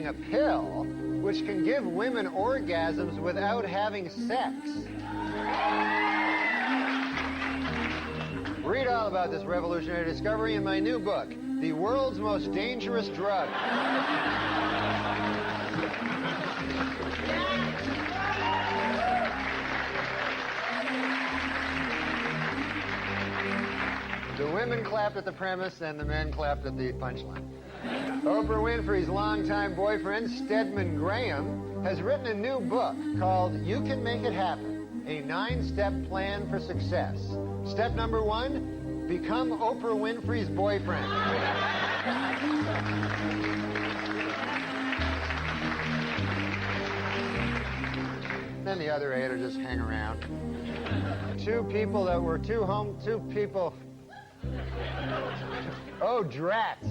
developing a pill which can give women orgasms without having sex. Read all about this revolutionary discovery in my new book, The World's Most Dangerous Drug. The women clapped at the premise and the men clapped at the punchline. Oprah Winfrey's longtime boyfriend, Stedman Graham, has written a new book called You Can Make It Happen, a 9-step plan for success. Step number 1, become Oprah Winfrey's boyfriend. Then the other 8 are just hang around. Two people. Oh, drats.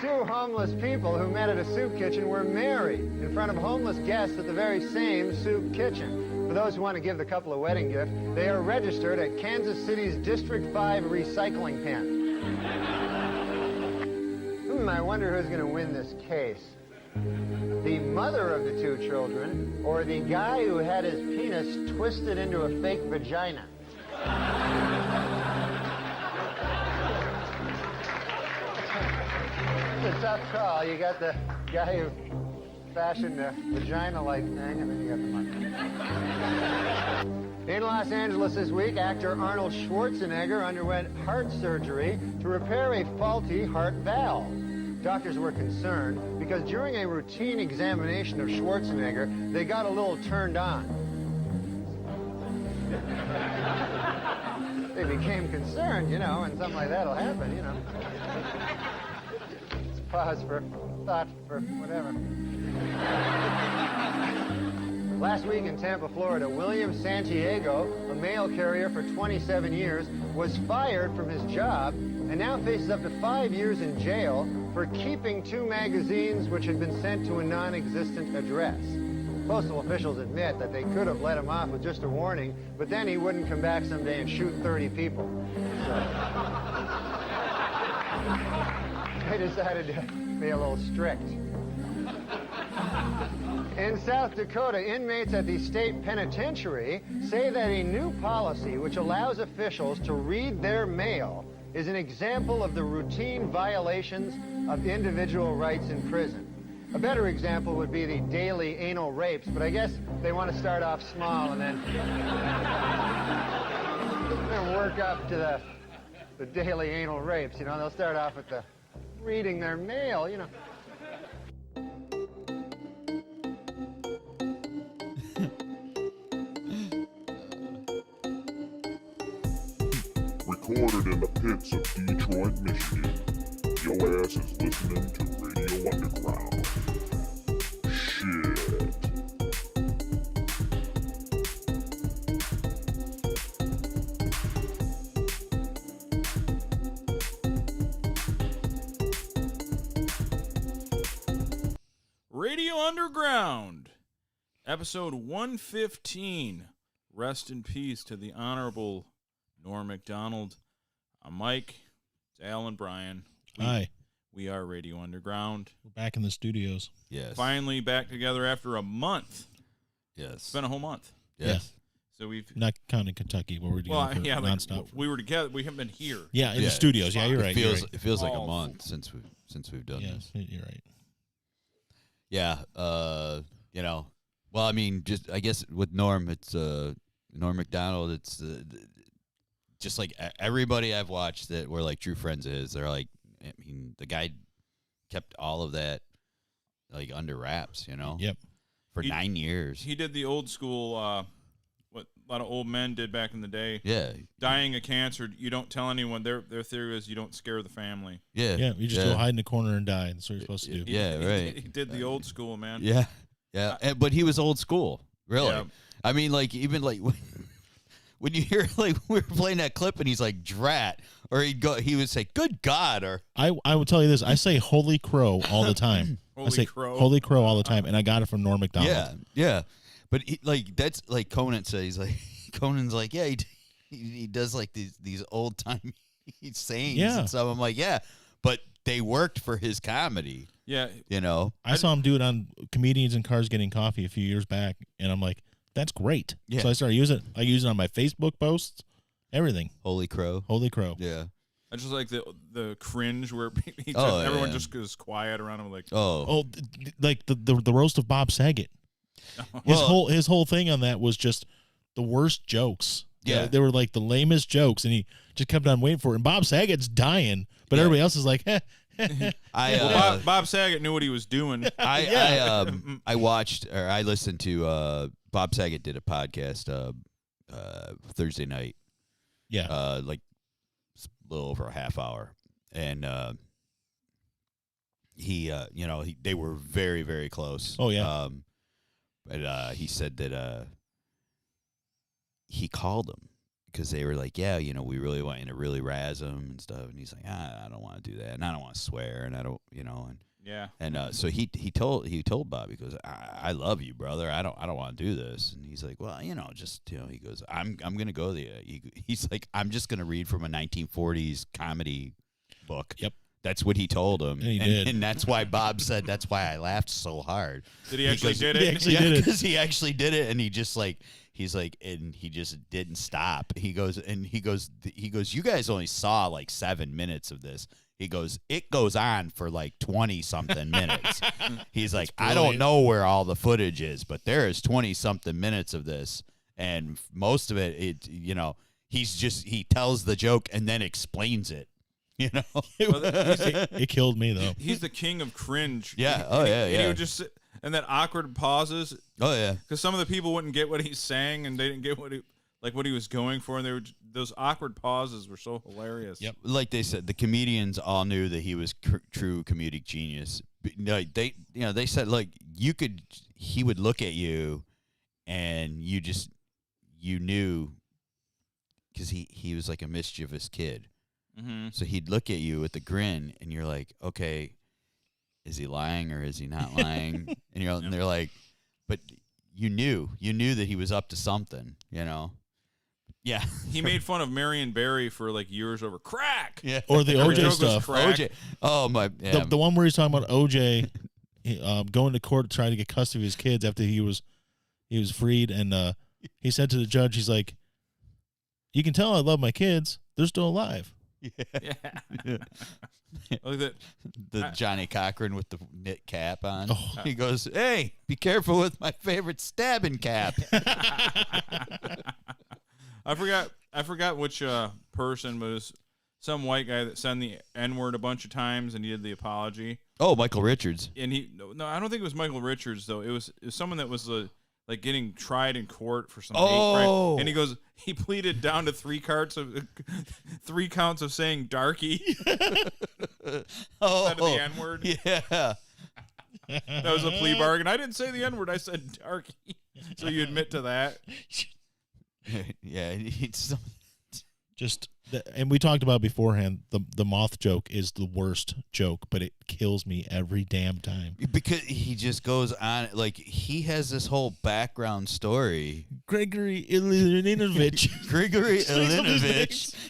Two homeless people who met at a soup kitchen were married in front of homeless guests at the very same soup kitchen. For those who want to give the couple a wedding gift, they are registered at Kansas City's District 5 recycling pen. I wonder who's going to win this case. The mother of the 2 children, or the guy who had his penis twisted into a fake vagina. It's a tough call. You got the guy who fashioned a vagina-like thing, and then you got the money. In Los Angeles this week, actor Arnold Schwarzenegger underwent heart surgery to repair a faulty heart valve. Doctors were concerned because during a routine examination of Schwarzenegger, they got a little turned on. They became concerned, and something like that'll happen, Let's pause for thought for whatever. Last week in Tampa, Florida, William Santiago, a mail carrier for 27 years, was fired from his job and now faces up to 5 years in jail for keeping 2 magazines which had been sent to a non-existent address. Postal officials admit that they could have let him off with just a warning, but then he wouldn't come back someday and shoot 30 people. So they decided to be a little strict. In South Dakota, inmates at the state penitentiary say that a new policy which allows officials to read their mail is an example of the routine violations of individual rights in prison. A better example would be the daily anal rapes, but I guess they want to start off small and then work up to the daily anal rapes, They'll start off with the reading their mail, Recorded in the pits of Detroit, Michigan. Your ass is listening to Radio Underground. Shit. Radio Underground, episode 115. Rest in peace to the Honorable Norm MacDonald. I'm Mike. It's Al and Brian. Hi. We are Radio Underground. We're back in the studios. Yes. Finally back together after a month. Yes. It's been a whole month. Yes. So we've not counting Kentucky, but we're together nonstop. We were together. We haven't been here. Yeah, in the studios. Yeah, you're right. It feels like a month since we've done this. You're right. Yeah. Well, I mean, just I guess with Norm, it's Norm MacDonald. It's just like everybody I've watched that were like true friends of his. They're like, I mean, the guy kept all of that like under wraps, Yep. For 9 years. He did the old school, what a lot of old men did back in the day. Yeah. Dying of cancer, you don't tell anyone. Their theory is you don't scare the family. Yeah. Yeah, you just go hide in the corner and die. That's what you're supposed to do. Yeah, right. He did the old school, man. Yeah. Yeah. But he was old school, really. Yeah. I mean, like, even like when you hear like we were playing that clip and he's like drat, or he would say good God, or I would tell you this, I say holy crow all the time. I say holy crow all the time, and I got it from Norm MacDonald. Yeah. But that's like Conan says, like Conan's like, yeah, he does like these old time sayings Yeah. and stuff. I'm like, yeah, but they worked for his comedy. Yeah. You know, I saw him do it on Comedians in Cars Getting Coffee a few years back, and I'm like, that's great. Yeah. So I started using it. I use it on my Facebook posts, everything. Holy crow. Holy crow. Yeah. I just like the cringe where everyone just goes quiet around him, like, Oh, like the roast of Bob Saget. His whole thing on that was just the worst jokes. Yeah. They were like the lamest jokes, and he just kept on waiting for it. And Bob Saget's dying, but everybody else is like, Bob Saget knew what he was doing. I watched or I listened to Bob Saget did a podcast Thursday night. Yeah. Like a little over a half hour. And they were very, very close. Oh yeah. But he said that he called him because they were like, yeah, we really want you to really razz him and stuff. And he's like, I don't want to do that, and I don't want to swear, and I don't, and yeah. And so he told Bob, he goes, I love you, brother. I don't want to do this. And he's like, well, he goes, I'm gonna go there. He's like, I'm just gonna read from a 1940s comedy book. Yep. That's what he told him. And he did. And that's why Bob said, that's why I laughed so hard. Did he actually did it? He actually did it. Because he actually did it, and he just like, he's like, and he just didn't stop. He goes, you guys only saw like 7 minutes of this. He goes, it goes on for like 20-something minutes. He's like, I don't know where all the footage is, but there is 20-something minutes of this, and most of it, he tells the joke and then explains it. It killed me though. He's the king of cringe. Yeah. And he would just sit, and that awkward pauses. Oh yeah. Because some of the people wouldn't get what he's saying, and they didn't get what he was going for, and those awkward pauses were so hilarious. Yep. Like they said, the comedians all knew that he was true comedic genius. They said like he would look at you, and you knew because he was like a mischievous kid. Mm-hmm. So he'd look at you with a grin, and you're like, okay, is he lying or is he not lying? And they're like, but you knew that he was up to something, Yeah. He made fun of Marion Barry for like years over crack. Yeah. Or the Every joke OJ was stuff. crack. OJ. Oh my. Yeah. The one where he's talking about OJ going to court trying to get custody of his kids after he was freed, and he said to the judge, he's like, you can tell I love my kids. They're still alive. Yeah. Like that. The Johnny Cochran with the knit cap on. Oh. He goes, hey, be careful with my favorite stabbing cap. I forgot which person, but it was some white guy that said the N-word a bunch of times, and he did the apology. Oh, Michael Richards. And no, I don't think it was Michael Richards though. It was someone that was like getting tried in court for some hate crime. And he pleaded down to 3 counts of saying darky. Instead of the N-word. Yeah. That was a plea bargain. I didn't say the N-word. I said darky. So you admit to that. Yeah. And we talked about beforehand, the Moth joke is the worst joke, but it kills me every damn time. Because he just goes on, like, he has this whole background story. Gregory Ilinovich.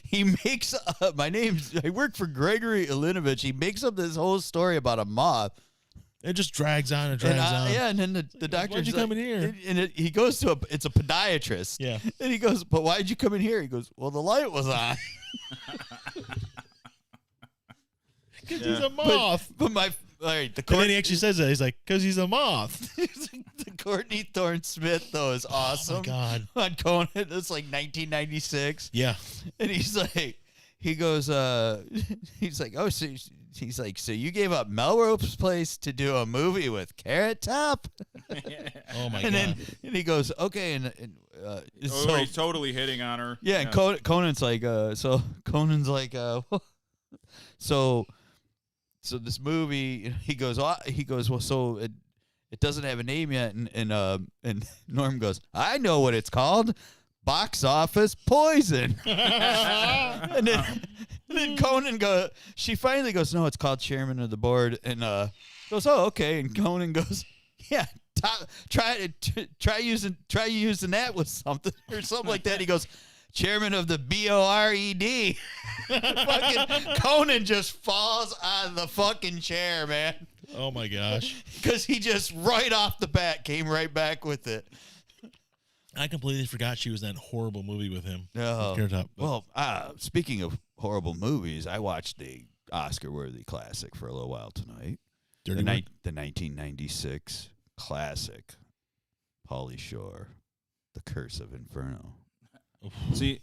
He makes up, I work for Gregory Ilinovich. He makes up this whole story about a moth. It just drags on and drags on. Yeah, and then the doctor. Why'd you come in here? And he goes to it's a podiatrist. Yeah. And he goes, but why'd you come in here? He goes, well, the light was on. Because he's a moth. But all right, And then he actually says that. He's like, because he's a moth. The Courtney Thorne Smith, though, is awesome. Oh, my God. On Conan, it's like 1996. Yeah. And he's like, oh, so he's like, so you gave up Melrose Place to do a movie with Carrot Top? Oh, my and God. Then he goes, okay, so he's totally hitting on her. yeah, and Conan's like, so this movie, he goes, well, so it doesn't have a name yet, and Norm goes, I know what it's called. Box office poison. and then Conan she finally goes, no, it's called chairman of the board, and goes, oh, okay. And Conan goes, yeah, try using that with something or something like that. He goes, chairman of the BORED. Fucking Conan just falls out of the fucking chair, man. Oh my gosh. Because he just right off the bat came right back with it. I completely forgot she was in that horrible movie with him. Oh. Carrot Top. Well, speaking of horrible movies, I watched the Oscar-worthy classic for a little while tonight. Dirty The Work? 1996 classic, Pauly Shore, The Curse of Inferno. See,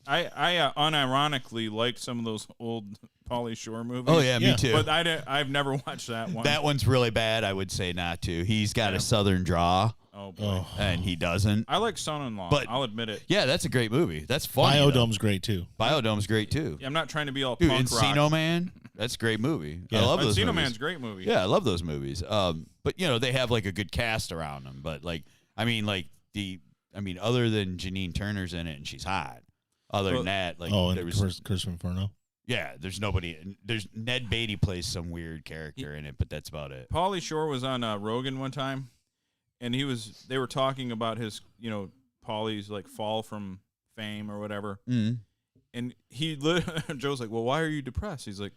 I unironically liked some of those old Pauly Shore movies. Oh, yeah, me Yeah. too. But I've never watched that one. That one's really bad. I would say not to. He's got a southern draw, Oh, boy. Oh. and he doesn't. I like Son-in-Law. But- I'll admit it. Yeah, that's a great movie. That's funny. though. Biodome's great too. Biodome's great, too. Yeah, I'm not trying to be all Dude, punk Encino rock. Man, that's a great movie. Yeah. I love those Encino movies. Man's a great movie. Yeah, I love those movies. But you know, they have like a good cast around them. But like, I mean, other than Janine Turner's in it and she's hot. Other than that, like, Oh, there and was, Curse of Inferno. yeah, there's nobody. There's Ned Beatty plays some weird character in it, but that's about it. Pauly Shore was on Rogan one time, and they were talking about his, Pauly's like fall from fame or whatever. Mm-hmm. And Joe's like, well, why are you depressed? He's like,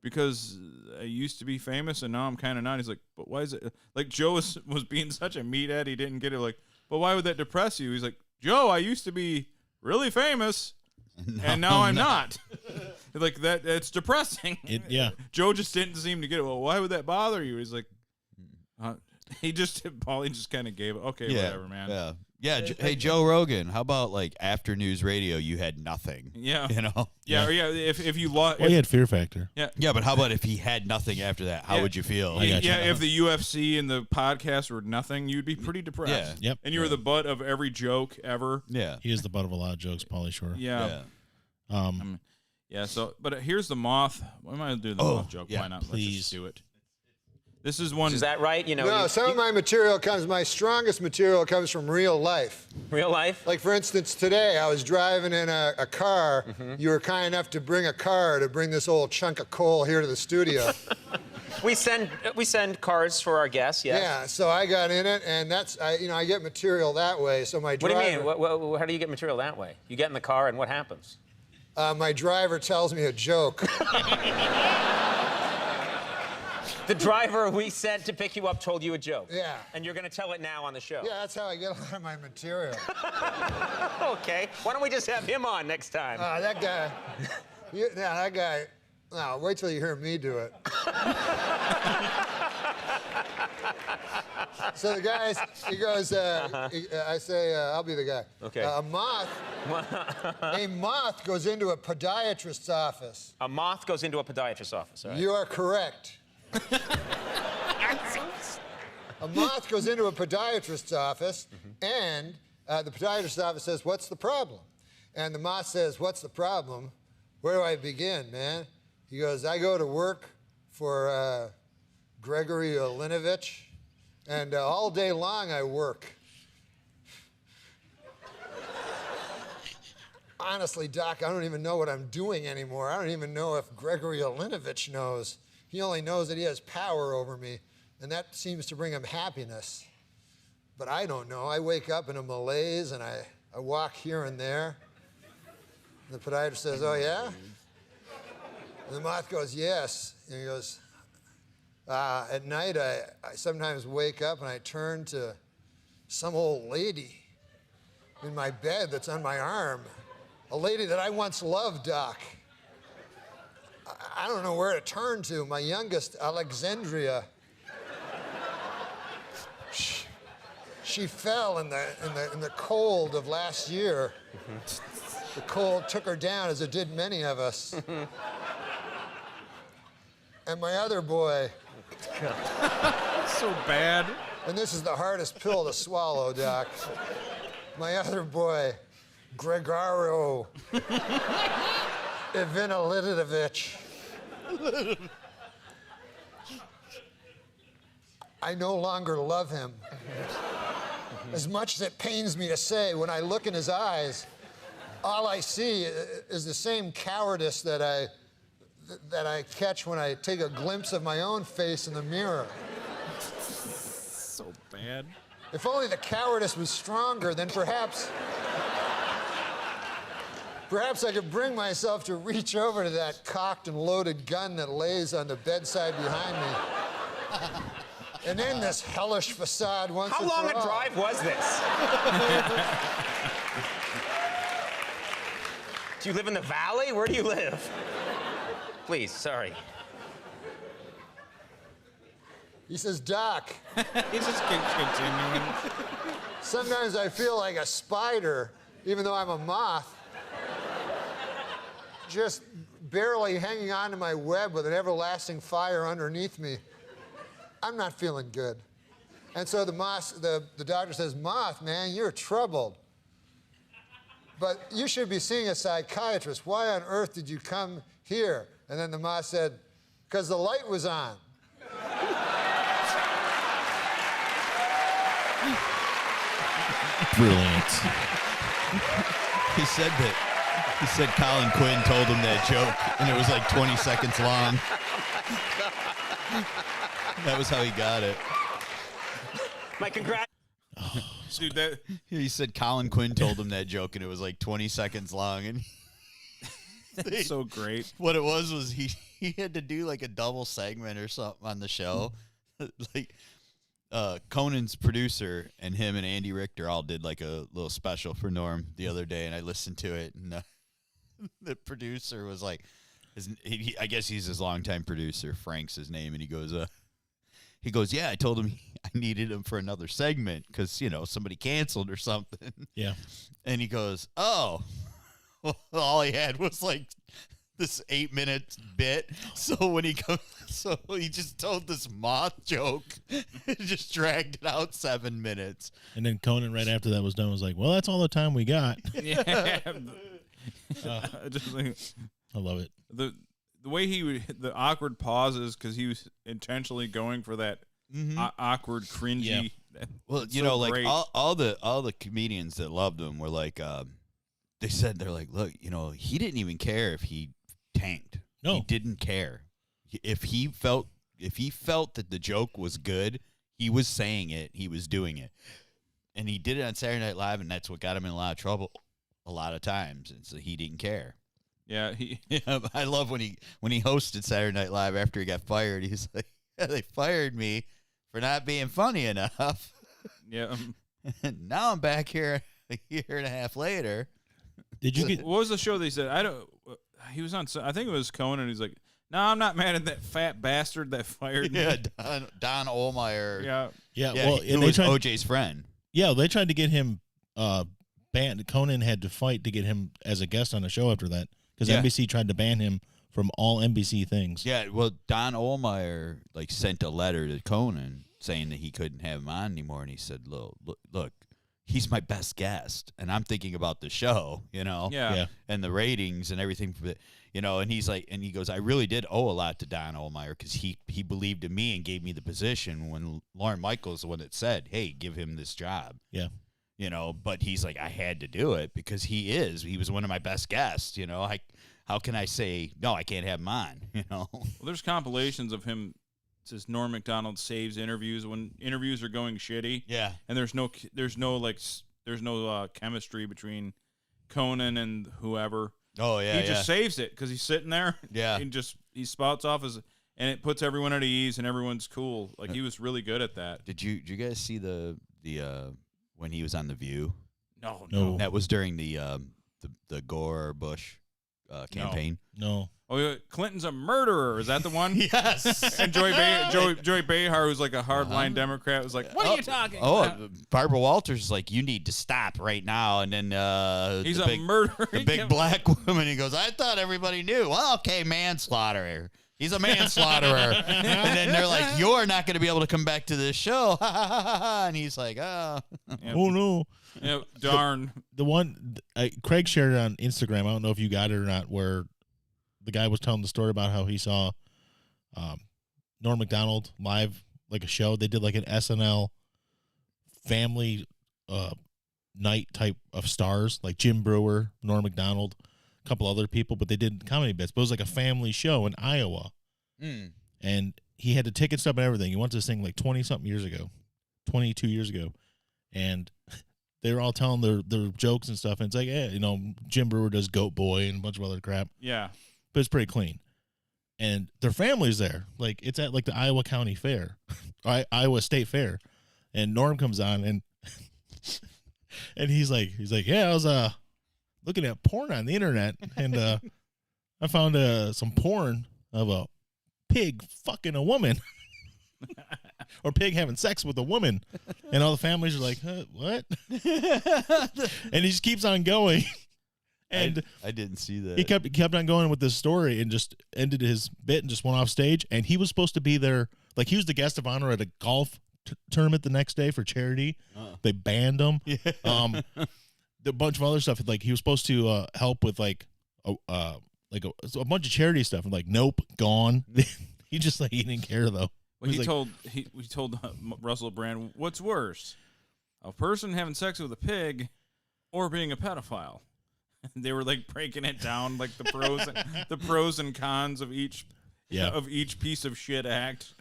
because I used to be famous and now I'm kind of not. He's like, but why is it? Like Joe was being such a meathead, he didn't get it. Like, but why would that depress you? He's like, Joe, I used to be really famous and now I'm not. Like it's depressing. Yeah. Joe just didn't seem to get it. Well, why would that bother you? He's like, Pauly just kind of gave it. Okay, whatever, man. Yeah. Hey, Joe Rogan, how about like after news radio? You had nothing. Yeah. You know. Yeah. Or yeah. If you lost. Well, he had Fear Factor. Yeah, but how about if he had nothing after that? How would you feel? I got you. If the UFC and the podcast were nothing, you'd be pretty depressed. Yeah. Yep. And you were the butt of every joke ever. Yeah. He is the butt of a lot of jokes, Pauly Shore. Yeah. Yeah. So, but here's the Moth. Why might I do the Moth joke? yeah, Why not? Let's please. just do it. This is one. Is that right? No, some of my strongest material comes from real life. real life? Like, for instance, today I was driving in a car. You were kind enough to bring a car to bring this old chunk of coal here to the studio. We send cars for our guests. Yes. Yeah, so I got in it, and I get material that way. So my What driver, do you mean? How do you get material that way? You get in the car, and what happens? my driver tells me a joke. The driver we sent to pick you up told you a joke. Yeah. And you're going to tell it now on the show. Yeah, that's how I get a lot of my material. Okay. Why don't we just have him on next time? That guy. That guy. No, wait till you hear me do it. So the guy, he goes, I say, I'll be the guy. Okay. A moth goes into a podiatrist's office. A moth goes into a podiatrist's office. All right. You are correct. A moth goes into a podiatrist's office, and the podiatrist's office says, "What's the problem?" And the moth says, "What's the problem? Where do I begin, man?" He goes, "I go to work for Gregory Olinovich, and all day long I work." Honestly, Doc, I don't even know what I'm doing anymore. I don't even know if Gregory Olinovich knows. He only knows that he has power over me, and that seems to bring him happiness. But I don't know. I wake up in a malaise, and I walk here and there. And the podiatrist says, "Oh, yeah?" And the moth goes, "Yes." And he goes, "At night, I sometimes wake up, and I turn to some old lady in my bed that's on my arm. A lady that I once loved, Doc. I don't know where to turn to. My youngest, Alexandria. She fell in the cold of last year. The cold took her down, as it did many of us. And my other boy, so bad. and this is the hardest pill to swallow, Doc. My other boy, Gregorio Ivanilidovich. I no longer love him. As much as it pains me to say, when I look in his eyes, all I see is the same cowardice that I catch when I take a glimpse of my own face in the mirror. So bad. If only the cowardice was stronger, then perhaps Perhaps I could bring myself to reach over to that cocked and loaded gun that lays on the bedside behind me. And end this hellish facade once and for all. How long a drive was this? Do you live in the valley? Where do you live? Please, sorry. He says, Doc, He's just continuing. sometimes I feel like a spider, even though I'm a moth, just barely hanging on to my web with an everlasting fire underneath me. I'm not feeling good. And so the doctor says, Moth, man, you're troubled. But you should be seeing a psychiatrist. Why on earth did you come here? And then the moth said, because the light was on. Brilliant. He said Colin Quinn told him that joke, and it was like 20 seconds long. That was how he got it. My congrats. Dude, that He said Colin Quinn told him that joke, and it was like 20 seconds long. And that's so great. what it was he had to do like a double segment or something on the show. Like Conan's producer and him and Andy Richter all did like a little special for Norm the other day, and I listened to it, and the producer was like, I guess he's his longtime producer, Frank's his name, and he goes, yeah, I told him I needed him for another segment because, somebody canceled or something. Yeah. And he goes, oh, well, all he had was like this 8-minute bit. So when he just told this moth joke, it just dragged it out 7 minutes. And then Conan right after that was done was like, well, that's all the time we got. Yeah. Just like, I love it. the way the awkward pauses because he was intentionally going for that awkward, cringy. Yeah. Well, so like great. all the comedians that loved him were like, they're like, look, he didn't even care if he tanked. No. He didn't care. If he felt that the joke was good, he was saying it. He was doing it, and he did it on Saturday Night Live, and that's what got him in a lot of trouble a lot of times. And so he didn't care. Yeah, I love when he hosted Saturday Night Live after he got fired. He's like, yeah, they fired me for not being funny enough. yeah. Now I'm back here a year and a half later. Did you get? What was the show they said? He was on. I think it was Conan. He's like, no, I'm not mad at that fat bastard that fired me. Yeah, Don Ohlmeyer. Yeah. Yeah. Yeah, Well, who and they was tried. OJ's friend. Yeah, they tried to get him banned. Conan had to fight to get him as a guest on the show after that because Yeah. NBC tried to ban him from all NBC things. Yeah, well, Don Ohlmeyer sent a letter to Conan saying that he couldn't have him on anymore, and he said, "Look, he's my best guest, and I'm thinking about the show, Yeah. and the ratings and everything for it, And he's like, and he goes, I really did owe a lot to Don Ohlmeyer because he believed in me and gave me the position when Lorne Michaels the one that said, hey, give him this job. Yeah. But he's like, I had to do it because he was one of my best guests. How can I say no? I can't have him on. Well, there's compilations of him. It says Norm Macdonald saves interviews when interviews are going shitty. Yeah, and there's no chemistry between Conan and whoever. Oh yeah, he just saves it because he's sitting there. Yeah, he spouts off and it puts everyone at ease and everyone's cool. Like he was really good at that. Did you guys see the when he was on The View? No. That was during the Gore Bush campaign. No. Oh, yeah, Clinton's a murderer. Is that the one? Yes. And Joy Behar, who's like a hardline Democrat, was like, "What are you talking about?" Barbara Walters is like, "You need to stop right now." And then he's a murderer. The big black woman. He goes, "I thought everybody knew." Well, okay, manslaughter. He's a manslaughterer. And then they're like, "You're not going to be able to come back to this show." And he's like, "Oh, Oh no." Yeah, darn. The one Craig shared it on Instagram. I don't know if you got it or not. Where the guy was telling the story about how he saw Norm Macdonald live, like a show. They did like an SNL family night type of stars, like Jim Brewer, Norm Macdonald, a couple other people, but they did comedy bits. But it was like a family show in Iowa. And he had the ticket stub and everything. He went to this thing like 20-something years ago, 22 years ago. And they were all telling their jokes and stuff, and it's like, yeah, you know, Jim Brewer does Goat Boy and a bunch of other crap. Yeah. But it's pretty clean. And their family's there. Like, it's at, like, the Iowa County Fair. Iowa State Fair. And Norm comes on, and and he's like, yeah, I was looking at porn on the internet, and I found some porn of a pig fucking a woman. Or pig having sex with a woman. And all the families are like, what? And he just keeps on going. And I didn't see that. he kept on going with this story and just ended his bit and just went off stage. And he was supposed to be there. Like, he was the guest of honor at a golf tournament the next day for charity. They banned him. Yeah. A bunch of other stuff. Like, he was supposed to help with like a bunch of charity stuff. And like, nope, gone. He just like, he didn't care though. Well, he told Russell Brand, what's worse, a person having sex with a pig or being a pedophile? They were like breaking it down, like the pros and cons of each piece of shit act.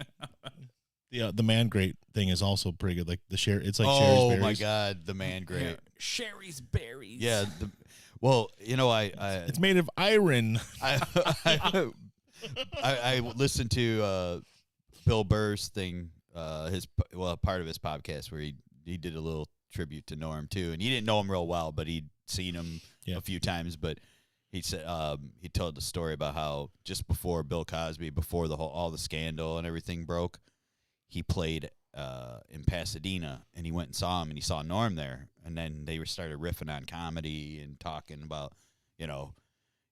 The man great thing is also pretty good. Like it's like Sherry's oh berries. my God, the man great. Yeah. Sherry's berries. Yeah. Well, you know, it's made of iron. I listened to Bill Burr's thing, part of his podcast where he did a little tribute to Norm too, and he didn't know him real well, but he'd seen him a few times. But he said he told the story about how just before Bill Cosby, before all the scandal and everything broke, he played in Pasadena, and he went and saw him, and he saw Norm there, and then they started riffing on comedy and talking about, you know,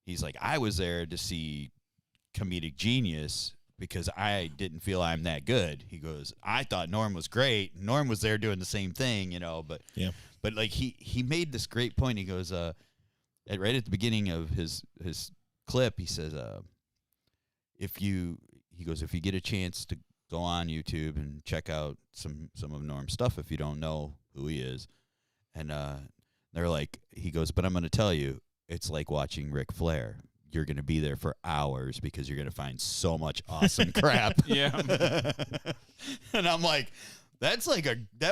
he's like, I was there to see comedic genius because I didn't feel I'm that good. He goes, I thought Norm was great. Norm was there doing the same thing, you know, but like he made this great point. He goes, right at the beginning of his clip, he says, if you get a chance to go on YouTube and check out some of Norm's stuff if you don't know who he is. And they're like, he goes, but I'm going to tell you, it's like watching Ric Flair. You're going to be there for hours because you're going to find so much awesome crap. Yeah. And I'm like, that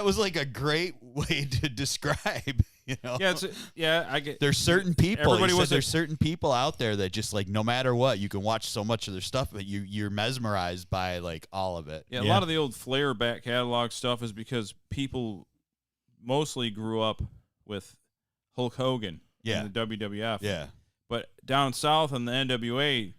was like a great way to describe, you know? Yeah, I get. There's certain people. There's certain people out there that just like no matter what, you can watch so much of their stuff, but you're mesmerized by like all of it. Yeah, a lot of the old Flair back catalog stuff is because people mostly grew up with Hulk Hogan in the WWF. Yeah. But down south in the NWA,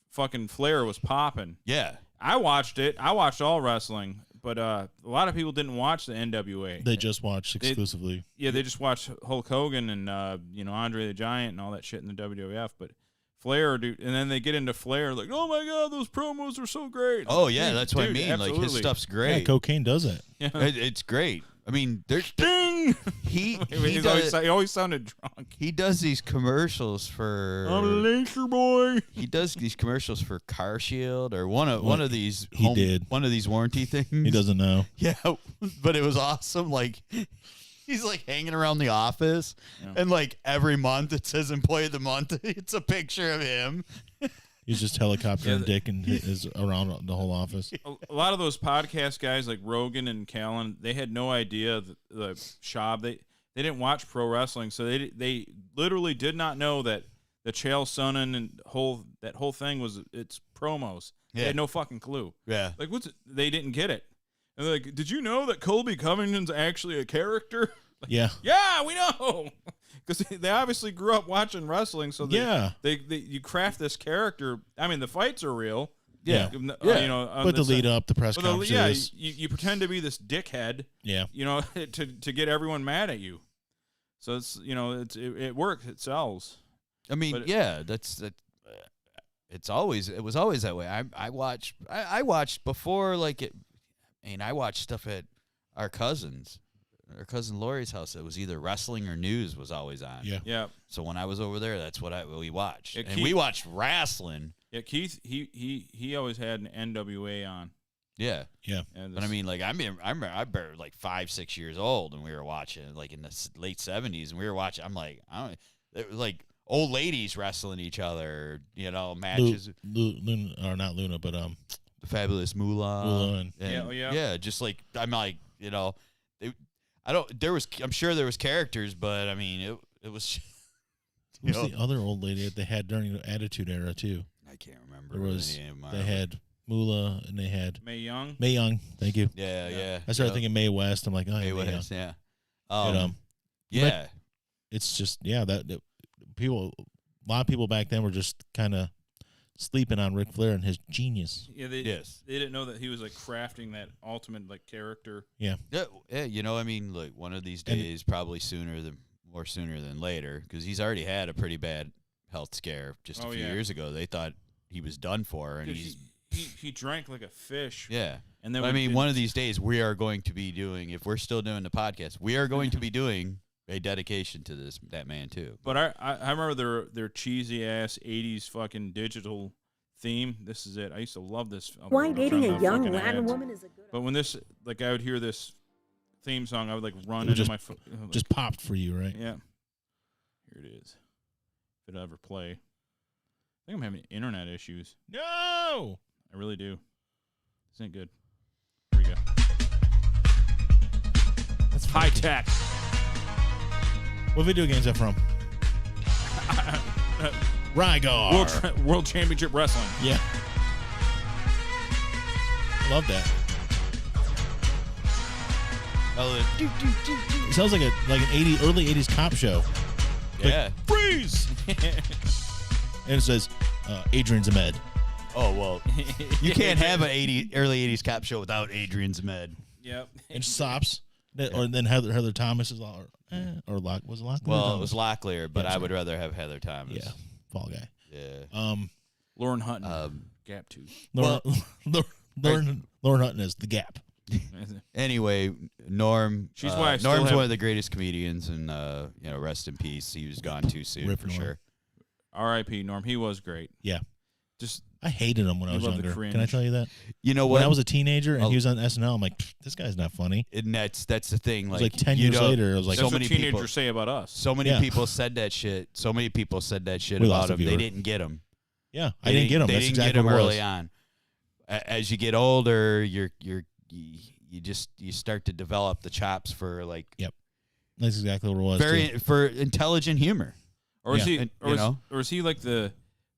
fucking Flair was popping. Yeah. I watched it. I watched all wrestling, but a lot of people didn't watch the NWA. They just watched exclusively. They just watched Hulk Hogan and Andre the Giant and all that shit in the WWF. But Flair, dude, and then they get into Flair, like, oh my God, those promos are so great. Oh yeah, that's what I mean. Absolutely. Like his stuff's great. Yeah, cocaine does it. Yeah. It's great. I mean, there's ding. He always sounded drunk. He does these commercials for. I'm a nature boy. He does these commercials for Car Shield or one of these. One of these warranty things. He doesn't know. Yeah, but it was awesome. Like he's like hanging around the office, and like every month it says Employee of the Month. It's a picture of him. He's just helicoptering dick and is around the whole office. A lot of those podcast guys like Rogan and Callen, they had no idea the Schaub. They didn't watch pro wrestling, so they literally did not know that the Chael Sonnen and that whole thing was it's promos. Yeah. They had no fucking clue. Yeah, like they didn't get it. And they're like, did you know that Colby Covington's actually a character? Like, yeah, we know. Because they obviously grew up watching wrestling, so you craft this character. I mean, the fights are real. Yeah. But the lead up, the press conferences. You pretend to be this dickhead. Yeah. To get everyone mad at you. So it works. It sells. I mean, it was always that way. I watched before I watched stuff at our cousin Lori's house. It was either wrestling or news was always on. Yeah. So when I was over there, that's what we watched. And we watched wrestling. Yeah, Keith, he always had an NWA on. Yeah. And but I mean, like I remember like 5-6 years old, and we were watching like in the late 70s, and we were watching. I'm like, it was like old ladies wrestling each other, matches. Not Luna, but the Fabulous Moolah. And yeah, just like I'm like, I'm sure there was characters, but I mean, it was. Who's the other old lady that they had during the Attitude Era too? I can't remember. There was they had Moolah and they had Mae Young. Mae Young. Thank you. Yeah. I started thinking Mae West. I'm like, oh, Mae Mae Young. West, yeah. But, Yeah. It's just that people. A lot of people back then were just kind of sleeping on Ric Flair and his genius. Yeah, they Yes. they didn't know that he was like crafting that ultimate like character. Yeah. Yeah, you know, I mean, like one of these days, probably sooner than later, because he's already had a pretty bad health scare just a few years ago. They thought he was done for, and Dude, he's he drank like a fish. yeah. And then I mean, one of these days we are going to be doing, if we're still doing the podcast, we are going to be doing a dedication to that man too. But I remember their cheesy ass '80s fucking digital theme. This is it. I used to love this. Why dating a young fucking Latin ads. woman is a good But when this, like, I would hear this theme song, I would like run It would into just- my like, Just popped for you, right? yeah. Here it is. If it ever play, I think I'm having internet issues. No. I really do. This ain't good. Here we go. That's High tech. What video games is that from? Rygar. World Championship Wrestling. Yeah. Love that. It sounds like an early 80s cop show. Yeah. Freeze! And it says Adrian Zemed. Oh well, you can't have an early '80s cop show without Adrian Zemed. Yep. And Sops. Or then Heather Thomas is all, or Lock was it Locklear? Well, it was Locklear, but Yeah, I would rather have Heather Thomas. Yeah, Fall Guy. Yeah. Lauren Hutton. Gap Tooth. Lauren Hutton is the Gap. Anyway, Norm. She's why I still Norm's have- one of the greatest comedians, and rest in peace. He was gone too soon Rip for Norm. sure. R.I.P. Norm. He was great. Yeah. Just I hated him when I You was love the younger. Can I cringe. tell you that? You know When what? I was a teenager and Oh. he was on SNL, I'm like, this guy's not funny. And that's the thing. It was Like, like 10 you years know, later, I was like, that's so what many teenagers people. say about us. So many Yeah. people said that shit. So many people said that shit We about lost a him. They viewer. didn't get him. yeah, I didn't get him. They That's didn't exactly get him what it was. early on. As you get older, you start to develop the chops for like That's exactly what it was. too. for intelligent humor. Or is Yeah. he? And, Or you is, know? or is he like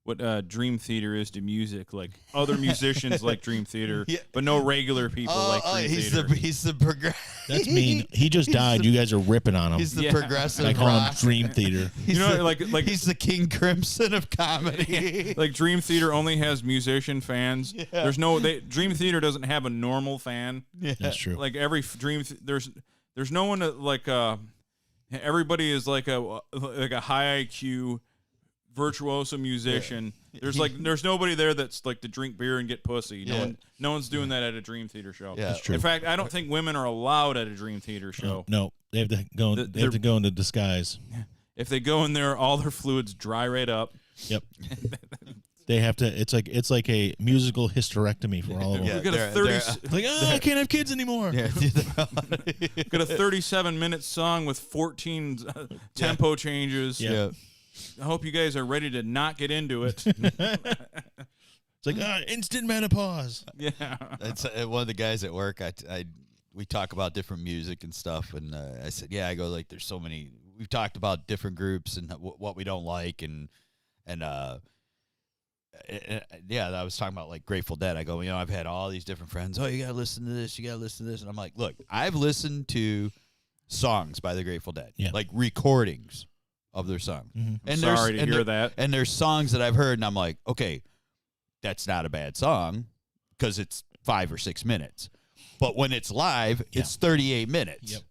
what Dream Theater is to music? Like other musicians like Dream Theater, Yeah. but no regular people like Dream he's Theater. he's the That's mean. He just died. You guys are ripping on him. He's the Yeah. progressive I call him rock. Dream Theater. He's You know, the- like he's the King Crimson of comedy. like Dream Theater only has musician fans. Yeah. There's no Dream Theater doesn't have a normal fan. Yeah. That's true. Like every there's no one that, like everybody is like a high IQ virtuoso musician. There's nobody there that's like to drink beer and get pussy. No one's doing that at a Dream Theater show. Yeah. That's true. In fact, I don't think women are allowed at a Dream Theater show. No, they have to go. They have to go into disguise. If they go in there, all their fluids dry right up. Yep. They have to. It's like a musical hysterectomy for all of them. Yeah, We got a they're- 30 they're- Like, I can't have kids anymore. Yeah. got a 37-minute song with 14 tempo changes. Yeah. I hope you guys are ready to not get into it. It's like instant menopause. Yeah. That's one of the guys at work. We talk about different music and stuff, and I said, I go like, there's so many. We've talked about different groups and what we don't like, and I was talking about like Grateful Dead. I go, I've had all these different friends. Oh, you gotta listen to this. You gotta listen to this, and I'm like, look, I've listened to songs by the Grateful Dead, like recordings of their songs. Mm-hmm. And Sorry to hear there- that. And there's songs that I've heard, and I'm like, okay, that's not a bad song because it's 5 or 6 minutes. But when it's live, it's 38 minutes. Yep.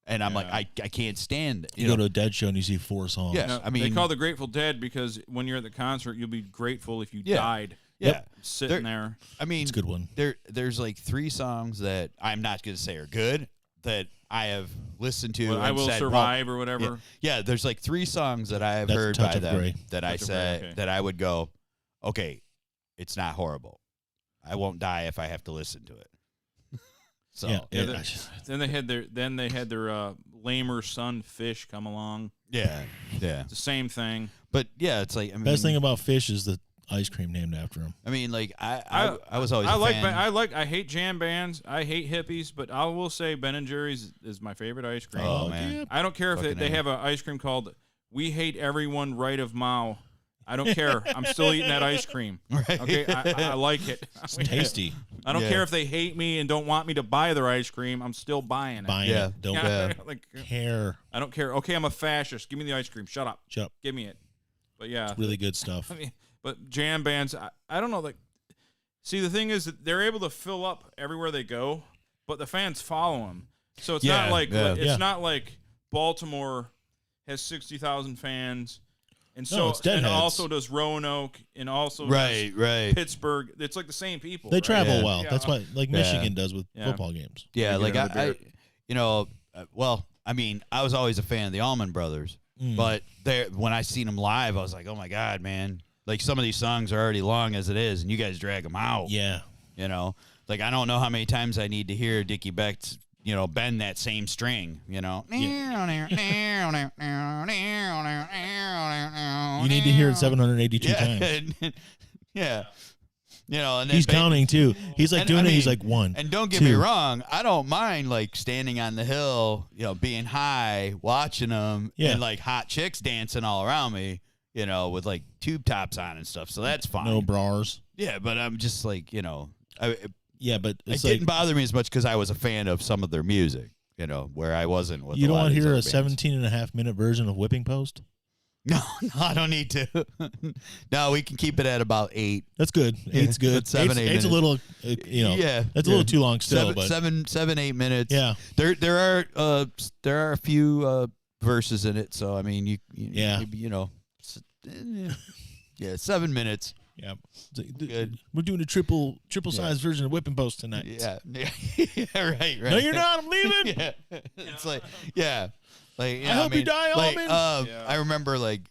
And I'm like, I can't stand it. You go to a Dead show and you see 4 songs. Yeah. No, I mean- they call the Grateful Dead because when you're at the concert, you'll be grateful if you Yeah. died Yeah. sitting there. I mean, It's a good one. There's like 3 songs that I'm not going to say are good that I have listened to. Well, I and Will said, Survive or well, whatever. Yeah, there's like 3 songs that I have That's heard Touch by of them Grey. that I Touch of said Grey, okay. that I would go, okay, it's not horrible. I won't die if I have to listen to it. So Yeah. Yeah, then they had their lamer son Fish come along. yeah. It's the same thing. But yeah, it's like I mean, Best thing about Fish is the ice cream named after him. I mean, like I was always a fan. I hate jam bands. I hate hippies, but I will say Ben and Jerry's is my favorite ice cream. Oh man, I don't care if Fucking they A. have an ice cream called "We Hate Everyone Right of Mao." I don't care. I'm still eating that ice cream. Right. Okay, I like it. It's tasty. I don't Yeah. care if they hate me and don't want me to buy their ice cream. I'm still buying it. Buying Yeah. it. Don't Like, care. I don't care. Okay, I'm a fascist. Give me the ice cream. Shut up. Shut up. Give me it. But yeah, Really good stuff. I mean, but jam bands, I don't know. Like, see, the thing is that they're able to fill up everywhere they go, but the fans follow them. So it's Yeah, not like yeah. it's not like Baltimore has 60,000 fans, and No, so it's and Deadheads. also does Roanoke, and also right, does right. Pittsburgh. It's like the same people. They right? travel Yeah. well. Yeah. That's why, like Yeah. Michigan does with Yeah. football games. Yeah, Get like another beer. well, I mean, I was always a fan of the Allman Brothers, but when I seen them live, I was like, oh my god, man! Like some of these songs are already long as it is, and you guys drag them out. Yeah. You know, like I don't know how many times I need to hear Dickie Beck's, bend that same string. You You need to hear it 782 times. Yeah. And then He's counting too. He's like And, doing I it. He's mean, like 1. And don't get 2. me wrong, I don't mind like standing on the hill, being high, watching them, Yeah. and like hot chicks dancing all around me, with like tube tops on and stuff. So that's fine. No bras. Yeah, but I'm just like, it Yeah, but it's like didn't bother me as much because I was a fan of some of their music, where I wasn't. With you a don't lot want of to these hear other a bands. 17.5-minute version of Whipping Post. No, I don't need to. No, we can keep it at about 8. That's good. Eight's good. That's 7, 8 Eight's a minutes. little, Yeah, that's a little too long still. Seven, but 7, 8 minutes. Yeah. There are a few verses in it, so I mean, you Yeah. maybe, yeah, 7 minutes. yeah, Good. we're doing a triple size version of Whipping Post tonight. Yeah, yeah, right. No, you're not. I'm leaving. Yeah, it's like, yeah, like I hope you die, like, Allman. Yeah. I remember like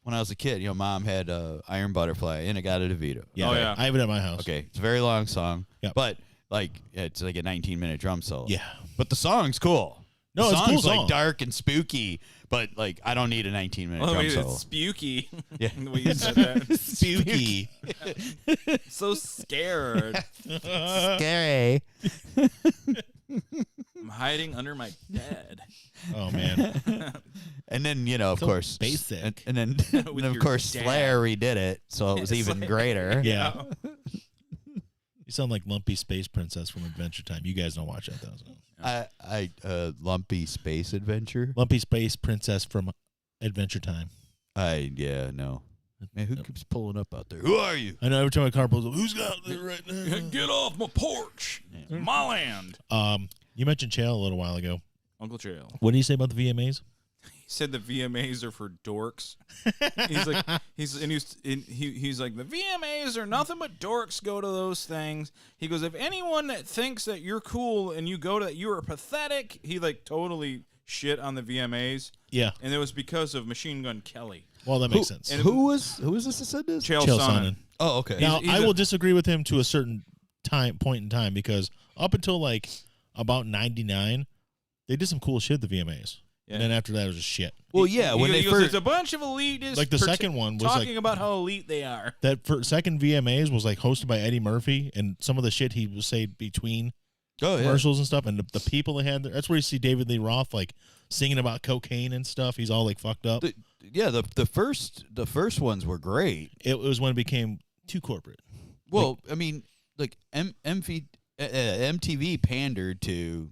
when I was a kid, Mom had Iron Butterfly and Agata DeVito. Yeah, Oh, yeah. I have it at my house. Okay, it's a very long song, Yep. but like it's like a 19-minute drum solo. Yeah. But the song's cool. No, the it's a cool song's like song. dark and spooky, but like I don't need a 19-minute Well, drum it's solo. spooky. Yeah. The way you said that. Spooky. So scared. Scary. I'm hiding under my bed. Oh man. And then, of So course, basic. and then With of your course, dad. Slayer redid it, so it was even greater. Yeah. You sound like Lumpy Space Princess from Adventure Time. You guys don't watch that though. So. Lumpy Space Adventure. Lumpy Space Princess from Adventure Time. No. Man, who keeps pulling up out there? Who are you? I know every time my car pulls up, who's out there right now? Get off my porch. My land. You mentioned Chael a little while ago. Uncle Chael. What do you say about the VMAs? He said the VMAs are for dorks. He's like the VMAs are nothing but dorks go to those things. He goes, if anyone that thinks that you're cool and you go to that, you are pathetic. He like totally shit on the VMAs, Yeah. and it was because of Machine Gun Kelly. Well, that makes sense. and- Who was this that said this? Chael Chael Sonnen. Sonnen. Oh, okay. Now, he's I a- will disagree with him to a certain point in time because up until like about 99, they did some cool shit at the VMAs. Yeah. And then after that, it was just shit. Well, yeah, when he they goes, first it's a bunch of elitists. Like the second one was talking like- about how elite they are. That second VMAs was like hosted by Eddie Murphy, and some of the shit he would say between commercials and stuff, and the people they had there. That's where you see David Lee Roth like singing about cocaine and stuff. He's all like fucked up. The first ones were great. It was when it became too corporate. Well, I mean, like MTV pandered to,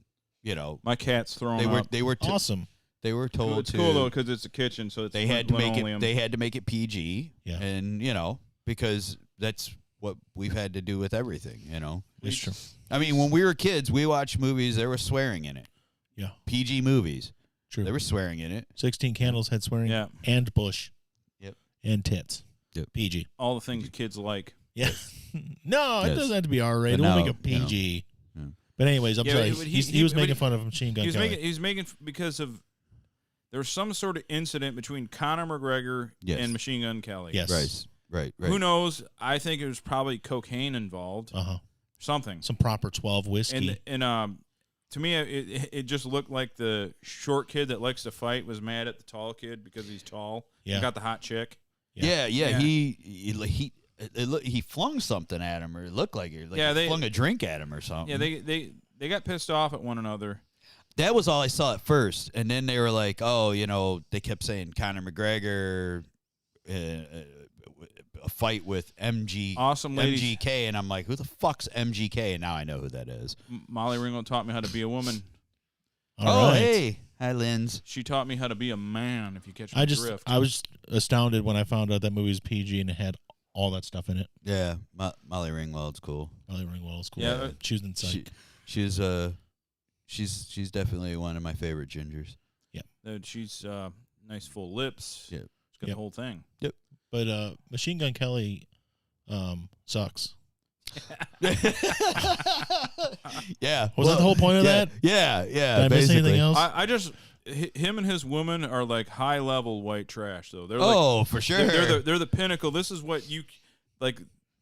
My cat's throwing they were up. they were t- Awesome. they were told It's to cool though because it's a kitchen, so it's they had to make linoleum. it they had to make it PG. Yeah. And because that's what we've had to do with everything. It's true. I mean, when we were kids, we watched movies. There was swearing in it. Yeah. PG movies. True. There was swearing in it. 16 Candles had swearing. Yeah. And Bush. Yep. And tits. Yep. PG. all the things kids like. Yeah. No, it Yes. doesn't have to be R-rated. But We'll make no, it PG. Yeah. But anyways, I'm Yeah, sorry. but He was but making fun of Machine Gun Kelly. He's making because of there was some sort of incident between Conor McGregor Yes. and Machine Gun Kelly. Yes. Right. Who knows? I think it was probably cocaine involved. Uh-huh. Something. Some proper 12 whiskey. And to me, it just looked like the short kid that likes to fight was mad at the tall kid because he's tall. Yeah. He got the hot chick. Yeah. Yeah. He he flung something at him, or it looked like he they flung a drink at him or something. Yeah, they got pissed off at one another. That was all I saw at first, and then they were like, "Oh, they kept saying Conor McGregor, a fight with Awesome ladies. MGK," and I'm like, "Who the fuck's MGK?" And now I know who that is. Molly Ringwald taught me how to be a woman. All right. Hey, hi, Linz. She taught me how to be a man. If you catch my drift. I was astounded when I found out that movie was PG and it had all that stuff in it. Yeah, Molly Ringwald's cool. Molly Ringwald's cool. Yeah, she was in Psych. She's definitely one of my favorite gingers. She's nice full lips. Yeah. She's got the whole thing. But Machine Gun Kelly sucks. Yeah. Was that the whole point of that? Yeah. Did I miss basically. anything else? I just him and his woman are like high level white trash though. They're For sure. They're the pinnacle. This is what you like.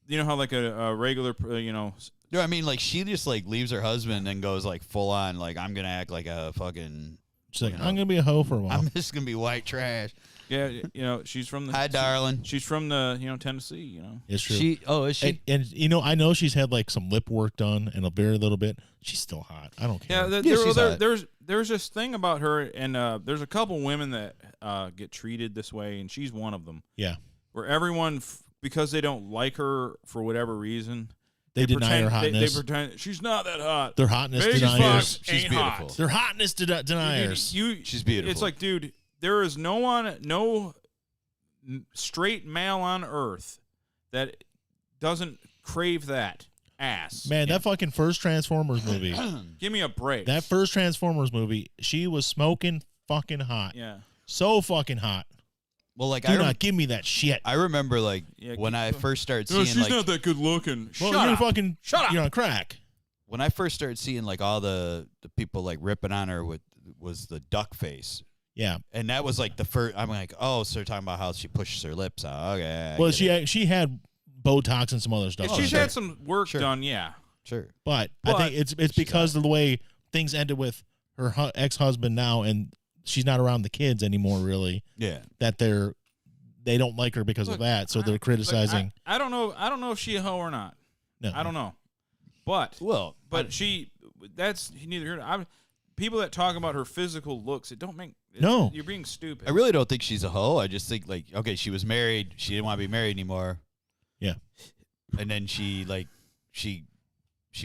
You know how like a regular No, I mean, like, she just, like, leaves her husband and goes, like, full on, like, I'm going to act like a fucking... She's like, I'm gonna be a hoe for a while. I'm just going to be white trash. Yeah, she's from the... Hi, darling. She's from the, Tennessee, It's true. Is she? And I know she's had like some lip work done and a very little bit. She's still hot. I don't care. Yeah, she's hot. there's this thing about her, and there's a couple women that get treated this way, and she's one of them. Yeah. Where everyone, because they don't like her for whatever reason... They deny her pretend, hotness. They pretend she's not that hot. Their hotness Megan deniers. Fox She's ain't beautiful. hot. Their hotness deniers. She's beautiful. It's like, dude, there is no straight male on earth that doesn't crave that ass. Man, that fucking first Transformers movie. Give me a break. That first Transformers movie, she was smoking fucking hot. Yeah. So fucking hot. well, like, Do not give me that shit. I remember, like, Yeah, when I first started No, seeing, she's like... not that good looking. Well, Shut you're up. fucking Shut up. You're on crack. When I first started seeing, like, all the people, like, ripping on her was the duck face. Yeah. And that was, like, the first... I'm like, oh, so they're talking about how she pushes her lips out. Okay. I Well, get it. she had Botox and some other stuff. If on she's her. had some work Sure. done, yeah. Sure. But I think it's because of the way things ended with her ex-husband now, and she's not around the kids anymore, really. Yeah. That they don't like her because Look, of that, so they're criticizing. I don't know if she a hoe or not. No. I don't know. But Well, that's neither here nor people that talk about her physical looks, it don't make No. you're being stupid. I really don't think she's a hoe. I just think, like, okay, she was married. She didn't want to be married anymore. Yeah. And then she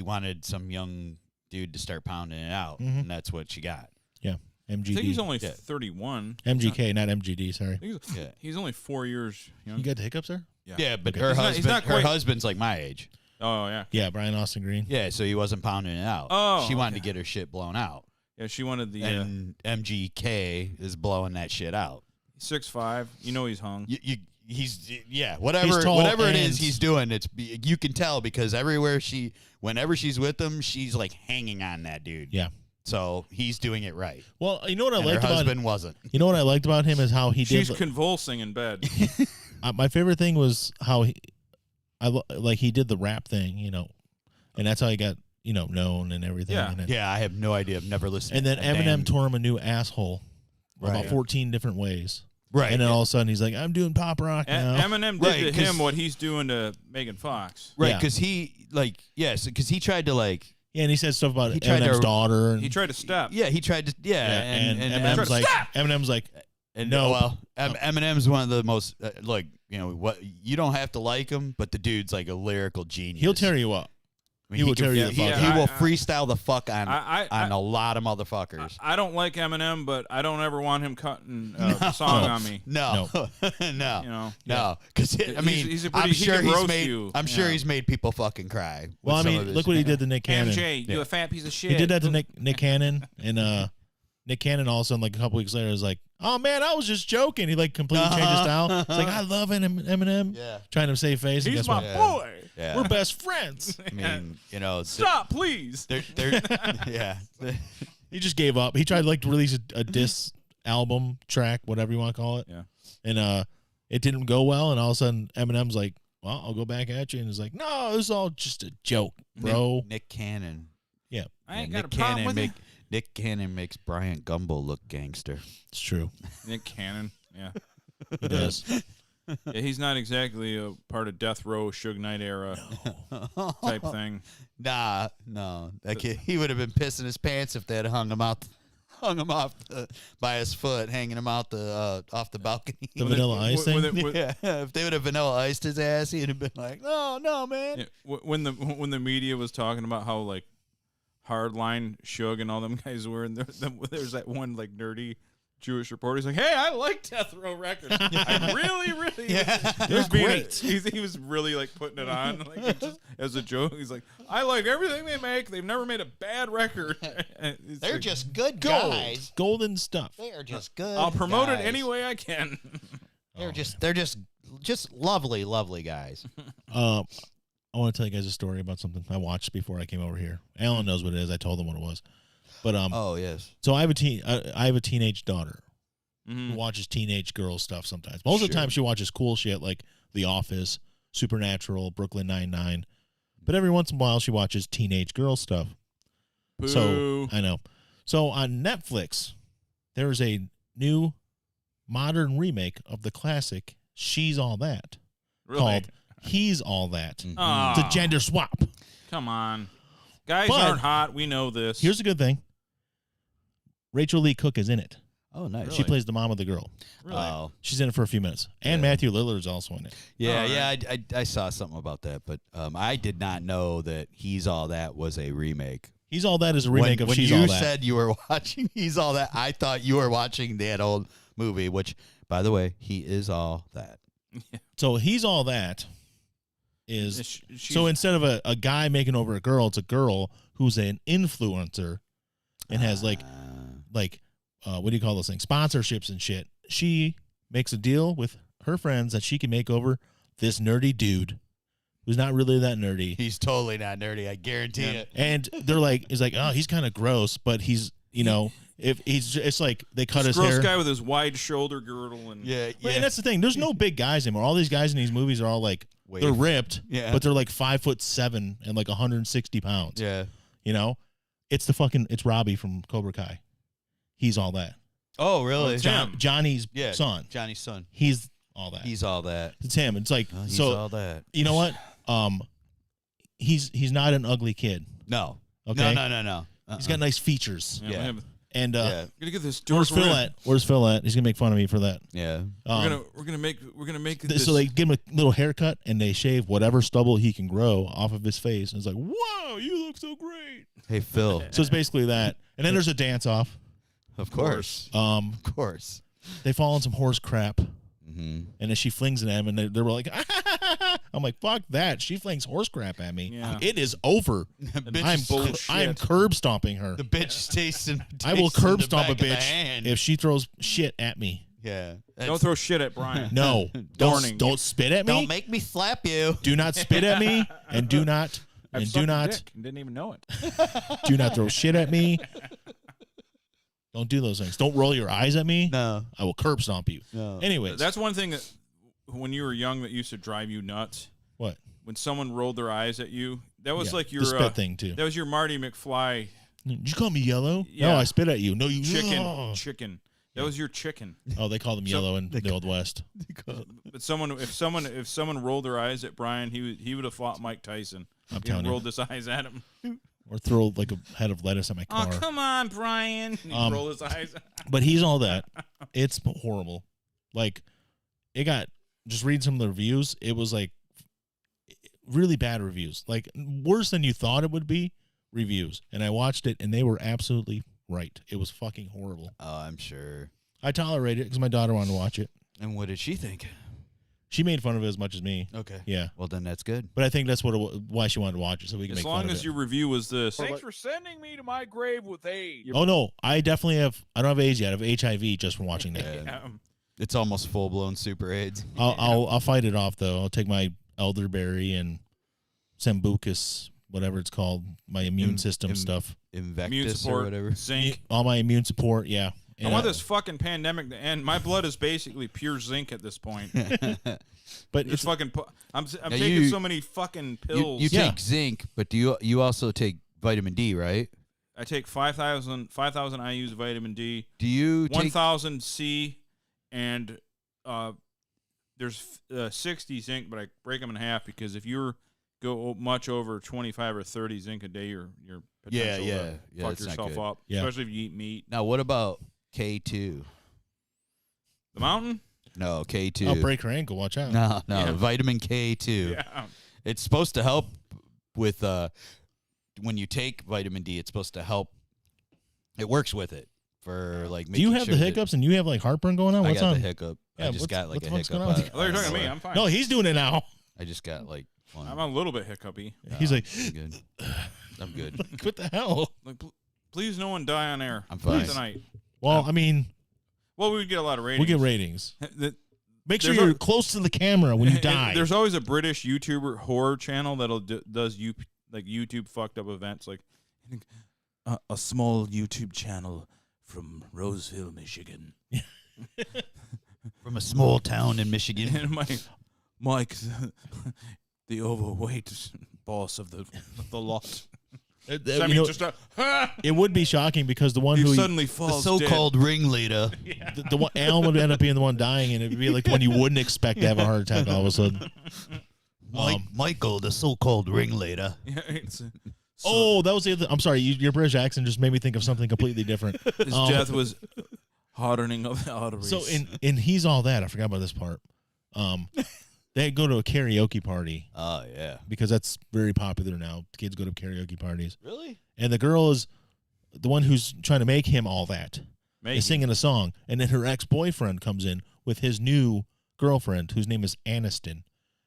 wanted some young dude to start pounding it out, Mhm. and that's what she got. Yeah. I think MGD. he's only Yeah. 31. MGK, not MGD, sorry. I think Yeah. he's only 4 years young. You got the hiccups there? Yeah, but Okay. her He's not her quite- husband's like my age. Oh yeah. Yeah, Brian Austin Green. Yeah, so he wasn't pounding it out. Oh, she wanted okay. to get her shit blown out, Yeah, she wanted the and MGK is blowing that shit out. 6'5". You know he's hung. He's whatever tall it and- is he's doing, you can tell because whenever she's with him, she's like hanging on that dude. Yeah. So he's doing it right. Well, you know what I And liked her about husband wasn't. You know what I liked about him is how he She's did. convulsing in bed. My favorite thing was how he did the rap thing, and that's how he got known and everything. Yeah. And then, Yeah, I have no idea. I've never listened. and then to Eminem tore him a new asshole about Right. 14 different ways. Right. And then all of a sudden he's like, I'm doing pop rock now. Eminem did Right, to 'cause- him what he's doing to Megan Fox. Right, Yeah. because he tried to like. Yeah, and he said stuff about He tried Eminem's to- daughter. And, He tried to stop. Yeah, he tried to. Yeah, and and Eminem's like, Stop! Eminem's like, And No. well, Eminem's one of the most what you don't have to like him, but the dude's like a lyrical genius. he'll tear you up. I mean, he will can- tear you the he, fuck he up. will I- freestyle the fuck on I- a lot of motherfuckers. I don't like Eminem, but I don't ever want him cutting a song on me. No, no, You know. no. Because I mean, He's a pretty- I'm he sure can he's roast made. you, I'm sure yeah. he's made people fucking cry. Well, I with some mean, of his- look what he did to Nick Cannon. MJ, you a fat piece of shit. He did that to Nick Cannon, and Nick Cannon all of a sudden, like a couple weeks later, was like, "Oh man, I was just joking." He like completely changed his style. It's like, I love Eminem. Yeah. Trying to save face. and He's guess my what? Yeah. boy. Yeah. We're best friends. I mean, Stop, please. They're yeah. He just gave up. He tried like to release a diss album track, whatever you want to call it. Yeah. And it didn't go well. And all of a sudden, Eminem's like, "Well, I'll go back at you." And he's like, "No, this is all just a joke, bro." Nick Cannon. Yeah, I ain't Yeah, got a problem with it. Nick Cannon makes Brian Gumbo look gangster. it's true. Nick Cannon. Yeah. He does. Yeah, he's not exactly a part of Death Row, Suge Knight era type thing. Nah, no. That kid, he would have been pissing his pants if they had hung him off by his foot, hanging him out off the balcony. The Vanilla Ice thing? Yeah, if they would have Vanilla Iced his ass, he'd have been like, no, man. Yeah, when the media was talking about how like hardline Suge and all them guys were, and there's that one like nerdy Jewish reporter. He's like, "Hey, I like Death Row Records. I really." Yeah. He was great. He was really like putting it on like just as a joke. He's like, "I like everything they make. They've never made a bad record. They're like, just good Gold. guys. Golden stuff. They are just good. I'll promote guys. it any way I can." They're just lovely, lovely guys. I want to tell you guys a story about something I watched before I came over here. Alan knows what it is. I told him what it was. But Oh yes. so I have a teenage daughter Mhm. who watches teenage girl stuff sometimes. Most of the time she watches cool shit like The Office, Supernatural, Brooklyn Nine-Nine. But every once in a while she watches teenage girl stuff. So Boo. I know. So on Netflix, there's a new modern remake of the classic She's All That Really? called He's All That. Aw, It's a gender swap. come on, guys But- aren't hot. We know this. Here's a good thing. Rachel Lee Cook is in it. Oh nice. She plays the mom of the girl. Really? Oh She's in it for a few minutes. And Matthew Lillard's also in it. yeah, All yeah. I saw something about that, but I did not know that He's All That was a remake. He's All That is a remake of when She's you All That. said you were watching He's All That, I thought you were watching that old movie. Which, by the way, he is all that. So He's All That is She's- so instead of a guy making over a girl, it's a girl who's an influencer and has like what do you call those things? Sponsorships and shit. She makes a deal with her friends that she can make over this nerdy dude who's not really that nerdy. He's totally not nerdy. I guarantee it. And they're like, it's like, oh, he's kind of gross, but he's, if he's, it's like they cut this his gross hair. guy with his wide shoulder girdle and Yeah, But- yeah. And that's the thing. There's no big guys anymore. All these guys in these movies are all like, Wave. they're ripped, Yeah. but they're like 5'7" and like 160 pounds. Yeah. You know, it's Robbie from Cobra Kai. He's all that. Oh, really? It's him. Johnny's Yeah. son. Johnny's son. He's all that. He's all that. It's him. It's like He's so. all that. You know what? He's not an ugly kid. No. Okay. No. He's got nice features. Yeah, Yeah. And Yeah. We're gonna get this. where's Phil at? Where's Phil at? He's gonna make fun of me for that. Yeah. We're gonna make this. So they give him a little haircut and they shave whatever stubble he can grow off of his face. And it's like, whoa, you look so great. Hey, Phil. So it's basically that. And then there's a dance off. Of course. Of course. They fall in some horse crap. Mm-hmm. And then she flings it at him, and they're like, I'm like, fuck that. She flings horse crap at me. Yeah. It is over. I'm curb stomping her. The bitch is tasting. I will tasting curb the stomp a back of the bitch hand. if she throws shit at me. Yeah. Don't throw shit at Brian. No, Warning. don't spit at me. Don't make me slap you. Do not spit at me, and do not I've and sucked do a not dick and didn't even know it. do not throw shit at me. Don't do those things. Don't roll your eyes at me. No. I will curb stomp you. No. Anyways, That's one thing that when you were young that used to drive you nuts. what When someone rolled their eyes at you, that was Yeah, like your the spit thing too. That was your Marty McFly Did you call me yellow? Yeah. No, I spit at you. No, you chicken. Chicken. That was your chicken. Oh, they call them yellow in the Old West. But if someone rolled their eyes at Brian, he would have fought Mike Tyson. I'm He telling you. rolled his eyes at him. Or throw like a head of lettuce at my Oh, car. come on, Brian. He rolled his eyes. But he's all that. It's horrible. Like, it got, just reading some of the reviews, it was like really bad reviews. Like, worse than you thought it would be reviews. And I watched it, and they were absolutely right. It was fucking horrible. Oh, I'm sure. I tolerated it because my daughter wanted to watch it. And what did she think? She made fun of it as much as me. Okay. Yeah. Well, then that's good. But I think that's why she wanted to watch it, so we can As make long fun of as it. your review was this. Thanks for sending me to my grave with AIDS. Oh, no. I definitely have, I don't have AIDS yet. I have HIV just from watching that. Yeah. It's almost full blown super AIDS. I'll fight it off, though. I'll take my elderberry and Sambucus, whatever it's called, my immune system stuff. Immune Invectus or support, whatever. zinc. All my immune support, yeah. I want this fucking pandemic to end. My blood is basically pure zinc at this point. But Just it's I'm Now taking you- so many fucking pills. You Yeah. take zinc, but do you also take vitamin D, right? I take 5,000 IU's vitamin D, Do you take 1,000 C, and there's 60 zinc, but I break them in half because if you go much over 25 or 30 zinc a day, you're potential to fuck that's not yourself good. up, Yeah. especially if you eat meat. Now, what about K2? The mountain? No, K2. I'll break her ankle. Watch out. No, Yeah. vitamin K2. Yeah. It's supposed to help with when you take vitamin D. It's supposed to help. It works with it for like. Do you making have sure the that- hiccups and you have like heartburn going on? I What's got on? the hiccup. Yeah, I just what's- got like what a the fuck's hiccup. going on with I thought you were talking to me. I'm fine. No, he's doing it now. I just got like one. I'm a little bit hiccupy. He's like, I'm good. I'm good. like, what the hell? Like, please, no one die on air. I'm fine. tonight. Well, I mean, Well, we would get a lot of ratings. we get ratings. Make sure There's you're close to the camera when you die. There's always a British YouTuber horror channel that'll does like YouTube fucked up events, like a small YouTube channel from Roseville, Michigan. From a small town in Michigan. And Mike, the overweight boss of the lot. You I mean, know, just it would be shocking because the one he who suddenly The falls so-called ringleader. the one Alan would end up being the one dying, and it'd be like one you wouldn't expect to have a heart attack all of a sudden. Michael, the so-called ringleader. Dead. Yeah, it's, Oh, that was the other. I'm sorry, your British accent just made me think of something completely different. his death was hardening of the arteries. So in He's All That, I forgot about this part. They go to a karaoke party Oh, yeah. because that's very popular now. Kids go to karaoke parties, Really? and the girl is the one who's trying to make him all that. Maggie. Is singing a song, and then her ex-boyfriend comes in with his new girlfriend, whose name is Aniston,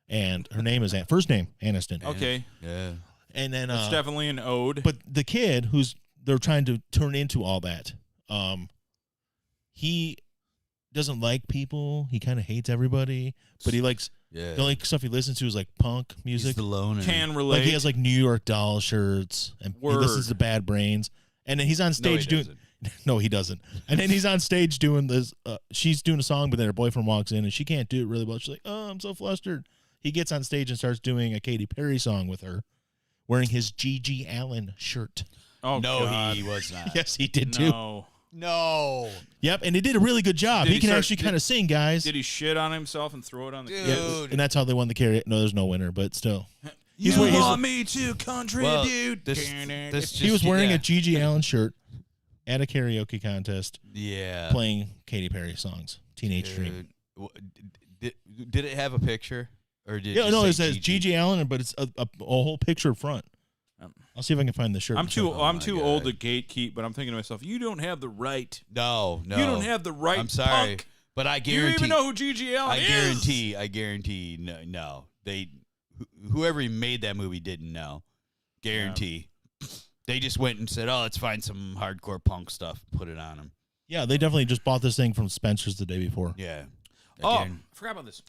and her name is first name Aniston. Okay, Yeah. And then it's definitely an ode. but the kid who's they're trying to turn into all that, he doesn't like people. He kind of hates everybody, but he likes Yeah. the only stuff he listens to is like punk He's music. the loner. Can relate. Like he has like New York Doll shirts, and he listens to Bad Brains. And then he's on stage doing. No, he doesn't. And then he's on stage doing this. She's doing a song, but then her boyfriend walks in, and she can't do it really well. She's like, "Oh, I'm so flustered." He gets on stage and starts doing a Katy Perry song with her, wearing his G.G. Allen shirt. Oh, No, God. he was not. Yes, he did too. No. No. Yep, and he did a really good job. Did He he can start- actually did- kind of sing, guys. Did he shit on himself and throw it on the Dude. Yeah, and that's how they won the karaoke. No, there's no winner, but still. You wearing- want me to contribute? This He was wearing yeah. a G.G. Allen shirt at a karaoke contest, Yeah. playing Katy Perry songs. Teenage Dream. Did it have a picture? Or did Yeah, just no, say it says G.G. Allen, but it's a whole picture front. I'll see if I can find the shirt. I'm too my old God. to gatekeep, but I'm thinking to myself, you don't have the right. No. You don't have the right. I'm sorry, punk. but I Do you guarantee. even know who G.G. Allen is? I guarantee. No. Whoever made that movie didn't know. Guarantee. They just went and said, "Oh, let's find some hardcore punk stuff, put it on them." Yeah, they definitely just bought this thing from Spencer's the day before. Yeah. Oh, I Again. forgot about this.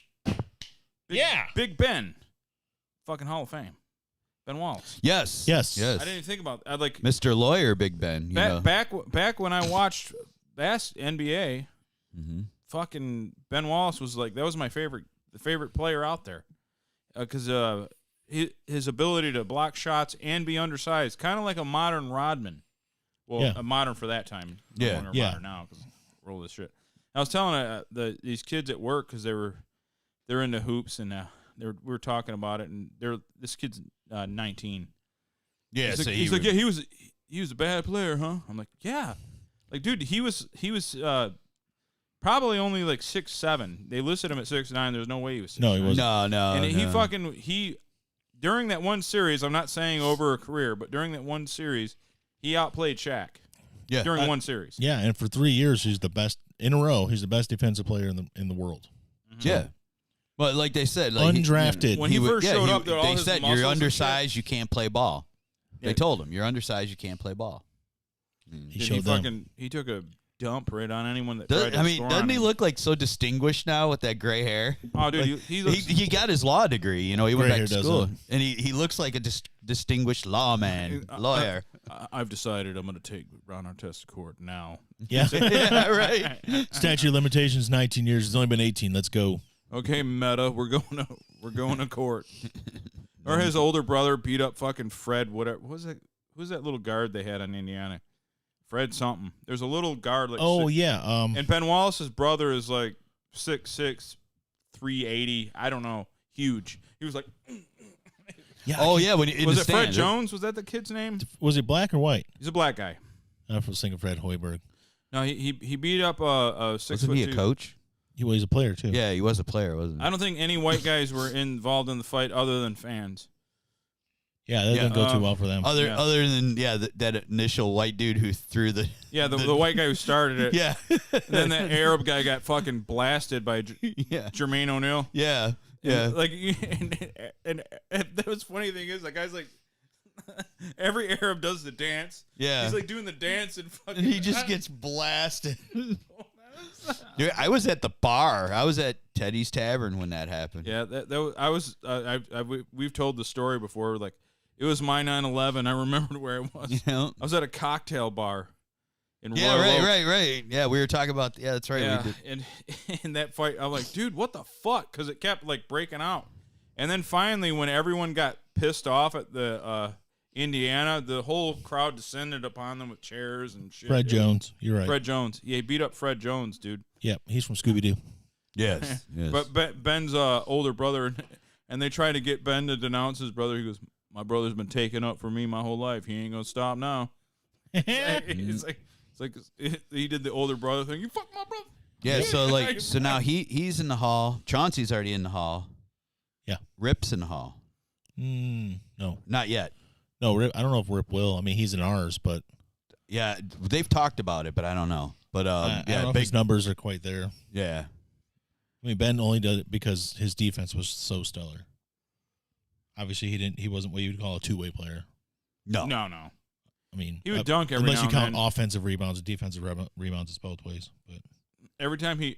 Yeah. Big Ben, fucking Hall of Fame. Ben Wallace. Yes. Yes. I didn't even think about. I like Mr. Lawyer, Big Ben. You know. back when I watched last NBA. Mhm. Fucking Ben Wallace was like that was my favorite player out there because his ability to block shots and be undersized, kind of like a modern Rodman. Well, Yeah. a modern for that time. Yeah. No longer Yeah. modern now because we're old as shit. I was telling these kids at work because they're into hoops and we were talking about it and this kid's 19. Yeah. He's so like, he's like, yeah, he was a bad player, huh? I'm like, yeah. Like, dude, he was probably only like 6'7". They listed him at 6'9". There's no way he was 6'9". No, he wasn't. No. And he during that one series, I'm not saying over a career, but during that one series, he outplayed Shaq. Yeah. During one series. Yeah, and for 3 years, he's the best in a row. He's the best defensive player in the world. Yeah. But like they said, like Undrafted. When he first showed up, all they his said muscles you're and undersized, you can't play ball. Yeah. They told him you're undersized, you can't play ball. He Did showed them. he took a dump right on anyone that tried to score Doesn't on he him. look like so distinguished now with that gray hair? Oh, dude, he looks. He got his law degree, he went Gray back hair to does school, it. and he looks like a distinguished lawyer. I've decided I'm going to take Ron Artest to court now. Yeah. Yeah, right. Statute of limitations 19 years. It's only been 18. Let's go. Okay, Meta, we're going to court. Or his older brother beat up fucking Fred. Whatever. Who's that little guard they had on Indiana? Fred something. There's a little guard like. Oh six- yeah. And Ben Wallace's brother is like 6'6", 380. I don't know. Huge. He was like, Yeah. Oh yeah, when in was the it Fred stands. Jones? Was that the kid's name? Was it black or white? He's a black guy. I was thinking Fred Hoiberg. No, he beat up a 6 Wasn't he foot a two. coach? He's a player too. Yeah, he was a player, wasn't he? I don't think any white guys were involved in the fight other than fans. Yeah, that didn't go too well for them. Other than that initial white dude who threw the Yeah, the white guy who started it. yeah And then that Arab guy got fucking blasted by yeah Jermaine O'Neal. yeah yeah. And, like, and that was funny thing is, that guy's like, every Arab does the dance. Yeah. He's like doing the dance and fucking. And he just gets blasted. Dude, I was at the bar. I was at Teddy's Tavern when that happened. Yeah, that was, I was. We've told the story before. Like, it was my 9/11. I remembered where it was. You know? I was at a cocktail bar. In Yeah, Royal Oak. right. Yeah, we were talking about. Yeah, that's right. Yeah, We did. and in that fight, I'm like, dude, what the fuck? Because it kept like breaking out, and then finally, when everyone got pissed off at the Indiana, the whole crowd descended upon them with chairs and shit. Fred Jones. You're right. Fred Jones. Yeah, he beat up Fred Jones, dude. Yep, he's from Scooby Doo. Yes. But Ben's older brother, and they try to get Ben to denounce his brother. He goes, "My brother's been taking up for me my whole life. He ain't gonna stop now." It's like he did the older brother thing. You fuck my brother. Yeah. So now he's in the hall. Chauncey's already in the hall. Yeah. Rip's in the hall. No. Not yet. No, Rip, I don't know if Rip will. I mean, he's in ours, but Yeah, they've talked about it, but I don't know. But I don't know if his numbers are quite there. yeah. I mean, Ben only did it because his defense was so stellar. Obviously, he wasn't what you would call a two-way player. No. I mean, He would dunk every unless now you count and then. offensive rebounds and defensive rebounds, it's both ways. But Every time he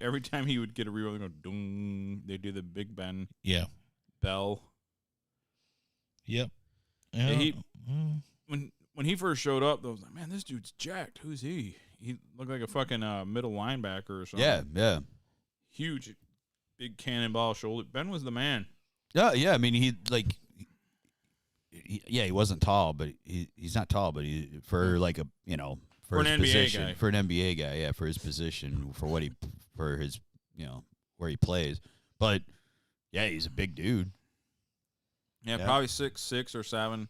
would get a rebound, they go dung. They do the Big Ben yeah, bell. yep. Yeah, Yeah. he when he first showed up, I was like, man, this dude's jacked. Who's he? He looked like a fucking middle linebacker or something. Yeah. Huge, big cannonball shoulder. Ben was the man. Yeah. I mean, he wasn't tall, but he's not tall, but he for like a for an his NBA position, guy. for an NBA guy, yeah, for his position, for his where he plays. But yeah, he's a big dude. Yeah, Yeah. probably 6'6" or 7",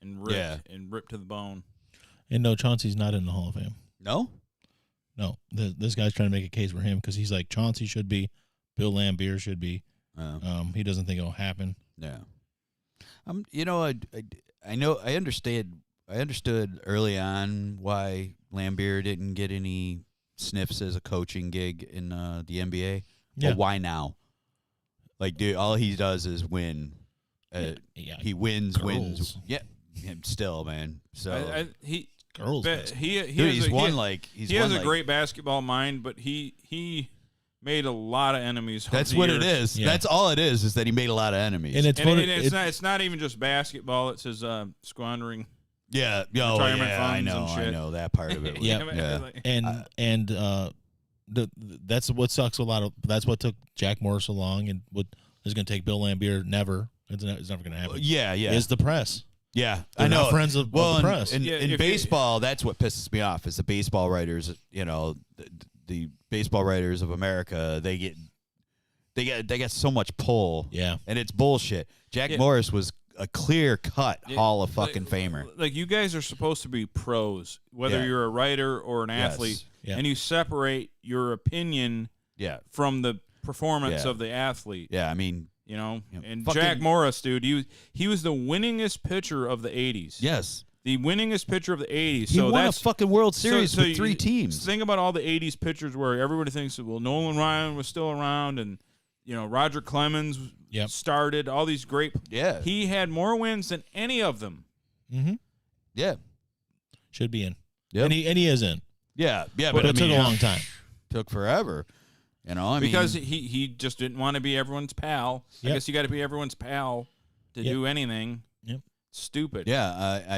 and ripped to the bone. And no, Chauncey's not in the Hall of Fame. No. No, this guy's trying to make a case for him because he's like Chauncey should be, Bill Laimbeer should be. He doesn't think it'll happen. Yeah. I know. I understood early on why Laimbeer didn't get any sniffs as a coaching gig in the NBA. Yeah. But why now? Like, dude, all he does is win. Yeah, He wins. girls. Yeah. Still, man. So girls. he's a great basketball mind, but he made a lot of enemies. over That's the what years. it is. Yeah. That's all it is that he made a lot of enemies. And It's not even just basketball. It's his squandering. yeah. retirement I funds know. and shit. I know that part of it. Yeah. Yeah. That's what sucks a lot of. That's what took Jack Morris so long, and what is going to take Bill Laimbeer never. It's never going to happen. Yeah. Is the press. Yeah, They're I know. not friends of the press. In baseball, that's what pisses me off. Is the baseball writers, the baseball writers of America, they get so much pull. Yeah. And it's bullshit. Jack Morris was a clear-cut Hall of fucking Famer. Like, you guys are supposed to be pros, whether Yeah. you're a writer or an Yes. athlete, Yeah. and you separate your opinion Yeah. from the performance Yeah. of the athlete. Yeah, I mean, And fucking- Jack Morris, dude, he was the winningest pitcher of the 80s. yes. The winningest pitcher of the 80s. He so won a that's fucking World Series with 3 teams. Think about all the 80s pitchers where everybody thinks, well, Nolan Ryan was still around, and Roger Clemens started, all these great. Yeah. He had more wins than any of them. Mm-hmm. Yeah. Should be in. Yep. And he is in. Yeah. But it took a long time. Took forever. Because he just didn't want to be everyone's pal. I Yep. guess you got to be everyone's pal to do anything. Yep. Stupid. Yeah, I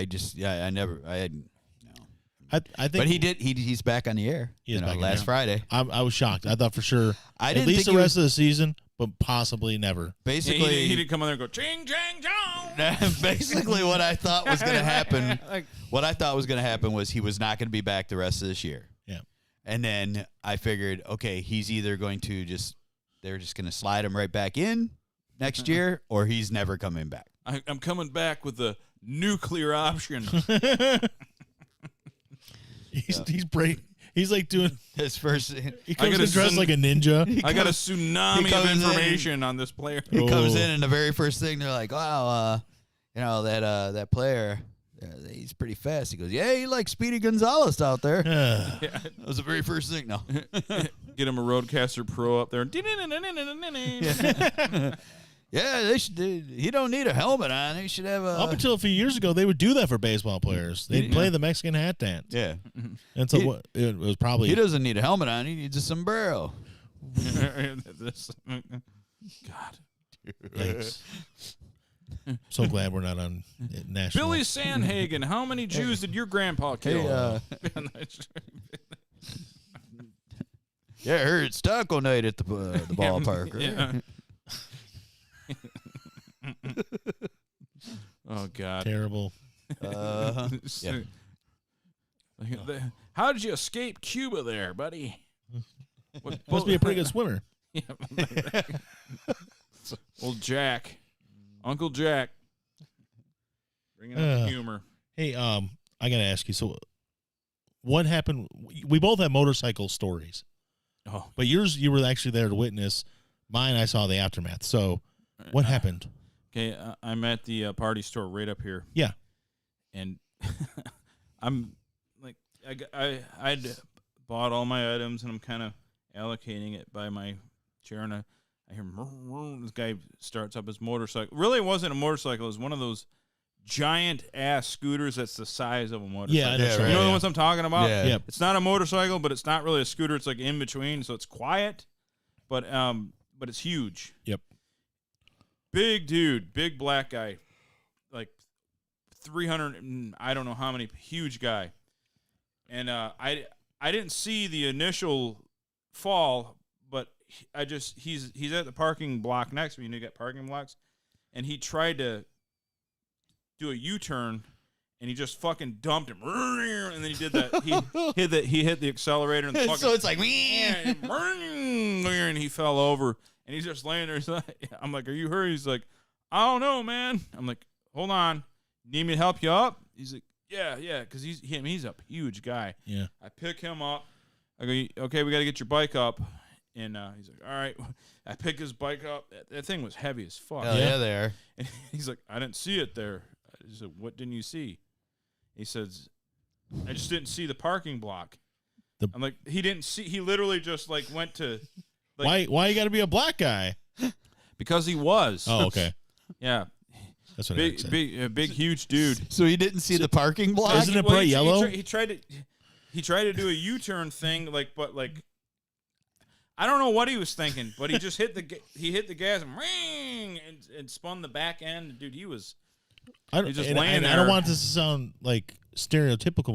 I think. But he did. He's back on the air. He is back on the last air. Friday. I was shocked. I thought for sure I at didn't least think the he rest of the season, but possibly never. Basically, He did come on there and go, ching, chang, chong. basically what I thought was going to happen. Like- What I thought was going to happen was he was not going to be back the rest of this year. Yeah. And then I figured, okay, he's either going to just they're just going to slide him right back in next year, or he's never coming back. I'm coming back with the nuclear option. He's brave. He's like doing His first, he comes in dressed like a ninja. I got a tsunami of information on this player. he comes in, and the very first thing they're like, "Wow, that player, he's pretty fast." He goes, "Yeah, he likes Speedy Gonzalez out there." That was the very first thing. No, Get him a Roadcaster Pro up there. yeah, they should. He don't need a helmet on. He should have a. Up until a few years ago, they would do that for baseball players. They'd play the Mexican hat dance. Yeah, And so it was probably he doesn't need a helmet on. He needs a sombrero. God. Yikes. So glad we're not on national. Billy Sandhagen, how many Jews did your grandpa kill? Yeah, I heard it's taco night at the ballpark. Right? Yeah. Oh God! Terrible. Yeah. How did you escape Cuba, there, buddy? Must be a pretty good swimmer. Yeah. Old Jack, Uncle Jack, bringing up the humor. Hey, I gotta ask you. So, what happened? We both have motorcycle stories. Oh, But yours, you were actually there to witness. Mine, I saw the aftermath. So, what happened? okay. I'm at the party store right up here. Yeah. And I'm like, I'd bought all my items, and I'm kind of allocating it by my chair, and I hear this guy starts up his motorcycle. Really, it wasn't a motorcycle. It was one of those giant ass scooters that's the size of a motorcycle. Yeah, I know. right. You know the ones I'm talking about? Yeah. Yep. It's not a motorcycle, but it's not really a scooter. It's like in between, so it's quiet, but it's huge. Yep. Big dude, big black guy, like 300, and I don't know how many, huge guy. And I didn't see the initial fall, but he's at the parking block next to me, and you got parking blocks, and he tried to do a U-turn, and he just fucking dumped him, and then he did that. He hit the accelerator, and the fucking, So it's like, and he fell over, and he's just laying there. I'm like, "Are you hurt?" He's like, "I don't know, man." I'm like, "Hold on, need me to help you up?" He's like, "Yeah, because he's a huge guy." Yeah. I pick him up. I go, "Okay, we got to get your bike up." And he's like, "All right." I pick his bike up. That thing was heavy as fuck. hell yeah, there. And he's like, "I didn't see it there." I said, "What didn't you see?" He says, "I just didn't see the parking block." I'm like, he didn't see. He literally just like went to. Like, Why you got to be a black guy? Because he was. Oh, okay. Yeah. That's what I said. Big, huge dude. So he didn't see the parking block. Isn't it bright yellow? He tried to do a U-turn thing, but I don't know what he was thinking, but he just hit the gas and ring and spun the back end. Dude, he was. He's just laying there. I don't want this to sound like stereotypical.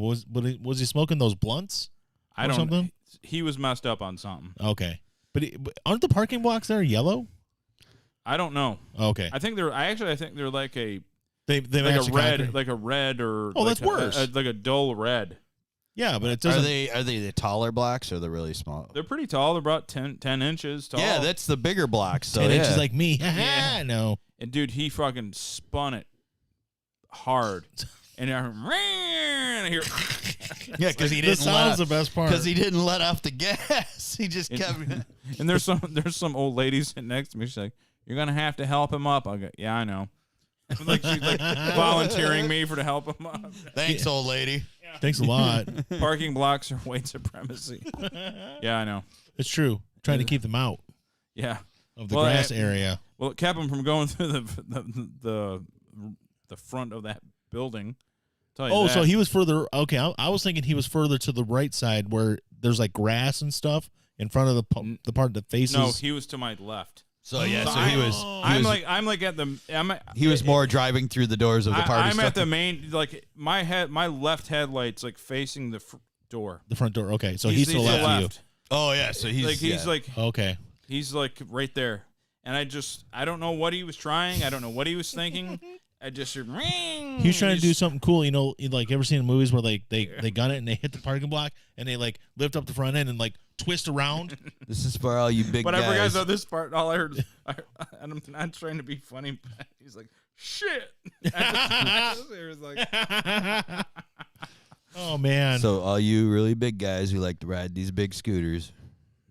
Was he smoking those blunts? I don't. Something? He was messed up on something. Okay, but aren't the parking blocks there yellow? I don't know. Okay, I think they're like a they like match a the red concrete. like a red or Oh, like that's worse. like a dull red. Yeah, but it Are doesn't. they the taller blocks or the really small? They're pretty tall. They're about 10 inches tall. Yeah, that's the bigger blocks. So 10 yeah. inches like me. Yeah. No. And dude, he fucking spun it hard, and I hear. Yeah, because he The didn't sound's let the best part. because he didn't let off the gas. He just kept. And there's some old lady sitting next to me. She's like, "You're gonna have to help him up." I go, "Yeah, I know." Like she's like volunteering me to help him up. Thanks, old lady. Thanks a lot. Parking blocks are white supremacy. Yeah, I know. It's true. Trying to keep them out Yeah. of the grass area. Well, it kept him from going through the front of that building. Tell you Oh, that. so he was further. Okay, I was thinking he was further to the right side where there's like grass and stuff in front of the part that faces. No, he was to my left. So yeah, So so he was. I'm like at the. He was more driving through the doors of the party. I'm at the main, like my left headlight's like facing the door. the front door. Okay, so He's he's to the to left of Oh yeah, so he's like you. Okay. he's like right there, and I don't know what he was trying. I don't know what he was thinking. I just heard, ring. He was trying to do something cool, like ever seen in movies where they gun it and they hit the parking block and they like lift up the front end and like twist around. This is for all you big But guys. I forgot though this part. All I heard, and I'm not trying to be funny, but he's like, "Shit." I was like, Oh man. So all you really big guys who like to ride these big scooters,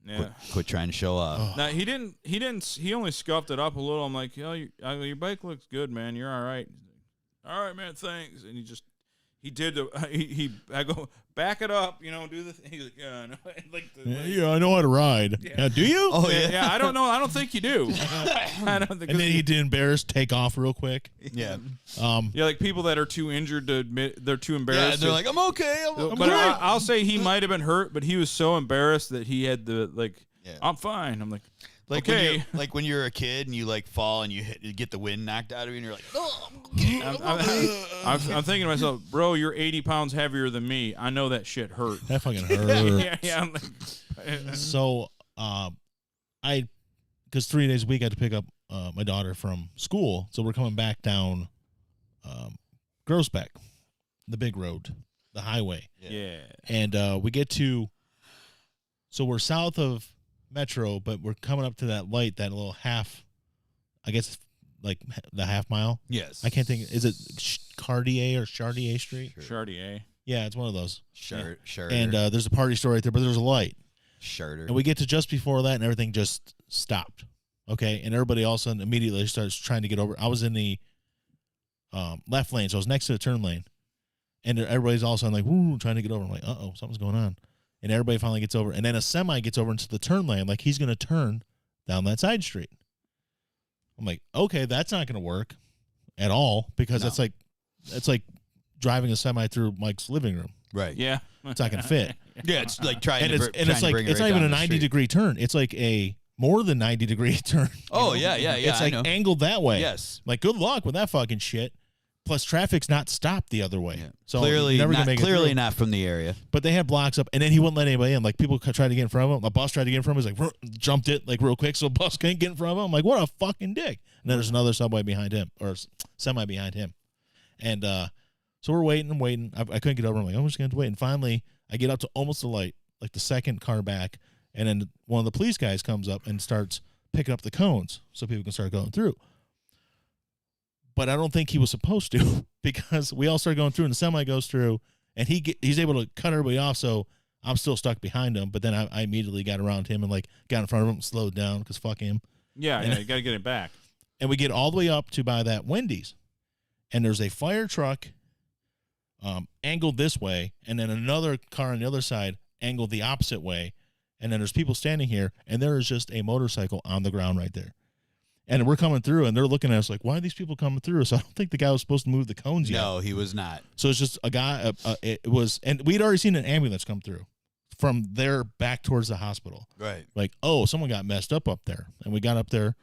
yeah. quit trying to show off. Now he didn't. He only scuffed it up a little. I'm like, yo, your bike looks good, man. You're all right. All right, man. Thanks. And he did the I go back it up, do the thing. He's like, yeah, no. Yeah, I know how to ride. Yeah, do you? Oh Yeah, I don't know. I don't think you do. I don't think. And then he did embarrassed, take off real quick. Yeah. Yeah, like people that are too injured to admit they're too Yeah, embarrassed. they're like, I'm okay. I'm But great. I'll say he might have been hurt, but he was so embarrassed that he had I'm fine. I'm like, okay. When you're a kid and you like fall and you get the wind knocked out of you and you're like, oh, I'm okay. I'm thinking to myself, bro, you're 80 pounds heavier than me. I know that shit hurt. That fucking hurt. Yeah. I'm like, So, because 3 days a week I had to pick up my daughter from school, so we're coming back down Groesbeck, the big road, the highway, yeah. and we get to. So we're south of Metro, but we're coming up to that light, that little half. I guess like the half mile. Yes. I can't think. Is it Cartier or Chartier Street? Chartier. Yeah, it's one of those. Sure. And there's a party store right there, but there's a light. Sharter. And we get to just before that, and everything just stopped. Okay, and everybody all of a sudden immediately starts trying to get over. I was in the left lane, so I was next to the turn lane, and everybody's all of a sudden like, "Woo!" trying to get over. I'm like, "Uh-oh, something's going on." And everybody finally gets over, and then a semi gets over into the turn lane, like he's going to turn down that side street. I'm like, okay, that's not going to work at all because it's like driving a semi through Mike's living room. Right. Yeah. It's not going to fit. Yeah, it's like trying And to it's and it's like it's not even a 90-degree turn. It's like a more than 90-degree turn. Oh, yeah. It's I like know. angled that way. Yes. Like, good luck with that fucking shit. Plus, traffic's not stopped the other way. Yeah. So Clearly, never gonna not, make it clearly through. not from the area. But they had blocks up, and then he wouldn't let anybody in. Like, people tried to get in front of him. A bus tried to get in front of him. He's like, jumped it, like, real quick, so a bus couldn't get in front of him. I'm like, what a fucking dick. And then there's another subway behind him, or semi behind him. And so we're waiting and waiting. I couldn't get over. I'm like, I'm just going to wait. And finally, I get up to almost the light, like the second car back, and then one of the police guys comes up and starts picking up the cones so people can start going through. But I don't think he was supposed to because we all start going through and the semi goes through and he's able to cut everybody off. So I'm still stuck behind him. But then I immediately got around him and like got in front of him and slowed down because fuck him. Yeah, you got to get it back. And we get all the way up to by that Wendy's and there's a fire truck angled this way and then another car on the other side angled the opposite way. And then there's people standing here and there is just a motorcycle on the ground right there. And we're coming through, and they're looking at us like, why are these people coming through? So I don't think the guy was supposed to move the cones yet. No, he was not. So it's just a guy. It was, and we'd already seen an ambulance come through from there back towards the hospital. Right. Like, oh, someone got messed up there. And we got up there,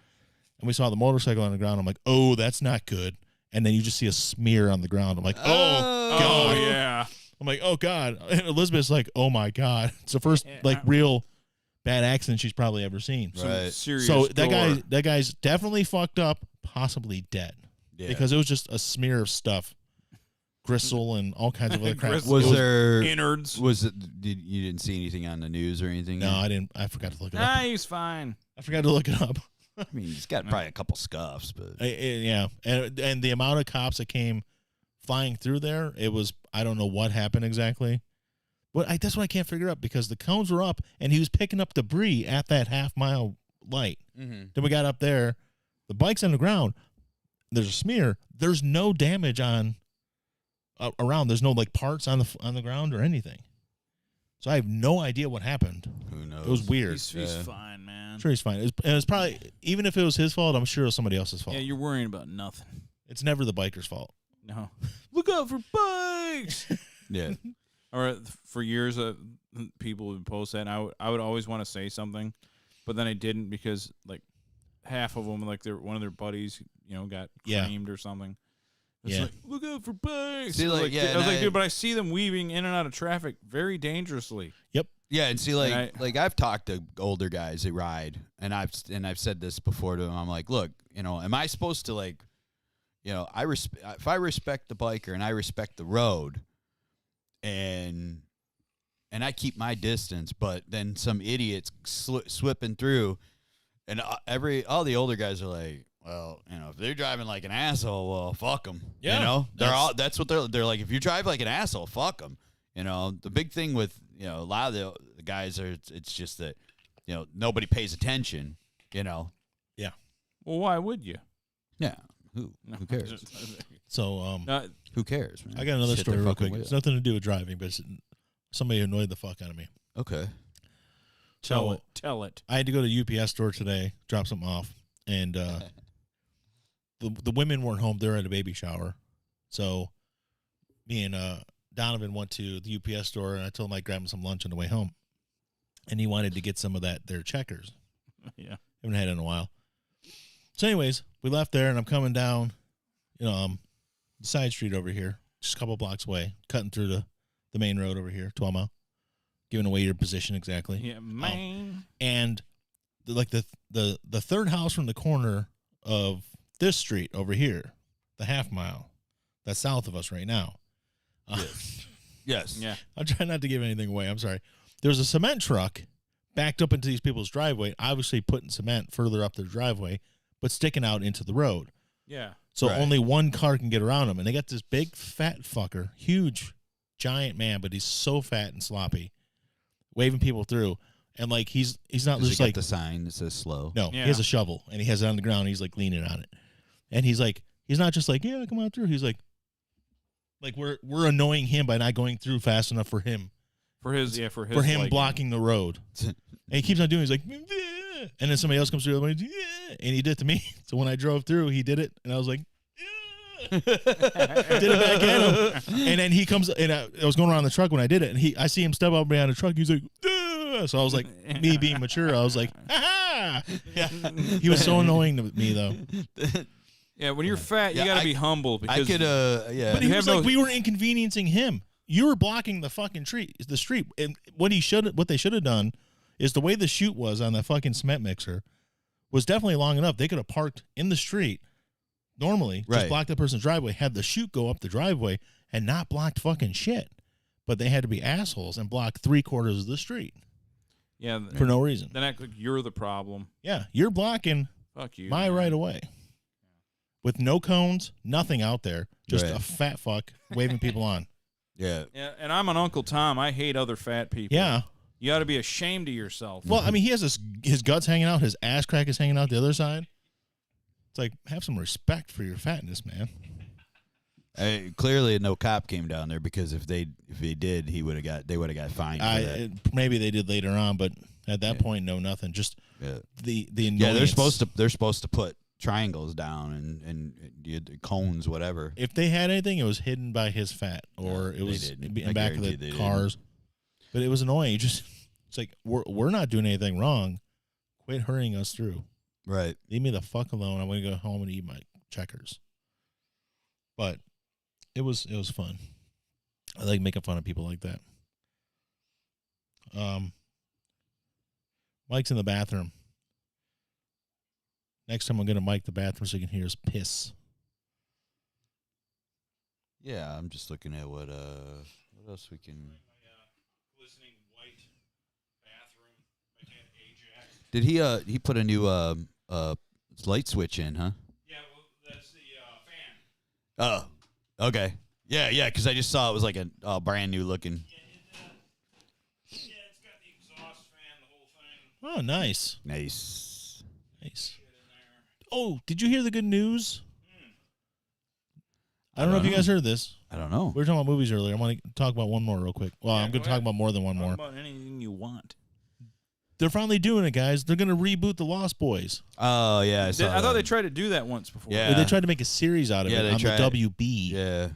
and we saw the motorcycle on the ground. I'm like, oh, that's not good. And then you just see a smear on the ground. I'm like, oh, God. Oh, yeah. I'm like, oh, God. And Elizabeth's like, oh, my God. It's the first, real bad accident she's probably ever seen. Right. Serious So gore. that guy's definitely fucked up, possibly dead. Yeah. Because it was just a smear of stuff, gristle and all kinds of other crap. Gristle. Was there innards. Was it? You didn't see anything on the news or anything? No, I didn't. I forgot to look it up. He's fine. I forgot to look it up. I mean, he's got probably a couple scuffs, but Yeah, and the amount of cops that came flying through there, it was, I don't know what happened exactly. But that's what I can't figure out because the cones were up and he was picking up debris at that half-mile light. Mm-hmm. Then we got up there, the bike's on the ground. There's a smear. There's no damage on around. There's no like parts on the ground or anything. So I have no idea what happened. Who knows? It was weird. He's fine, man. I'm sure he's fine. And it's probably, even if it was his fault, I'm sure it was somebody else's fault. Yeah, you're worrying about nothing. It's never the biker's fault. No. Look out for bikes. Yeah. Or for years, people would post that, and I would always want to say something, but then I didn't because like half of them, like one of their buddies, got creamed or something. It's like, look out for bikes. See, I was like, yeah, I was like, dude, but I see them weaving in and out of traffic very dangerously. Yep. Yeah, and see, like I've talked to older guys that ride, and I've said this before to them. I'm like, look, am I supposed to like, if I respect the biker and I respect the road, and and I keep my distance, but then some idiots slipping through, and all the older guys are like, well, if they're driving like an asshole, well, fuck them. Yeah, That's what they're like. If you drive like an asshole, fuck them. The big thing with a lot of the guys are it's just that nobody pays attention. Yeah. Well, why would you? Yeah. Who cares? So Who cares, man? I got another Shit story their real fucking quick. way It's up. nothing to do with driving, but somebody annoyed the fuck out of me. Okay. So Tell it. I had to go to the UPS store today, drop something off, and the women weren't home. They're at a baby shower. So me and Donovan went to the UPS store, and I told him I'd grab him some lunch on the way home. And he wanted to get some of their Checkers. Yeah. Haven't had it in a while. So anyways, we left there, and I'm coming down, the side street over here, just a couple blocks away, cutting through the main road over here, 12 Mile, giving away your position exactly. Yeah, man. And the third house from the corner of this street over here, the half mile, that's south of us right now. Yes. Yeah. I'm trying not to give anything away. I'm sorry. There's a cement truck backed up into these people's driveway, obviously putting cement further up their driveway, but sticking out into the road. Yeah. So Right. only one car can get around them. And they got this big fat fucker, huge, giant man, but he's so fat and sloppy, waving people through. And like he's not Does just he got like the sign that says slow? no, Yeah. he has a shovel and he has it on the ground. He's like leaning on it, and he's not just like, yeah, come on through. He's like we're annoying him by not going through fast enough for him For him like, blocking the road. And he keeps on doing it. He's like, "Yeah." And then somebody else comes through, and he did it to me. So when I drove through, he did it, and I was like, "Yeah." Did it back at him. And then he comes, and I was going around the truck when I did it, and I see him step up behind the truck. He's like, "Yeah." So I was like, me being mature, I was like, ha ha. He was so annoying to me though. Yeah, when you're fat, you Yeah, got to I- be humble I because could, yeah. But he You was have like, no- we were inconveniencing him. You were blocking the fucking the street. And what they should have done is the way the chute was on that fucking cement mixer was definitely long enough. They could have parked in the street normally, just Right. blocked the person's driveway, had the chute go up the driveway, and not blocked fucking shit. But they had to be assholes and block 3/4 of the street yeah, for no reason. then act like you're the problem. Yeah, you're blocking Fuck you. my man. right of way. With no cones, nothing out there, just Right. a fat fuck waving people on. Yeah. Yeah, and I'm an Uncle Tom. I hate other fat people. Yeah. You got to be ashamed of yourself. Well, I mean, he has his guts hanging out, his ass crack is hanging out the other side. It's like, have some respect for your fatness, man. Clearly, no cop came down there because if they did, they would have got fined. For that. Maybe they did later on, but at that point, no, nothing. Just Yeah. the annoyance. Yeah, they're supposed to put triangles down and cones, whatever. If they had anything, it was hidden by his fat, or it they was didn't. in I back of guarantee the they cars. But it was annoying. It's like we're not doing anything wrong. Quit hurrying us through. Right. Leave me the fuck alone. I'm gonna go home and eat my Checkers. But it was fun. I like making fun of people like that. Mike's in the bathroom. Next time I'm gonna mic the bathroom so you can hear us piss. Yeah, I'm just looking at what else we can. Did he put a new light switch in, huh? Yeah, well, that's the fan. Oh, okay. Yeah, because I just saw it was like a brand new looking. Yeah, it's got the exhaust fan, the whole thing. Oh, nice. Nice. Nice. Oh, did you hear the good news? I don't know if you guys heard this. I don't know. We were talking about movies earlier. I want to talk about one more real quick. Well, I'm going to talk about more than one more. Talk about anything you want. They're finally doing it, guys. They're going to reboot The Lost Boys. Oh yeah, I saw I thought they that. tried to do that once before. Yeah. They tried to make a series out of Yeah, it they on tried. the WB. Yeah,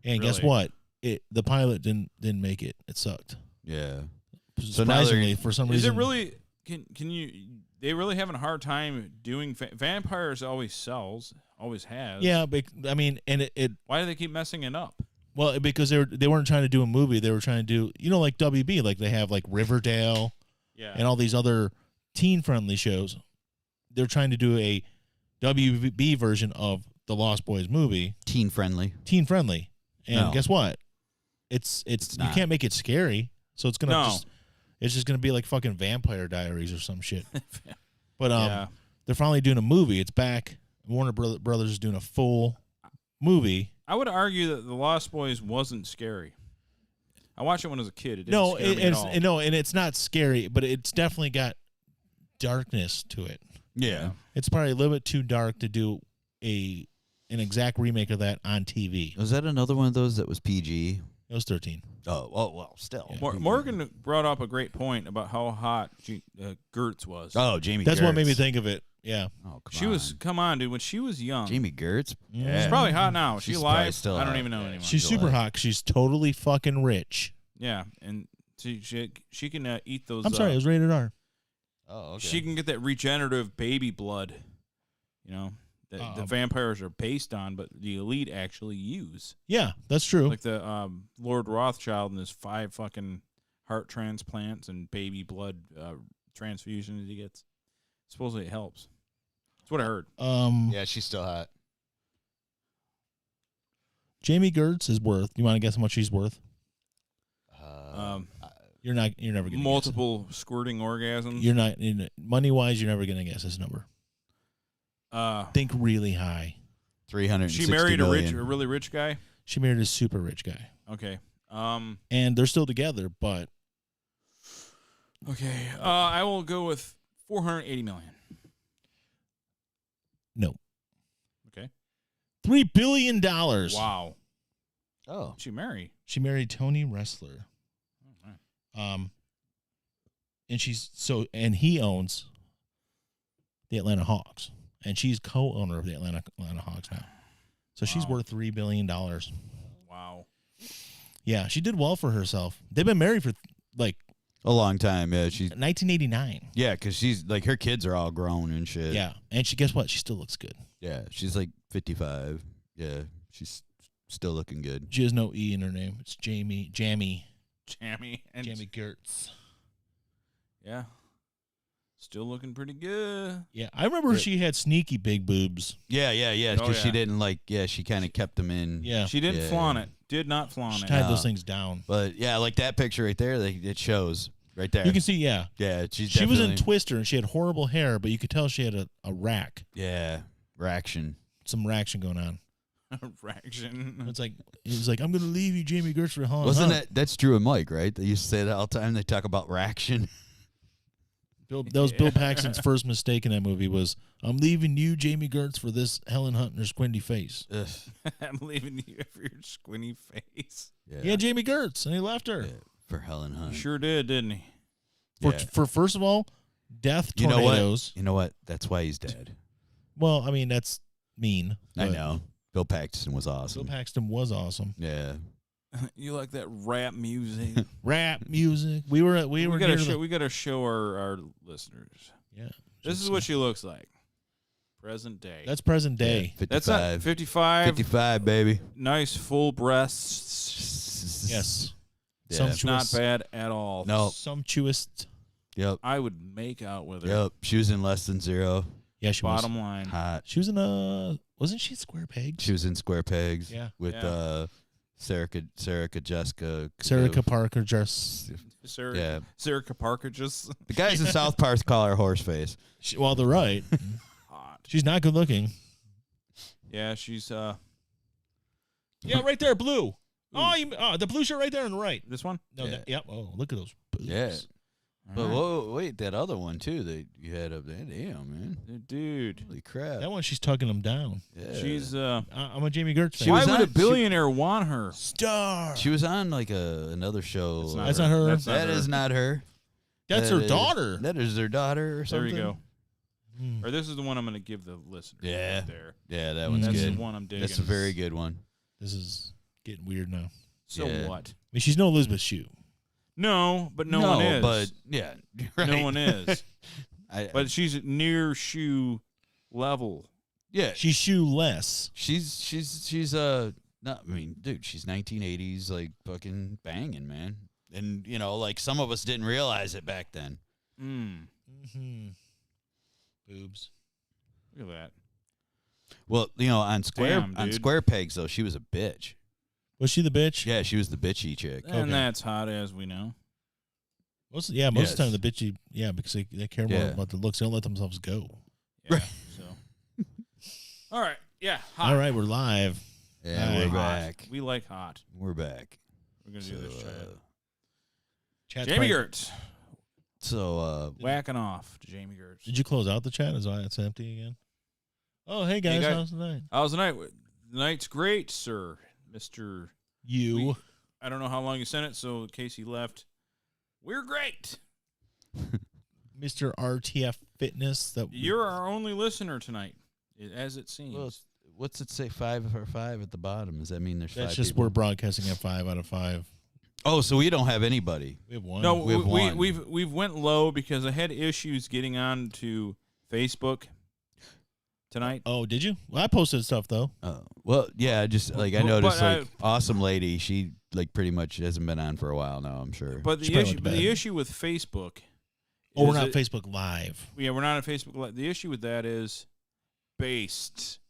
And guess Really? what? The pilot didn't make it. It sucked. yeah. now Surprisingly, they're- for some Is reason. it really? Can you? They really having a hard time doing vampires? Always sells. Always has. Yeah, but I mean, and it Why do they keep messing it up? well because they weren't trying to do a movie. They were trying to do like WB, like they have like Riverdale Yeah. and all these other teen friendly shows. They're trying to do a WB version of the Lost Boys movie, Teen friendly. teen friendly. And No. guess what? It's you not. can't make it scary. So it's gonna No. it's just gonna be like fucking Vampire Diaries or some shit. But Yeah. they're finally doing a movie. It's back. Warner Brothers is doing a full movie. I would argue that The Lost Boys wasn't scary. I watched it when I was a kid. It didn't scare me at all. No, and it's not scary, but it's definitely got darkness to it. Yeah. It's probably a little bit too dark to do an exact remake of that on TV. Was that another one of those that was PG? It was 13. Oh, well, still. Yeah. Morgan brought up a great point about how hot Gertz was. Oh, Jamie. That's Gertz. what made me think of it. Yeah. Oh, come She on. was, come on, dude, when she was young. Jamie Gertz. Yeah. She's probably hot now. Is she She's probably alive? still I don't hot. even know Yeah, anymore. She's super hot 'cause she's totally fucking rich. Yeah, and she can eat those. I'm sorry, it was rated R. Oh, okay. She can get that regenerative baby blood, you know, that the vampires are based on, but the elite actually use. Yeah, that's true. Like the Lord Rothschild and his 5 fucking heart transplants and baby blood transfusions he gets. Supposedly it helps. That's what I heard. Yeah, she's still hot. Jamie Gertz is worth. You want to guess how much she's worth? You're never gonna Multiple squirting orgasms. guess. You're not money wise. You're never gonna guess this number. Think really high. 360 she married a million. really rich guy. She married a super rich guy, Okay. and they're still together. But Okay. I will go with 480 million. no, Okay. $3 billion. Wow. Oh. What'd she marry? She married Tony Wrestler. Alright. And he owns the Atlanta Hawks, and she's co-owner of the Atlanta Hawks now. So she's Wow. worth $3 billion. Wow. Yeah, she did well for herself. They've been married for like A long time, yeah. She's 1989. yeah, because she's like her kids are all grown and shit. Yeah, and guess what? She still looks good. Yeah, she's like 55. Yeah, she's still looking good. She has no E in her name. It's Jamie Jammy and Gertz. yeah. Still looking pretty good. Yeah, I remember she had sneaky big boobs. Yeah, Oh, because she yeah. didn't like. Yeah, she kind of kept them in. Yeah, She didn't Yeah. flaunt it. Did not flaunt she it. tied No. those things down. But yeah, like that picture right there, it shows right there. You can see, yeah, Yeah, she's she was in definitely- Twister, and she had horrible hair, but you could tell she had a rack, Yeah, reaction. some reaction going on. Fraction. It's like he was like, "I'm gonna leave you, Jamie Gertz, for Helen Wasn't Hunt." that's Drew and Mike, right? They used to say that all the time. They talk about reaction. That was Bill Paxton's first mistake in that movie. Was I'm leaving you, Jamie Gertz, for this Helen Hunt and her squinty face. Ugh. I'm leaving you for your squinty face. Yeah, Jamie Gertz, and he left her Yeah, for Helen Hunt. He sure did, didn't he? for Yeah. for first of all, death You know what? tornadoes. You know what? That's why he's dead. Well, I mean that's mean. I but know. Bill Paxton was Bill awesome. Paxton was awesome. Yeah. You like that rap music? Rap music. We were we near gotta the- show. We gotta show our listeners. Yeah, This is what she looks like. Present day. that's present day. 55. That's not 55. 55, baby. Nice full breasts. Yes, Yeah. It's not bad at all. No. sumptuous. Yep. I would make out with her. Yep. She was in Less Than Zero. Yeah, she Bottom was. line. Hot. She was in wasn't she Square Pegs? She was in Square Pegs. Yeah. With Yeah. Sarah Jessica. Sarah Parker just. Sarah, Yeah. Sarah Parker just The guys in South Park call her Horseface. Well, they're right. hot. She's not good looking. Yeah, she's Yeah, right there, blue. Oh, the blue shirt right there on the right. this one. No, Yeah. yep. Oh, look at those boobs. Yeah. But Alright. whoa, wait, that other one too that you had up there. Damn, man. Dude. Holy crap. That one, she's tugging them down. Yeah. She's I'm a Jamie Gertz fan. She why was would on- a billionaire want her? Star. She was on like another show. That's not her. That's not That her. is not her. That's That her is- daughter. That is their daughter or There something. you go. Hmm. Or this is the one I'm going to give the listener. Yeah. Right there. Yeah, that one's That's good. the one I'm digging. That's a very good one. This is getting weird now. So Yeah. what? I mean, she's no Elizabeth Shue. No, but no one is. But yeah, right. No one is. I, But she's near shoe level. yeah, She's shoeless. she's not. I mean, dude, she's 1980s like fucking banging, man. And you know, like some of us didn't realize it back then. Mm. Mm-hmm. Boobs. Look at that. Well, you know, on Damn, on dude. Square Pegs though, she was a bitch. Was she the bitch? Yeah, she was the bitchy chick. And that's hot as we know. Most of the time the bitchy, because they care more about the looks. They don't let themselves go. Yeah. So. All right. Yeah. Hot. All right, we're live. Yeah, we're Hot. back. We like hot. We're back. We're gonna do this. Chat's Jamie probably- Gertz So, whacking off to Jamie Gertz. Did you close out the chat? Is it's empty again? Oh, hey guys, how's the night? How's the night? The night's great, sir, Mister. I don't know how long you sent it, so in case he left, we're great. Mr. RTF Fitness. You're our only listener tonight, as it seems. well, what's it say? 5 for 5 at the bottom. Does that mean there's That's 5 just people? we're broadcasting at 5 out of 5. Oh, so we don't have anybody. We have one. No, we have one. we've went low because I had issues getting on to Facebook tonight. Oh, did you? Well, I posted stuff though. Well, yeah, just like I But noticed, awesome lady. She like pretty much hasn't been on for a while now. I'm sure. But She the probably issue, went to bed. the issue with Facebook. Oh, we're is not it- Facebook Live. Yeah, we're not on Facebook Live. The issue with that is based.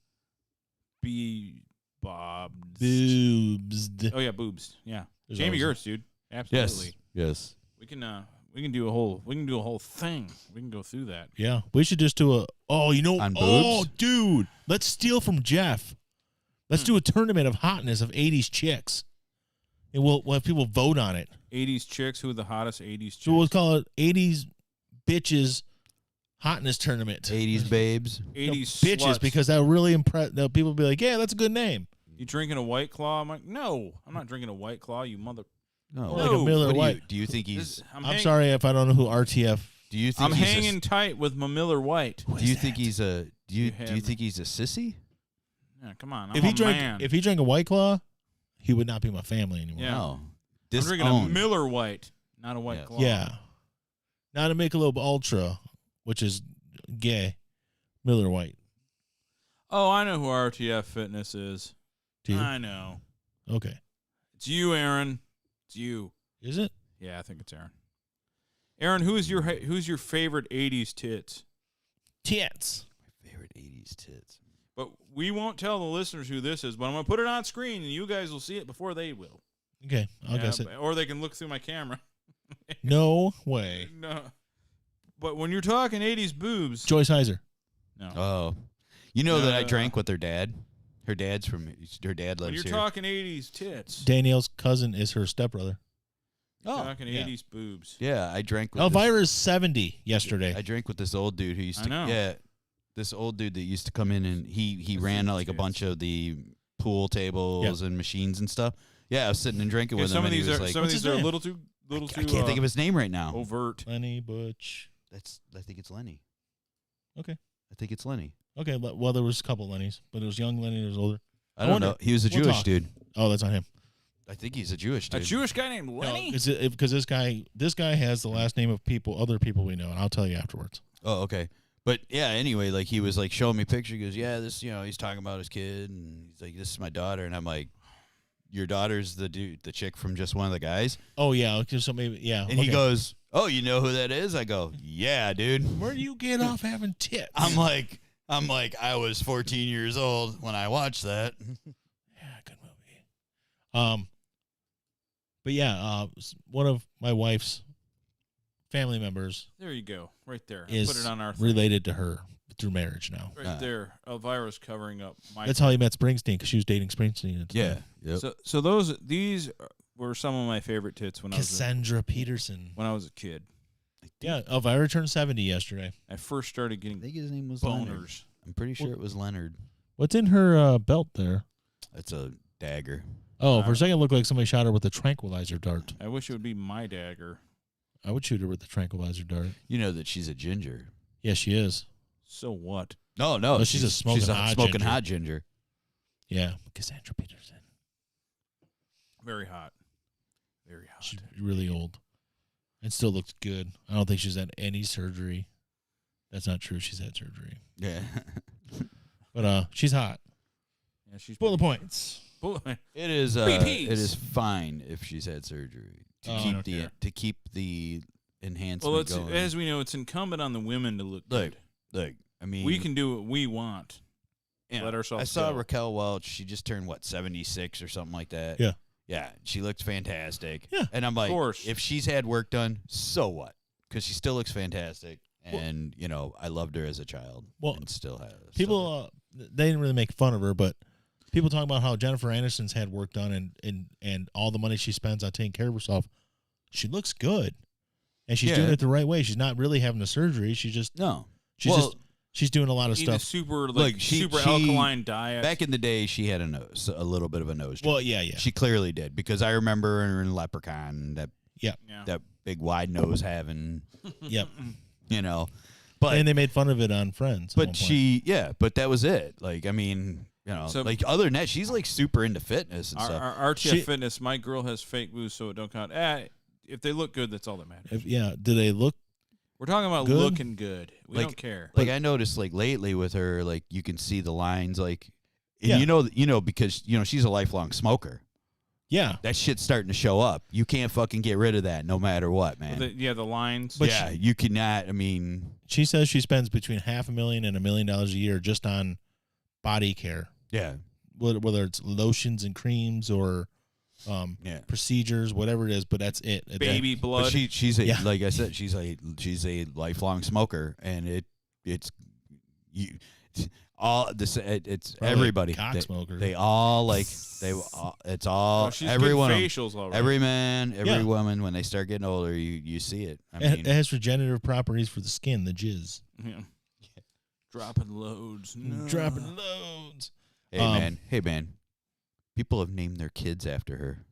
Bobs. Boobs. Oh yeah, boobs. Yeah, There's Jamie always- Gertz, dude. yes, Absolutely. yes. We can do a whole thing. We can go thhrough that. Yeah, we should just do a. Oh, On oh, boobs? dude, let's steal from Jeff. Let's do a tournament of hotness of 80s chicks, and we'll have people vote on it. 80s chicks. Who are the hottest 80s chicks? So we'll call it 80s bitches hotness tournament. 80s babes. 80s bitches, sluts. because that really impress. People will be like, yeah, that's a good name. You drinking a White Claw? I'm like, no, I'm not drinking a White Claw. You mother. No, Like a Miller What Lite. do you think he's? This- I'm sorry if I don't know who RTF. Do you think I'm he's hanging tight with my Miller White. Do you think he's a? Do you have do you me. think he's a sissy? Yeah, come on. I'm If he a drank, man. if he drank a White Claw, he would not be my family anymore. Yeah. No. I'm drinking a Disowned. Miller White, not a White Yes. Claw. Yeah. Not a Michelob Ultra, which is gay. Miller White. Oh, I know who RTF Fitness is. Do you? I know. Okay. It's you, Aaron. It's you. Is it? Yeah, I think it's Aaron. Aaron, who's your favorite 80s tits? Tits. Favorite 80s tits. But we won't tell the listeners who this is, but I'm going to put it on screen, and you guys will see it before they will. Okay. I'll guess it. Or they can look through my camera. No way. No. But when you're talking 80s boobs, Joyce Heiser. no. Oh, you know that I No. drank with her dad. Her dad When lives you're here. talking 80s tits, Danielle's cousin is her stepbrother. talking yeah. 80s boobs. Yeah, I drank with Elvira's 70 yesterday. I drank with this old dude who used I to. know. Yeah, this old dude that used to come in and he ran like a tits. bunch of the pool tables and machines and stuff. Yeah, I was sitting and drinking with him. Some of and he these was are like, some of What's these his are a name? little too I can't think of his name right now. overt. Lenny Butch. I think it's Lenny. Okay. I think it's Lenny. Okay. Well, there was a couple Lennys, but there was young Lenny, there was older. I don't wonder- know. He was a we'll Jewish talk. dude. Oh, that's not him. I think he's a Jewish A dude. Jewish guy named Lenny. Because this guy has the last name of other people we know, and I'll tell you afterwards. Oh, okay. But yeah, anyway, like he was like showing me pictures. He goes, yeah, this, he's talking about his kid, and he's like, this is my daughter, and I'm like, your daughter's the chick from just one of the guys, Oh yeah, okay, so maybe yeah. and he goes, oh, you know who that is? I go, yeah, dude. "Where do you get off having tits?" I'm like, I was 14 years old when I watched that. Yeah, good movie. But yeah, one of my wife's family members There you go, right there. is Put it on our thing. related to her through marriage now. Right there. Elvira's covering up my. That's how he met Springsteen, because she was dating Springsteen at the Yeah. time. Yep. So these were some of my favorite tits when Cassandra Peterson. I was a kid. Yeah, Elvira turned 70 yesterday. I first started I getting think his name was Leonard. boners. I'm pretty sure it was Leonard. What's in her belt there? That's a dagger. Oh, for a second, it looked like somebody shot her with a tranquilizer dart. I wish it would be my dagger. I would shoot her with the tranquilizer dart. You know that she's a ginger. Yeah, she is. So what? No, Oh, she's a smoking hot ginger. hot ginger. Yeah, Cassandra Peterson. Very hot. Very hot. She's really old. And still looks good. I don't think she's had any surgery. That's not true. She's had surgery. Yeah. But she's hot. Yeah, she's Bullet pretty- points. Bullet. It is. BPs. It is fine if she's had surgery Oh, I don't care. to keep the enhancement Well, it's going. as we know, it's incumbent on the women to look good. Look, I mean, We can do what we want. yeah, let ourselves I saw go. Raquel Welch. She just turned 76 or something like that. Yeah. Yeah, she looked fantastic. Yeah, and I'm like, course. if she's had work done, so what? Because she still looks fantastic, and you know, I loved her as a child. Well, and still has people they didn't really make fun of her, but people talk about how Jennifer Aniston's had work done and all the money she spends on taking care of herself. She looks good, and she's doing it the right way. She's not really having a surgery. She's just she's doing a lot of stuff. Super she alkaline diet. Back in the day, she had a little bit of a nose job. Well, yeah. She clearly did, because I remember her in Leprechaun, that big wide nose having, Yep. you know. But and they made fun of it on Friends. But but that was it. Like, I mean, you know, So- like other than that, she's like super into fitness and stuff. Our RTF Fitness, my girl has fake boobs, so it don't count. If they look good, that's all that matters. Do they look? We're talking about good? looking good. We Like- don't care. Like, I noticed, like, lately with her, like, you can see the lines, like, and Yeah. you know, because, you know, she's a lifelong smoker. Yeah. That shit's starting to show up. You can't fucking get rid of that no matter what, man. The lines. But yeah, you cannot. I mean, She says she spends between $500,000 and $1 million a year just on body care, yeah, whether it's lotions and creams or procedures, whatever it is. But that's it. baby blood. but she's a, Yeah. like I said, she's a lifelong smoker, and it's Probably everybody. cock smokers. They all like it's all she's everyone. getting facials already. Every man, every Yeah. woman, when they start getting older, you see it. I It mean, has regenerative properties for the skin, the jizz. Yeah. Dropping loads. No. Dropping loads. hey man, people have named their kids after her.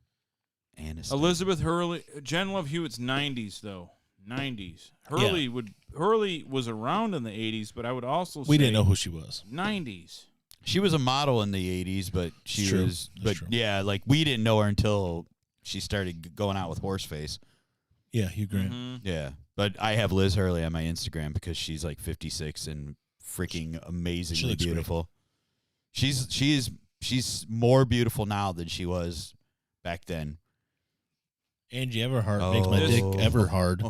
Aniston. Elizabeth Hurley. Jen Love Hewitt's 90s though. 90s. Hurley was around in the 80s, but I would also say We didn't know who she was. 90s. She was a model in the 80s, but she True. was, That's but true. yeah, like we didn't know her until she started going out with Horseface. Yeah, Hugh Grant. Mhm. Yeah, but I have Liz Hurley on my Instagram because she's like 56 and freaking amazingly looks great. beautiful. She's more beautiful now than she was back then. Angie Everhart makes my dick ever hard.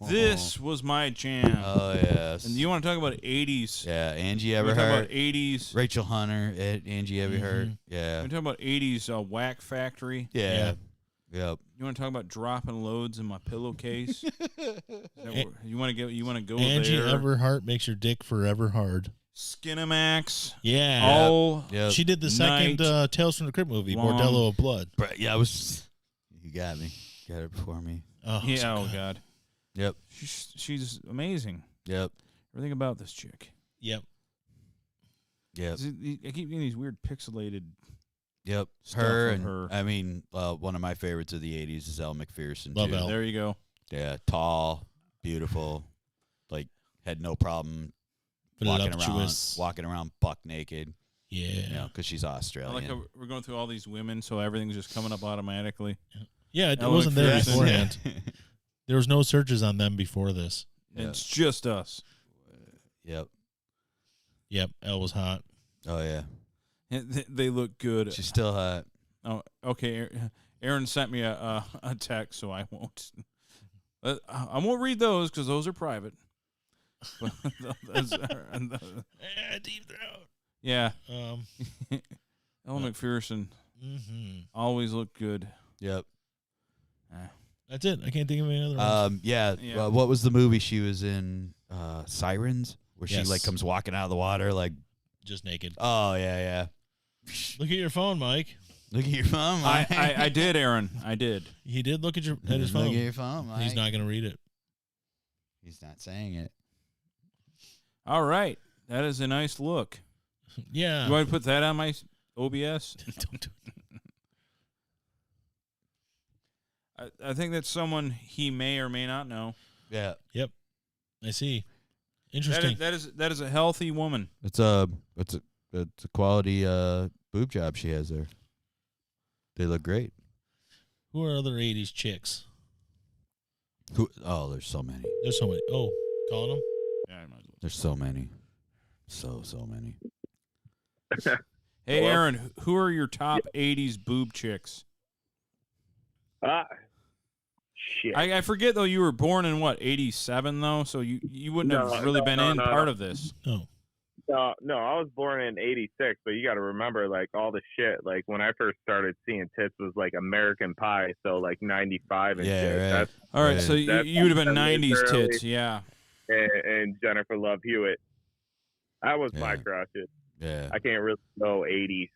This was my jam. Oh yes. And you want to talk about 80s? Yeah, Angie You want to talk about Everhart, 80s? Rachel Hunter, Angie Everhart. Yeah. You talk about 80s Whack Factory? Yeah. Yep. You want to talk about dropping loads in my pillowcase? You want to go Angie there? Everhart makes your dick forever hard. Skinamax. Yeah. All Yep. She did the second Night Tales from the Crypt movie, long. Bordello of Blood. But yeah, you got me. Got her before me. Oh, yeah. so Oh good. God. Yep. She's amazing. Yep. Everything about this chick. Yep. Yep. I keep getting these weird pixelated. Yep. Stuff Her of and her. I mean, one of my favorites of the '80s is Elle McPherson. Love too. Elle. There you go. Yeah, tall, beautiful, like had no problem walking Voluptuous. around buck naked. Yeah. You know, because she's I Australian. like how we're going through all these women, so everything's just coming up automatically. Yeah, it Elle wasn't there McPherson. beforehand. There was no searches on them before this. Yeah. It's just us. Yep. Yep, Elle was hot. Oh yeah. They look good. She's still hot. Oh, okay. Aaron sent me a text, so I won't. I won't read those because those are private. Deep throat. Yeah. Elle McPherson always looked good. Yep. That's it. I can't think of any other ones. Yeah. Yeah. What was the movie she was in? Sirens, where Yes. she like comes walking out of the water, like. Just naked. Oh yeah. Look at your phone, Mike. Look at your phone. Mike. I did, Aaron. I did. He did look at his Look phone. at your phone. He's Mike. not going to read it. He's not saying it. All right. That is a nice look. Yeah. You want to put that on my OBS? Don't do it. I think that's someone he may or may not know. Yeah. Yep. I see. Interesting. That is a healthy woman. It's a quality boob job she has there. They look great. Who are other 80s chicks? Oh, there's so many. There's so many. Oh, calling them? Yeah, I might as There's so many. So many. well. Hey, Aaron, who are your top 80s boob chicks? Shit. I forget, though, you were born in, what, 87, though? So you wouldn't have really been part of this. No. No, I was born in '86, but you got to remember, like, all the shit. Like, when I first started seeing tits was like American Pie, so like '95 and Yeah, shit. right. That's All right, so That's you would have been something '90s literally- tits, yeah. and Jennifer Love Hewitt. That was my Yeah. crush. Yeah. I can't really go '80s.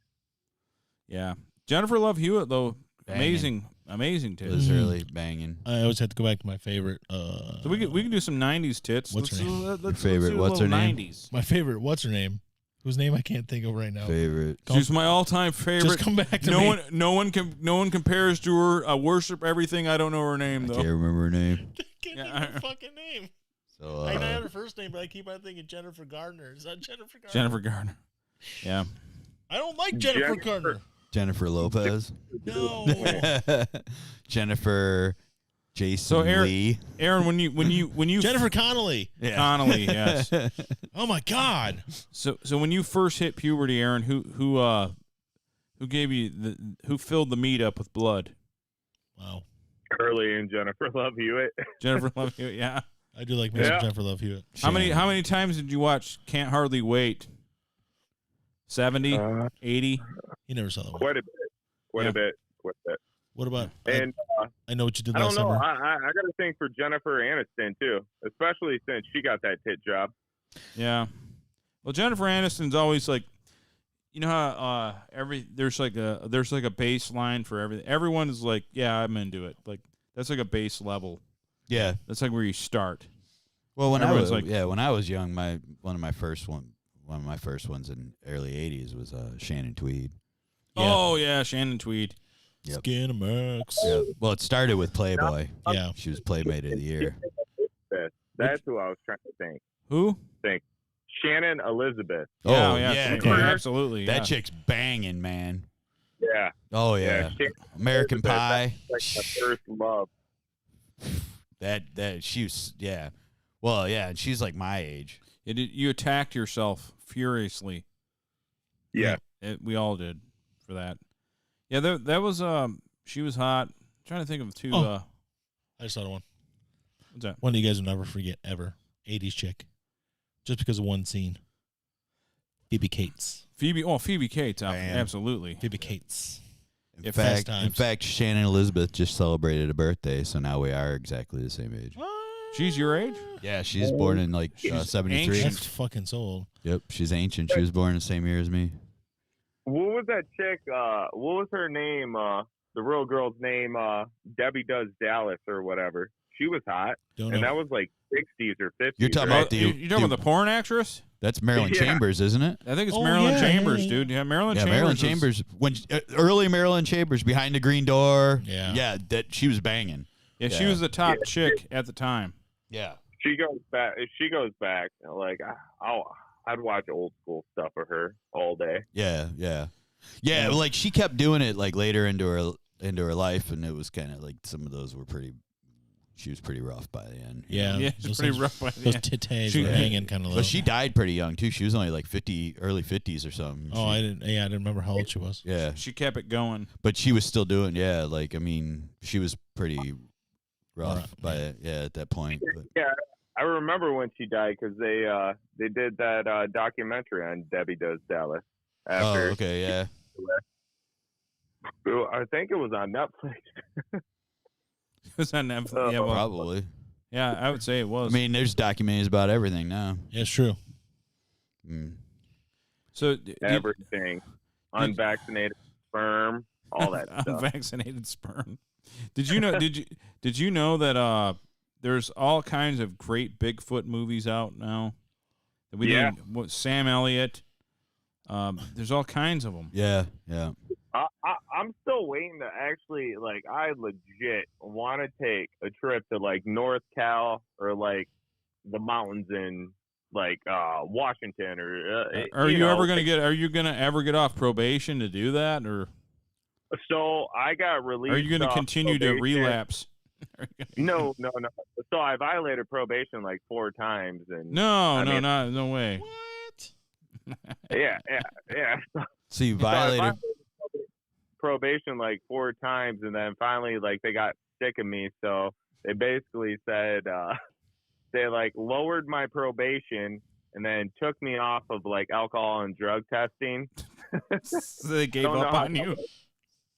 Yeah. Jennifer Love Hewitt, though, Banging. amazing It tits. was really banging. I always have to go back to my favorite. So we can do some '90s tits. What's her name? Let's Favorite, do a what's her little name? '90s. My favorite. What's her name? Whose name I can't think of right now. Favorite. She's my all-time favorite. Just come back to no me. no one compares to her. I worship everything. I don't know her name I though. can't remember her name. Can't Yeah, think of her fucking name. So I know her first name, but I keep on thinking Jennifer Gardner. Is that Jennifer Gardner? Jennifer Garner. Yeah. I don't like Jennifer Gardner. Jennifer Lopez. No. Jennifer Jason So Lee. Aaron, when you Jennifer Connelly. Connolly, yes. Oh my God. So when you first hit puberty, Aaron, who gave you who filled the meat up with blood? Wow. Curly and Jennifer Love Hewitt. Jennifer Love Hewitt, yeah. I do like me some Yeah. Jennifer Love Hewitt. How many times did you watch Can't Hardly Wait? 70, 80? You never saw that one. Quite a bit. Quite Yeah. a bit. What about? And I know what you did I don't last know. summer. I got to think for Jennifer Aniston too, especially since she got that tit job. Yeah. Well, Jennifer Aniston's always like, you know how there's like a baseline for everything. Everyone is like, yeah, I'm into it. Like that's like a base level. Yeah. That's like where you start. Well, when I Everyone's was like- when I was young, one of my first ones in early '80s was Shannon Tweed. Yeah. Oh yeah, Shannon Tweed. Yep. Skin of Mercs. Yeah. Well, it started with Playboy. Yeah. She was Playmate of the Year. That's who I was trying to think. Who? Shannon Elizabeth. Oh yeah, yeah, dude, dude. absolutely. That yeah. chick's banging, man. Yeah. Oh yeah, Shannon American Elizabeth, Pie. that's like my first love. That she was Well, yeah, and she's like my age. You attacked yourself furiously. Yeah. We all did for that. Yeah, that was she was hot. I'm trying to think of two. Oh. I just thought of one. What's that? One that you guys will never forget ever. 80s chick. Just because of one scene. Phoebe Cates. Phoebe Cates, Man. absolutely. Phoebe Cates. In Fast in Times. fact, Shannon Elizabeth just celebrated a birthday, so now we are exactly the same age. She's your age? Yeah, she's born in like She's 73. ancient. That's fucking so old. Yep, she's ancient. She was born the same year as me. What was that chick? What was her name? The real girl's name? Debbie Does Dallas or whatever. She was hot, Don't and know. that was like 60s or 50s. You're talking right? about the- You talking about the porn actress? That's Marilyn Yeah. Chambers, isn't it? I think it's Oh, Marilyn yeah, Chambers, yeah. dude. Yeah, Marilyn Yeah, Chambers. Marilyn was- Chambers. When early Marilyn Chambers behind the green door. Yeah. that she was banging. Yeah, she Yeah. was the top chick at the time. Yeah, She goes back. If she goes back, like I'd watch old school stuff of her all day. yeah. Like she kept doing it like later into her life, and it was kind of like some of those were pretty. She was pretty rough by the end. Yeah. Yeah, it's those pretty things- rough by the Those end. titties She- were hanging kind of low. But she died pretty young too. She was only like early 50s or something. Oh, I didn't remember how old she was. Yeah, She kept it going. but she was still doing. Yeah, like I mean, she was pretty rough Alright, at that point. But, Yeah, I remember when she died because they did that documentary on Debbie Does Dallas. oh, After okay, yeah. I think it was on Netflix. It was on Netflix. Oh. Yeah, well, Probably. yeah, I would say it I was. mean, there's documentaries about everything now. Yeah, it's true. Mm. so Everything, unvaccinated sperm, all that stuff. unvaccinated sperm. Did you know? Did you know that there's all kinds of great Bigfoot movies out now? That we Yeah. didn't. What, Sam Elliott. There's all kinds of them. Yeah. I'm still waiting to actually, like, I legit want to take a trip to, like, North Cal or, like, the mountains in, like, Washington or. Are you know, ever gonna get? Are you gonna ever get off probation to do that, or So I got released. are you gonna off continue to probation. relapse? No. So I violated probation like 4 times, and No, mean- no way. What? yeah. So you So I violated. violated probation like 4 times, and then finally, like, they got sick of me, so they basically said they like lowered my probation and then took me off of like alcohol and drug testing. So they gave Don't know up how on you.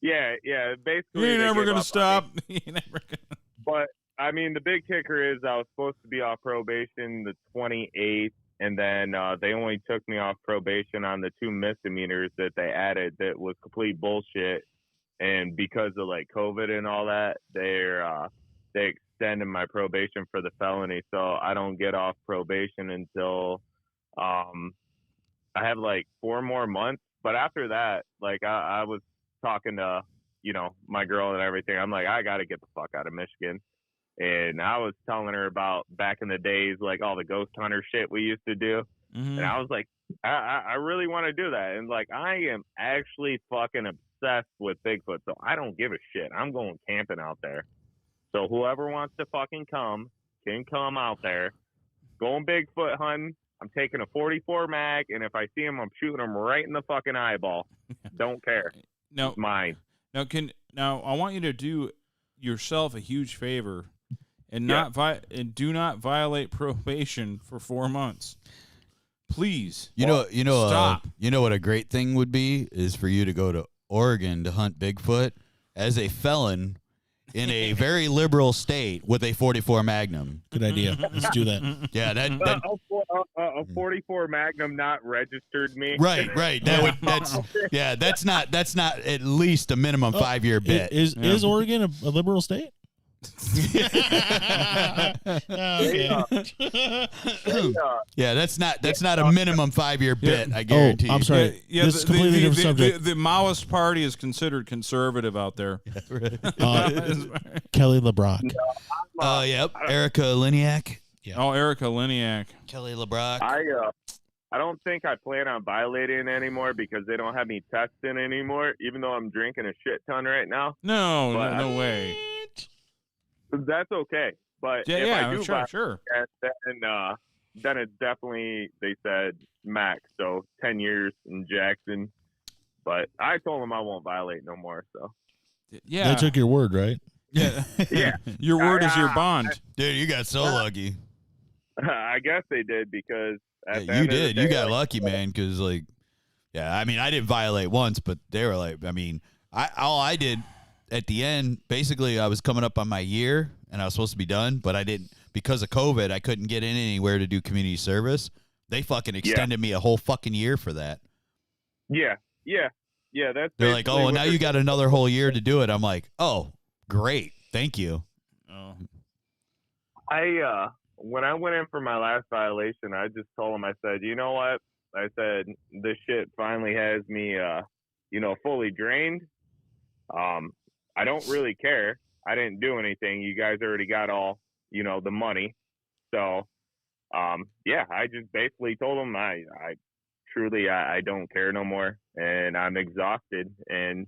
Yeah, basically. You ain't they never gave gonna up on stop. me. You ain't never gonna. But I mean, the big kicker is I was supposed to be off probation the 28th, and then they only took me off probation on the 2 misdemeanors that they added. That was complete bullshit. And because of like COVID and all that, they extended my probation for the felony, so I don't get off probation until I have like 4 more months. But after that, like I was talking to my girl and everything. I'm like, I got to get the fuck out of Michigan. And I was telling her about back in the days, like all the ghost hunter shit we used to do. Mm-hmm. And I was like, I really want to do that. And like, I am actually fucking obsessed with Bigfoot, so I don't give a shit. I'm going camping out there. So whoever wants to fucking come can come out there. Going Bigfoot hunting. I'm taking a 44 mag, and if I see him, I'm shooting him right in the fucking eyeball. Don't care. No, It's mine. Now I want you to do yourself a huge favor and Yeah. do not violate probation for 4 months. Please. Stop. Stop. You know what a great thing would be is for you to go to Oregon to hunt Bigfoot as a felon in a very liberal state with a 44 Magnum. Good idea. Let's do that. Yeah, that A 44 Magnum not registered me. right. That's not at least a minimum 5-year bit. Is Oregon a liberal state? Yeah, that's not a minimum 5-year bit. I guarantee. I'm sorry. Yeah, This is a completely different subject. The Maoist Party is considered conservative out there. Kelly LeBrock. Yep. Erica Liniak. Yeah. Oh, Erica Liniak. Kelly LeBrock. I don't think I plan on violating anymore because they don't have me testing anymore, even though I'm drinking a shit ton right now. No way. That's okay. But if I do sure. then it's definitely, they said, max. So 10 years in Jackson. But I told them I won't violate no more. So Yeah. They took your word, right? Yeah. Yeah. Your word is your bond. Dude, you got so lucky. I guess they did because at the You end of the did. day, You got lucky, man. Because I mean, I didn't violate once, but they were like, I mean, all I did at the end, basically, I was coming up on my year and I was supposed to be done, but I didn't, because of COVID, I couldn't get in anywhere to do community service. They fucking extended me a whole fucking year for that. Yeah. That's They're like, oh, well, now you got another whole year to do it. I'm like, oh, great. Thank you. Oh. When I went in for my last violation, I just told them, I said, you know what? I said, this shit finally has me, fully drained. I don't really care. I didn't do anything. You guys already got all, the money. So, I just basically told them I truly don't care no more, and I'm exhausted, and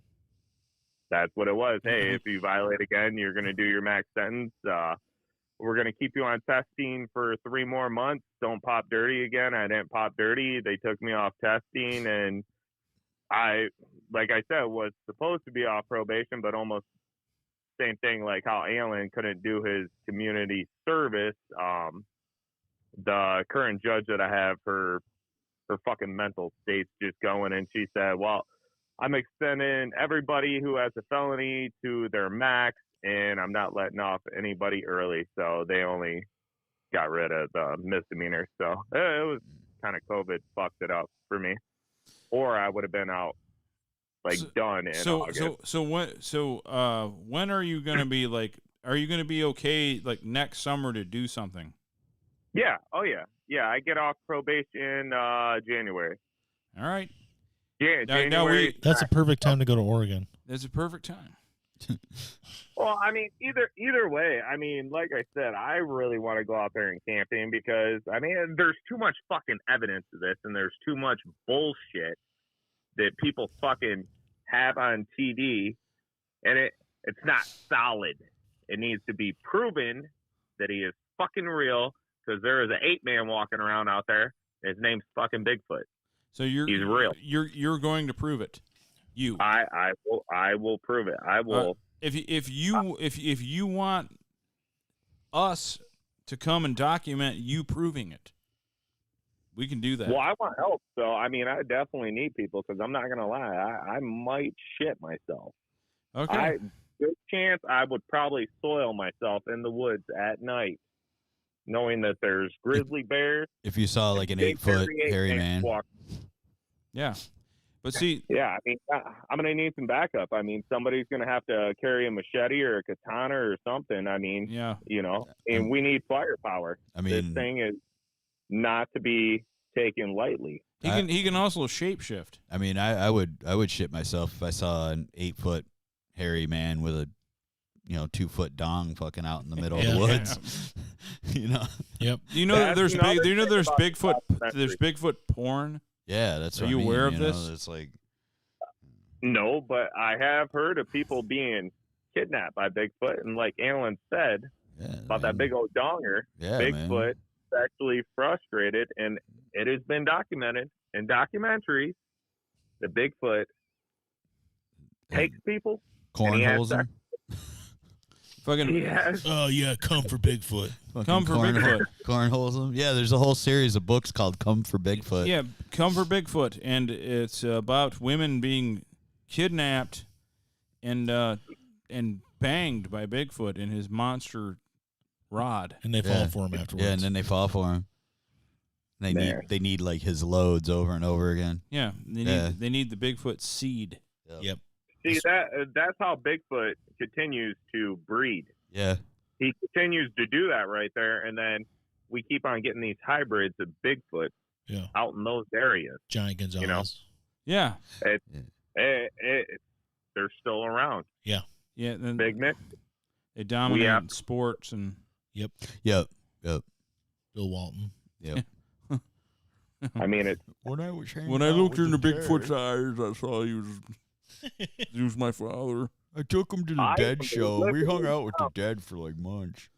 that's what it was. Hey, if you violate again, you're going to do your max sentence. We're going to keep you on testing for 3 more months. Don't pop dirty again. I didn't pop dirty. They took me off testing, and I, like I said, was supposed to be off probation, but almost same thing like how Allman couldn't do his community service. The current judge that I have, her fucking mental state's just going, and she said, well, I'm extending everybody who has a felony to their max, and I'm not letting off anybody early. So they only got rid of the misdemeanor. So it was kind of COVID fucked it up for me, or I would have been out done in August. So when are you gonna be are you gonna be okay next summer to do something? Yeah. Oh yeah. I get off probation January. All right. Yeah. Now January. That's a perfect time to go to Oregon. That's a perfect time. Well, I mean, either way, I mean, like I said, I really want to go out there and camping because, I mean, there's too much fucking evidence of this, and there's too much bullshit that people fucking have on TV, and it's not solid. It needs to be proven that he is fucking real, because there is an 8-man walking around out there. His name's fucking Bigfoot. So he's real. You're going to prove it. You. I will prove it. I will. If you want us to come and document you proving it, we can do that. Well, I want help, so I mean, I definitely need people because I'm not gonna lie, I might shit myself. Okay. Good chance I would probably soil myself in the woods at night, knowing that there's grizzly bears. If you saw like an 8-foot hairy man. Yeah. But see, Yeah, I mean, I'm gonna need some backup. I mean, somebody's gonna have to carry a machete or a katana or something. I mean, yeah. And we need firepower. I mean, this thing is not to be taken lightly. He can also shapeshift. I mean, I would shit myself if I saw an 8-foot hairy man with a 2-foot dong fucking out in the middle of the woods. Yep. There's Bigfoot. There's Bigfoot porn. Yeah, that's. Are you aware of this? It's like. No, but I have heard of people being kidnapped by Bigfoot, and like Alan said about that big old donger, Bigfoot is actually frustrated, and it has been documented in documentaries that Bigfoot takes people, cornholes them. Fucking yes. Oh yeah, come for Bigfoot. Come for Bigfoot. Cornholes them. Yeah, there's a whole series of books called "Come for Bigfoot." Yeah, Come for Bigfoot, and it's about women being kidnapped and banged by Bigfoot in his monster rod, and they fall for him afterwards. Yeah, and then they fall for him. They need like his loads over and over again. Yeah, they need the Bigfoot seed. Yep. See, that's how Bigfoot continues to breed. Yeah. He continues to do that right there, and then we keep on getting these hybrids of Bigfoot out in those areas. Giant Gonzalez. Yeah. They're still around. Yeah. Yeah. Then Big mix. They dominate sports and. Yep. Bill Walton. Yep. I mean, it. When I looked into Bigfoot's eyes, I saw he was my father. I took him to the Dead show. We hung out with the Dead for like months.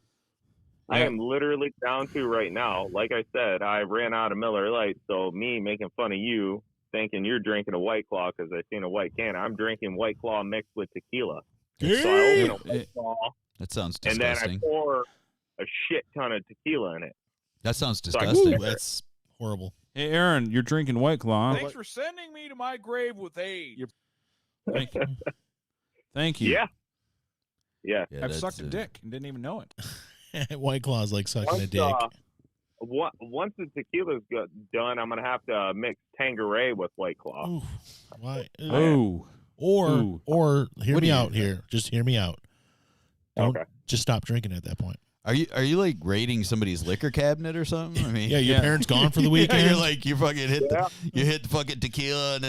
I am literally down to right now. Like I said, I ran out of Miller Lite, so me making fun of you, thinking you're drinking a White Claw because I seen a white can. I'm drinking White Claw mixed with tequila. So I open a White Claw, that sounds disgusting. and then I pour a shit ton of tequila in it. That sounds disgusting. That's horrible. Hey, Aaron, you're drinking White Claw. Thanks for sending me to my grave with AIDS. Thank you. Thank you. Yeah. I've sucked a dick and didn't even know it. White Claw is like sucking a dick. Once the tequila's done, I'm gonna have to mix Tanqueray with White Claw. Ooh, why? Oh. Or hear me out here. Just hear me out. Don't Okay. just stop drinking at that point. Are you like raiding somebody's liquor cabinet or something? I mean, Yeah, your parents gone for the weekend. you're like you fucking hit the fucking tequila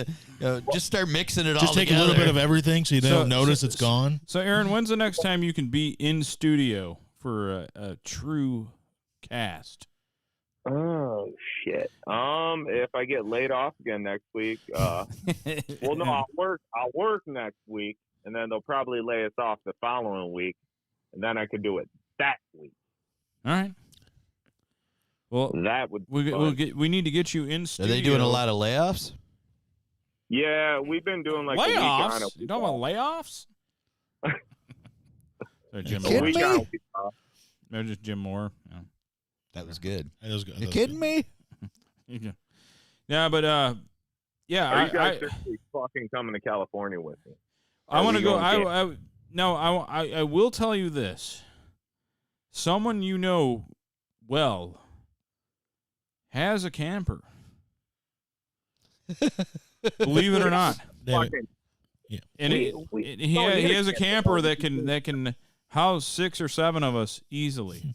and just start mixing it all Just take together. a little bit of everything so you don't notice it's gone. So, Aaron, when's the next time you can be in studio for a true cast? Oh shit. If I get laid off again next week, well, no, I'll work next week, and then they'll probably lay us off the following week, and then I could do it that week. All right. Well, that would. We need to get you in Are studio. they doing a lot of layoffs? Yeah, we've been doing like layoffs. You talking about layoffs? Sorry, Jim You Moore. kidding me? Maybe just Jim Moore. Yeah. That was good. That was good. You kidding me? Yeah, but Are you guys seriously fucking coming to California with me? I want to go. I will tell you this. Someone you know well has a camper. Believe it or not. Yeah. And he has a camper that can house 6 or 7 of us easily.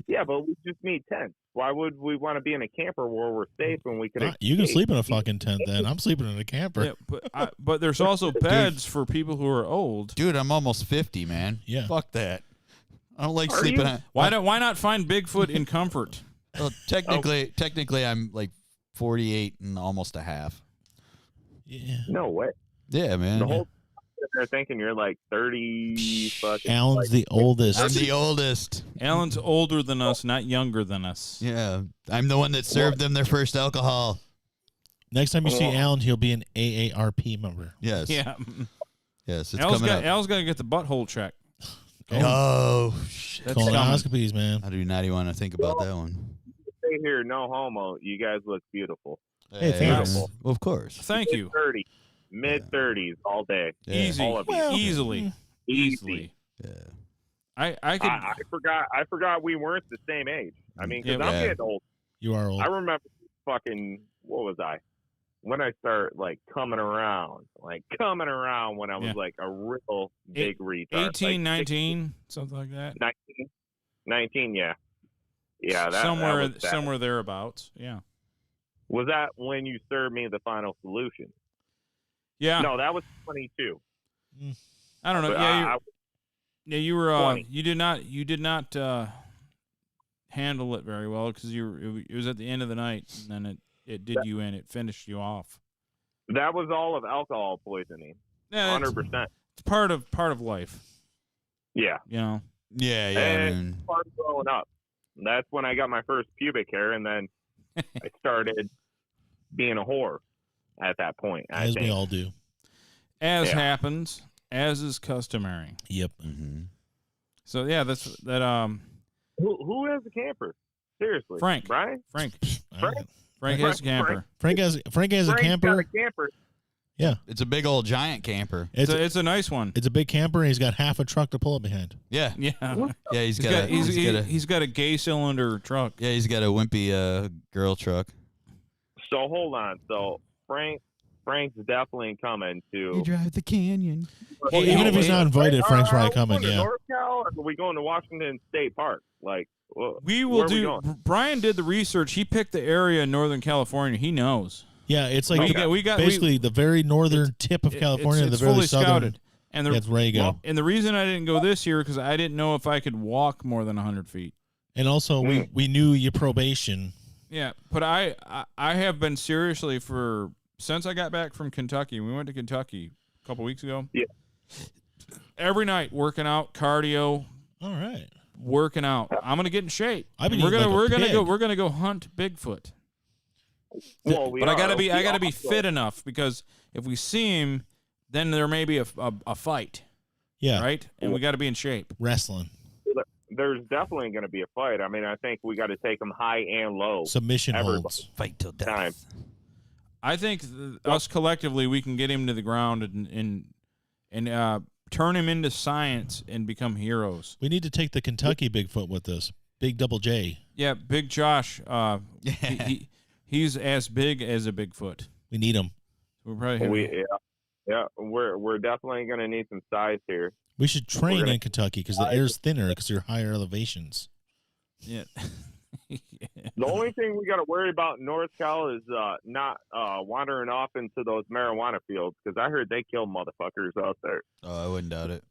Yeah, but we just need tents. Why would we want to be in a camper where we're safe when we could? You can sleep in a fucking tent then. I'm sleeping in a camper. Yeah, but there's also beds for people who are old. Dude, I'm almost 50, man. Yeah. Fuck that. I don't like sleeping. Why not find Bigfoot in comfort? Well, technically, I'm like 48 and almost a half. Yeah. No way. Yeah, man. The whole they're thinking you're like 30 fucking. Alan's the oldest. I'm the oldest. Alan's older than us, not younger than us. Yeah, I'm the one that served them their first alcohol. Next time you see Alan, he'll be an AARP member. Yes. Yeah. Yes, it's Al's coming up. Al's got to get the butthole check. Oh, shit. That's coming. Colonoscopies, man. I do not even want to think about that one. Say here, no homo. You guys look beautiful. Hey, thanks. Well, of course. Thank you. Mid-30s all day. Yeah. Easy. All of you. Easily. Easily. Yeah. I could. I forgot we weren't the same age. I mean, because I'm getting old. You are old. I remember fucking, what was I? When I start like coming around when I was like a real big retard. 18, like 19, something like that. 19, yeah. Yeah, that somewhere was bad. somewhere thereabouts. Yeah. Was that when you served me the final solution? Yeah. No, that was 22. I don't know. But, Yeah, you were 20. you did not handle it very well because it was at the end of the night and then it did you in. It finished you off. That was all of alcohol poisoning. Yeah, 100%. It's part of life. Yeah. You know. Yeah, yeah. And part of growing up. That's when I got my first pubic hair, and then I started being a whore at that point. As we all do. As happens, as is customary. Yep. Mm-hmm. So yeah, that's that. Who has a camper? Seriously, Frank. Brian. Frank Frank has a camper. Frank has a Frank's camper. got a camper. Yeah. It's a big old giant camper. It's a nice one. It's a big camper, and he's got half a truck to pull up behind. Yeah. Yeah. Yeah, He's got a gay cylinder truck. Yeah, he's got a wimpy girl truck. So hold on. So Frank's definitely coming to. drive the canyon. Well, even if he's not invited, Frank's probably coming. Are we going to Yeah. North Cal, or are we going to Washington State Park? Like, We will where are we do. going? Brian did the research. He picked the area in Northern California. He knows. Yeah, it's like We got basically the very northern tip of California, it's the very fully southern. scouted. And That's where you go. And the reason I didn't go this year because I didn't know if I could walk more than 100 feet. And also, we knew your probation. Yeah, but I have been seriously since I got back from Kentucky. We went to Kentucky a couple weeks ago. Yeah. Every night working out, cardio, All right. working out. I'm gonna get in shape. I've been we're eating gonna like a we're pig. gonna go hunt Bigfoot. Well, But I gotta be also- fit enough because if we see him, then there may be a fight. Yeah. Right, and we got to be in shape. Wrestling. There's definitely going to be a fight. I mean, I think we got to take them high and low. Submission Everybody. holds. Fight till death. Time. I think us collectively we can get him to the ground and turn him into science and become heroes. We need to take the Kentucky Bigfoot with us. Big Double J. Yeah, Big Josh. He's as big as a Bigfoot. We need him. We're probably We're definitely going to need some size here. We should train gonna- in Kentucky because the air's thinner because you're higher elevations. yeah. The only thing we got to worry about in North Cal is not wandering off into those marijuana fields because I heard they kill motherfuckers out there. Oh, I wouldn't doubt it.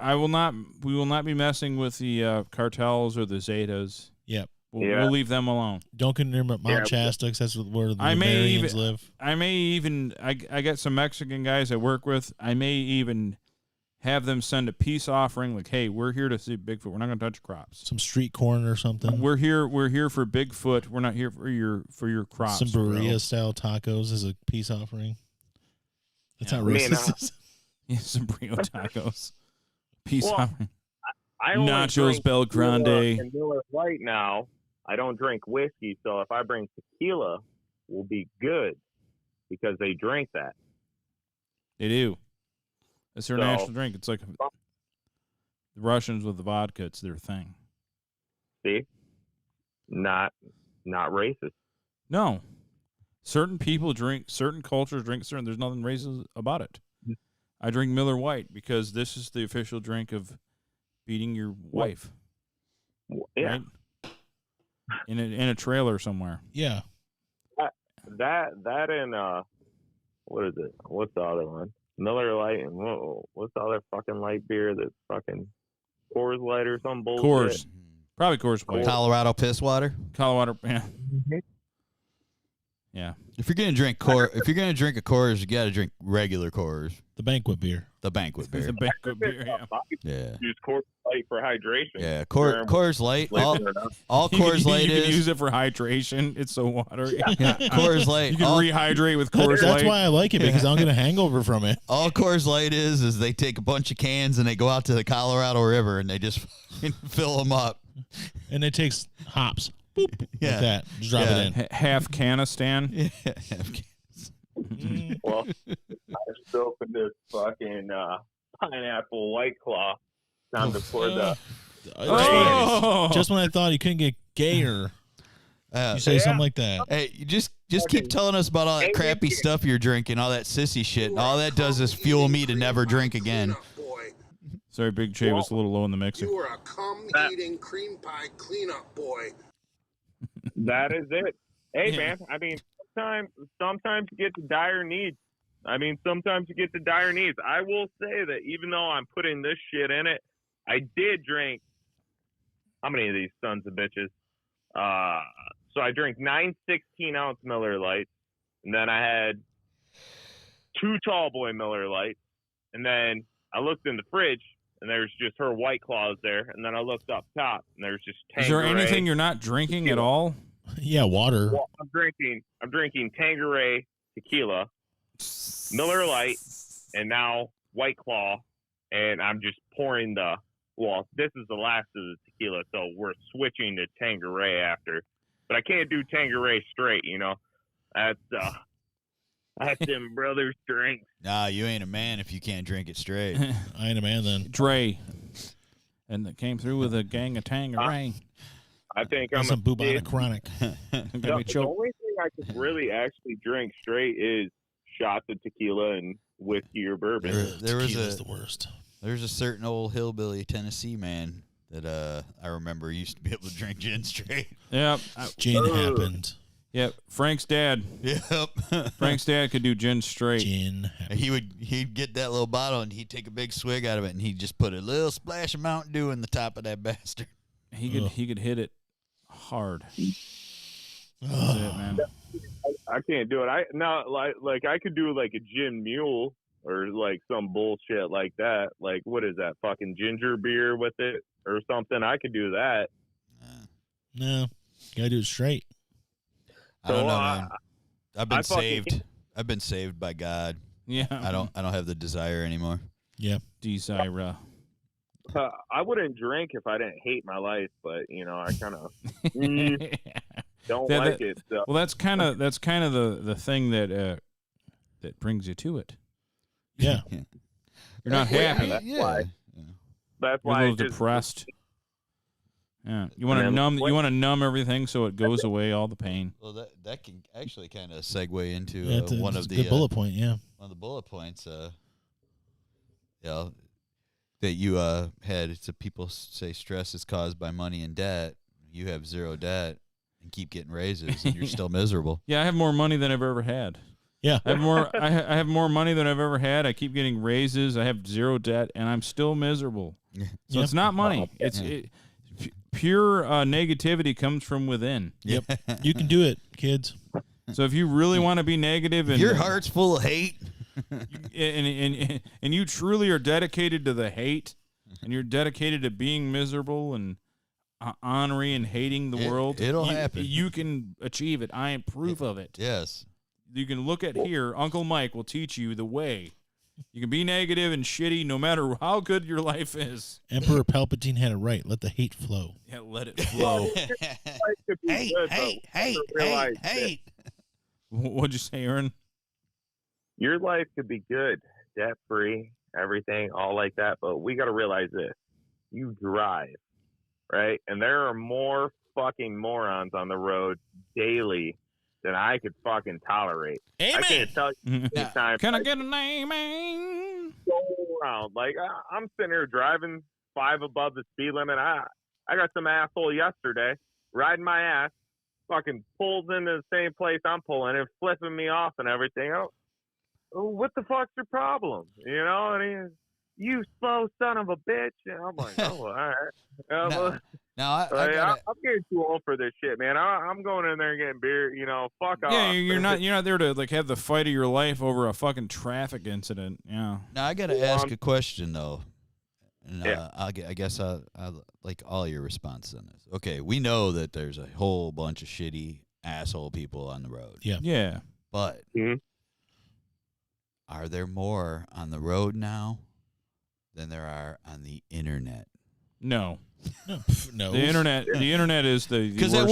I will not. We will not be messing with the cartels or the Zetas. Yep. We'll leave them alone. Don't get near Mount Shasta because that's where the Marians live. I may even. I got some Mexican guys I work with. I may even have them send a peace offering, like, "Hey, we're here to see Bigfoot. We're not going to touch crops. Some street corn or something. We're here for Bigfoot. We're not here for your crops." Some bro." burrito style tacos as a peace offering. That's Yeah. not racist. Yeah, some burrito tacos. Peace offering. I only Nachos drink Belgrande. tequila and Miller Lite now. I don't drink whiskey, so if I bring tequila, we'll be good because they drink that. They do. It's their So- national drink. It's like the Russians with the vodka. It's their thing. See, not racist. No, certain people drink, certain cultures drink certain. There's nothing racist about it. I drink Miller White because this is the official drink of beating your wife. Yeah, Right? In a trailer somewhere. Yeah. that and what is it? What's the other one? Miller Lite and what's the other fucking light beer that's fucking Coors Light or some bullshit? Coors, probably Coors White. Colorado piss water. Colorado, yeah. Yeah. If you're gonna drink if you're gonna drink a Coors, you gotta drink regular Coors. The banquet beer. The banquet beer. The banquet beer, yeah. Yeah. Use Coors Light for hydration. Yeah. Coors Light. All You can- Coors Light you can is use it for hydration. It's so watery. Coors Light. You can all, rehydrate with Coors That's Light. why I like it because I'm going to hangover from it. all Coors Light is they take a bunch of cans and they go out to the Colorado River and they just fill them up. And it takes hops. Like that. Just drop it in. Half canistan. Yeah. Well, I just opened this fucking pineapple White Claw. Time to pour the. Just when I thought he couldn't get gayer, you say something like that. Hey, you just keep telling us about all that crappy stuff you're drinking, all that sissy shit. And all that does is fuel me to never drink again. Sorry, Big J was a little low in the mixer. You are a cum-eating cream pie cleanup boy. That is it. Hey, man. I mean, sometimes you get to dire needs. I will say that even though I'm putting this shit in it, I did drink. How many of these sons of bitches? So I drank 9 16-ounce Miller Lights, and then I had 2 tall boy Miller Lights, and then I looked in the fridge, and there's just her White Claws there, and then I looked up top, and there's just Tanqueray. Is there anything you're not drinking at all? Yeah, water. Well, I'm drinking Tanqueray tequila, Miller Lite, and now White Claw, and I'm just pouring this is the last of the tequila, so we're switching to Tanqueray after. But I can't do Tanqueray straight, you know. That's them brothers drinks. Nah, you ain't a man if you can't drink it straight. I ain't a man then. Dre. And that came through with a gang of Tanqueray. I think That's some bubonic chronic. The only thing I could really actually drink straight is shots of tequila and whiskey or bourbon. Tequila's the worst. There's a certain old hillbilly Tennessee man that I remember used to be able to drink gin straight. Yep. Gin happened. Yep. Frank's dad. Yep. Frank's dad could do gin straight. Gin happened. He'd get that little bottle and he'd take a big swig out of it and he'd just put a little splash of Mountain Dew in the top of that bastard. He could hit it hard. That's it, man. I can't do it. I could do like a gin mule or like some bullshit like that. Like what is that? Fucking ginger beer with it or something. I could do that. No, you gotta do it straight. I don't know, man. I've been saved. I've been saved by God. Yeah. I don't have the desire anymore. Yeah. Desire. I wouldn't drink if I didn't hate my life, but you know, I kind of don't like it. So. Well, that's kind of the thing that brings you to it. Yeah. You're not happy. That's You're why a little depressed. Yeah, you want to numb everything so it goes away, all the pain. Well, that can actually kind of segue into one of the bullet point. Yeah, one of the bullet points. That you had. So people say stress is caused by money and debt. You have zero debt and keep getting raises, and you're still miserable. Yeah, I have more money than I've ever had. Yeah, I have more. I have more money than I've ever had. I keep getting raises. I have zero debt, and I'm still miserable. So it's not money. It's pure negativity comes from within. Yep, you can do it, kids. So if you really want to be negative, and your heart's full of hate, and you truly are dedicated to the hate, and you're dedicated to being miserable and honoring and hating the world, it'll happen. You can achieve it. I am proof of it. Yes. You can look at here. Uncle Mike will teach you the way. You can be negative and shitty no matter how good your life is. Emperor Palpatine had it right. Let the hate flow. Yeah, let it flow. Hate. What'd you say, Aaron? Your life could be good, debt-free, everything, all like that, but we got to realize this. You drive, right? And there are more fucking morons on the road daily than I could fucking tolerate. Amen. I can't tell you anytime. Can I get an amen? Go around. Like, I'm sitting here driving 5 above the speed limit. I got some asshole yesterday riding my ass, fucking pulls into the same place I'm pulling and flipping me off and everything. What the fuck's your problem? You know, and you slow son of a bitch. And I'm like, oh, all right. I'm getting too old for this shit, man. I'm going in there and getting beer. You know, fuck off. Yeah, you're not there to like have the fight of your life over a fucking traffic incident. Yeah. Now I got to ask a question though, and I guess I like all your response on this. Okay, we know that there's a whole bunch of shitty asshole people on the road. Yeah. Yeah. But are there more on the road now than there are on the internet? No. No. The internet is the Because worst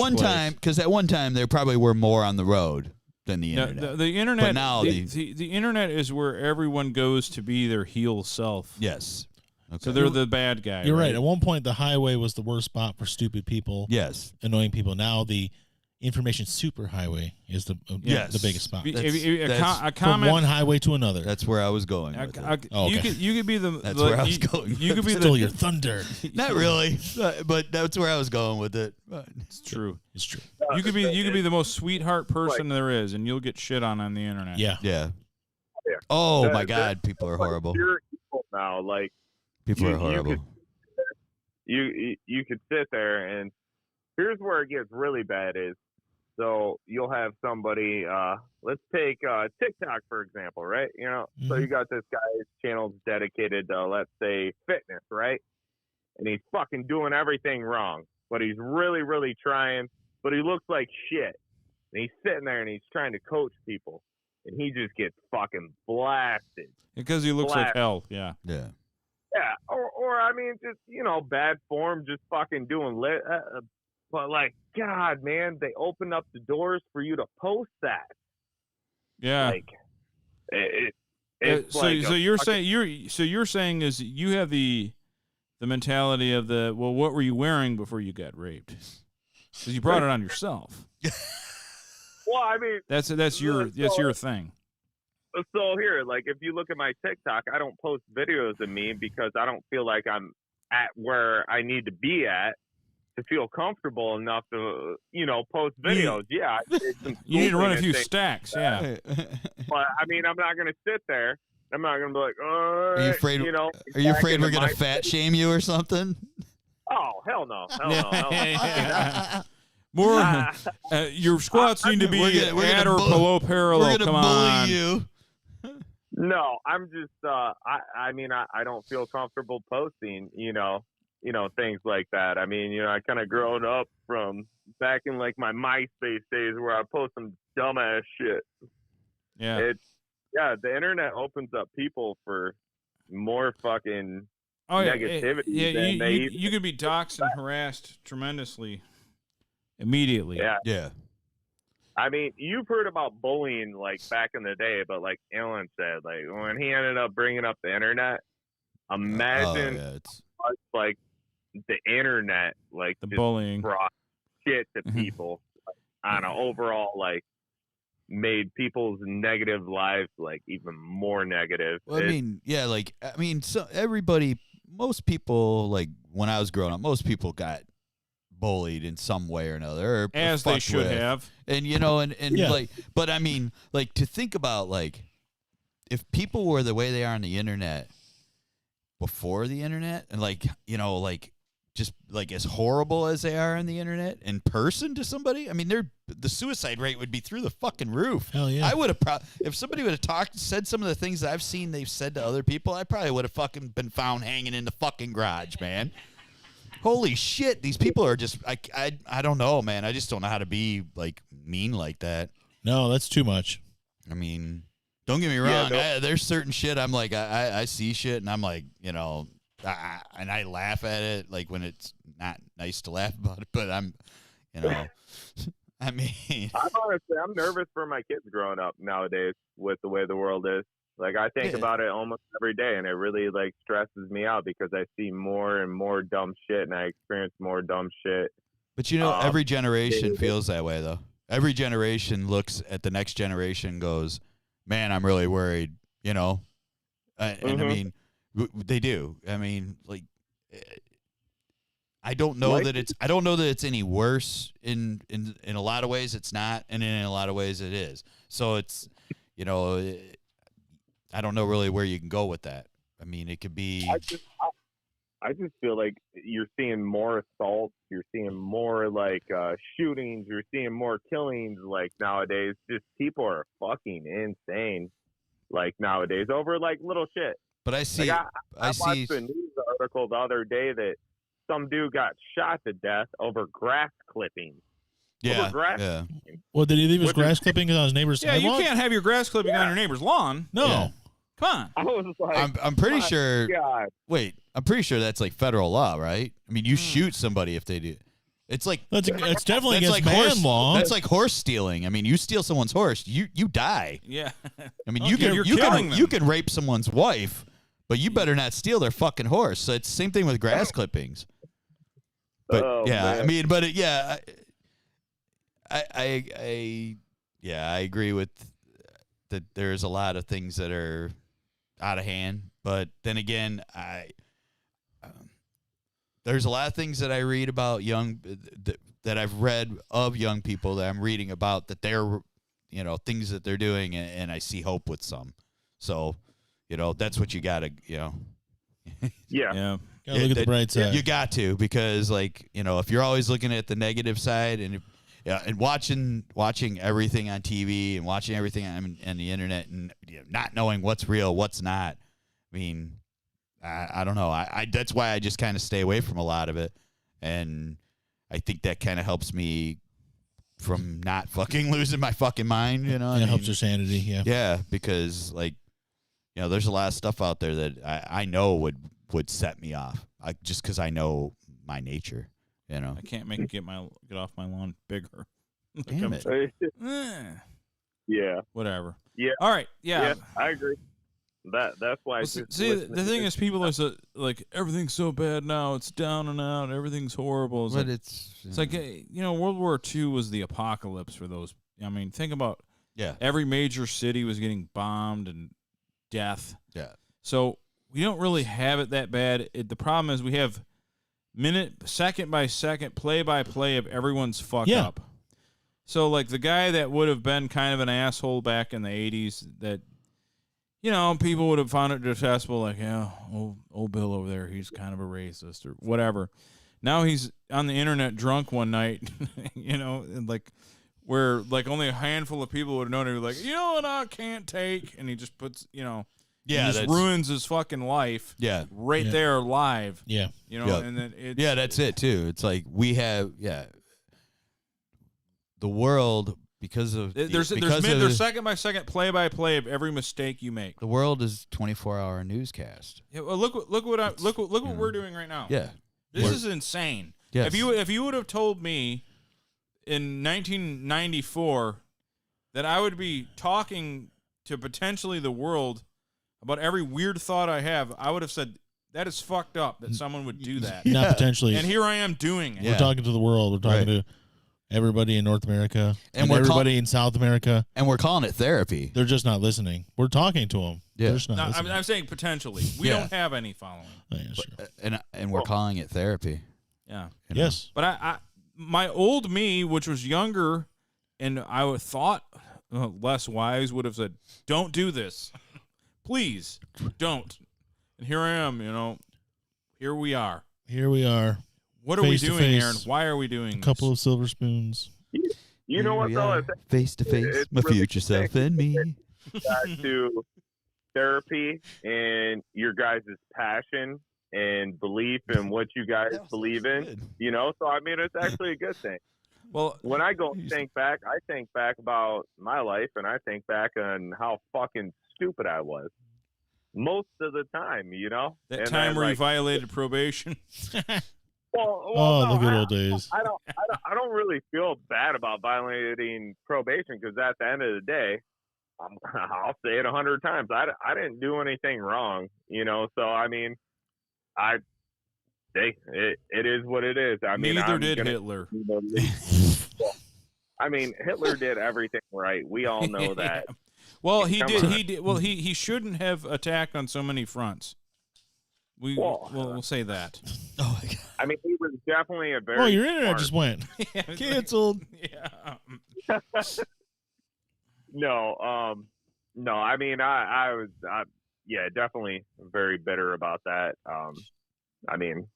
at one time there probably were more on the road than the No, internet. the internet. But now the internet is where everyone goes to be their heel self. Yes. Okay. So they're the bad guy. You're right. At one point, the highway was the worst spot for stupid people. Yes. Annoying people. Now the information superhighway is the biggest spot. A From comment. one highway to another. That's where I was going. With it. You could be the. That's where I was going. You could be Stole your thunder. Not really, but that's where I was going with it. It's true. It's true. You could be the most sweetheart person there is, and you'll get shit on the internet. Yeah. Yeah. Oh my God, people are horrible. Pure evil now, like People are horrible. You could sit there, and here's where it gets really bad is, so you'll have somebody, let's take TikTok, for example, right? You know, so you got this guy's channel's dedicated to, let's say, fitness, right? And he's fucking doing everything wrong, but he's really, really trying, but he looks like shit. And he's sitting there, and he's trying to coach people, and he just gets fucking blasted. Because he looks like hell. Yeah. Yeah. Yeah, or I mean, just, you know, bad form, just fucking doing lit. But like, God, man, they open up the doors for you to post that. Yeah. Like, it's so like you're saying is you have the mentality of what were you wearing before you got raped? Because you brought it on yourself. Well, I mean, that's your thing. So here, like, if you look at my TikTok, I don't post videos of me because I don't feel like I'm at where I need to be at to feel comfortable enough to, you know, post videos. You need to run a few stacks. Yeah. But I mean, I'm not going to sit there. I'm not going to be like, Are you afraid? You know, are you afraid we're going to fat shame you or something? Oh, hell no. Hell no. More, your squats need to be at or below parallel. We're going to bully you. No, I'm just, I mean, I don't feel comfortable posting, you know, things like that. I mean, you know, I kind of grown up from back in like my MySpace days where I post some dumbass shit. Yeah. The internet opens up people for more fucking negativity. You could be doxxed and harassed tremendously immediately. Yeah. I mean, you've heard about bullying like back in the day, but like Alan said, like when he ended up bringing up the internet, imagine like the internet, like the just bullying brought shit to people on an overall, like made people's negative lives like even more negative. Well, so most people, like when I was growing up, most people got bullied in some way or another, as they should have. And you know, and like, but I mean, like to think about like if people were the way they are on the internet before the internet, and like, you know, like just like as horrible as they are on the internet in person to somebody, I mean, the suicide rate would be through the fucking roof. Hell yeah. I would have if somebody would have said some of the things that I've seen they've said to other people, I probably would have fucking been found hanging in the fucking garage, man. Holy shit, these people are just I don't know, man. I just don't know how to be like mean like that. No, that's too much. I mean, don't get me wrong. There's certain shit I'm like I see shit and I'm like, you know, and I laugh at it like when it's not nice to laugh about it, but I'm, you know, I mean, I'm nervous for my kids growing up nowadays with the way the world is. Like, I think about it almost every day, and it really, like, stresses me out because I see more and more dumb shit, and I experience more dumb shit. But, you know, every generation feels that way, though. Every generation looks at the next generation and goes, man, I'm really worried, you know? And, I mean, they do. I mean, like, I don't know that it's any worse in a lot of ways. It's not, and in a lot of ways it is. So it's, you know, I don't know really where you can go with that. I mean, it could be. I just feel like you're seeing more assaults. You're seeing more like shootings. You're seeing more killings. Like nowadays, just people are fucking insane. Like nowadays, over like little shit. But I see. Like, I watched a news article the other day that some dude got shot to death over grass clippings. Yeah. Well, did he leave his grass clippings on his neighbor's sidewalk? You can't have your grass clipping on your neighbor's lawn. No. Yeah. Come on. I was like, I'm pretty my sure. God. Wait, I'm pretty sure that's like federal law, right? I mean, you shoot somebody if they do. It's like It's definitely that's against like man horse law. That's like horse stealing. I mean, you steal someone's horse, you die. Yeah. I mean, Okay, you're you killing them. can rape someone's wife, but you better not steal their fucking horse. So it's the same thing with grass clippings. But Man. I mean, but I agree with that. There's a lot of things that are out of hand, but then again, there's a lot of things that I read about that I've read of young people that I'm reading about that they're, things that they're doing, and I see hope with some. So, that's what you gotta, Yeah. Yeah. Gotta look at the bright side. You got to, because if you're always looking at the negative side and watching everything on TV and watching everything on the internet and not knowing what's real, what's not. I mean, I don't know. I that's why I just kind of stay away from a lot of it, and I think that kind of helps me from not fucking losing my fucking mind. It helps your sanity. Yeah. Yeah, because there's a lot of stuff out there that I know would set me off. Just because I know my nature. I can't make it get off my lawn bigger. Damn it. Yeah. Whatever. Yeah. All right. Yeah. I agree. That's why. Well, see, the thing is, people are like, everything's so bad now. It's down and out. Everything's horrible. It's But like, it's like World War II was the apocalypse for those. I mean, think about every major city was getting bombed and death. Yeah. So we don't really have it that bad. The problem is we have second by second, play by play of everyone's fuck up. So like the guy that would have been kind of an asshole back in the 80s that, people would have found it detestable, like, old Bill over there, he's kind of a racist or whatever. Now he's on the internet drunk one night, and like where like only a handful of people would have known. He was like, what I can't take, and he just puts, he just ruins his fucking life. Yeah. Right there live. Yeah. And then it's, that's it too. It's like we have the world. Because of there's second by second, play by play of every mistake you make. The world is 24-hour newscast. Yeah, well, look what we're doing right now. Yeah, this is insane. Yes. If you would have told me in 1994 that I would be talking to potentially the world about every weird thought I have, I would have said that is fucked up that someone would do that. Not potentially. And here I am doing it. We're talking to the world. We're talking to everybody in North America and everybody in South America, and we're calling it therapy. They're just not listening. We're talking to them. Yeah. They're just not listening. I'm saying potentially. We don't have any following. Oh, yeah, sure. And we're calling it therapy. Yeah. Yes. But I my old me, which was younger, and I would thought less wise, would have said, "Don't do this, please, don't." And here I am. Here we are. Here we are. What are we doing, Aaron? Why are we doing a couple of silver spoons? You know what, though? Face to face, my really future self and me. Back to therapy and your guys' passion and belief in what you guys believe in. Good. So I mean, it's actually a good thing. Well, when I go and think back about my life, and I think back on how fucking stupid I was most of the time. That and time where you violated probation. Well, the good old days. I don't really feel bad about violating probation, because at the end of the day, I'll say it 100 times. I didn't do anything wrong, So I mean, it is what it is. I mean, neither did Hitler. I mean, Hitler did everything right. We all know that. Well, he did. He did. Well, he shouldn't have attacked on so many fronts. We'll say that. Oh my God. I mean, he was definitely a very. Oh, your internet just went canceled. Yeah. No. I mean, I was, definitely very bitter about that. I mean,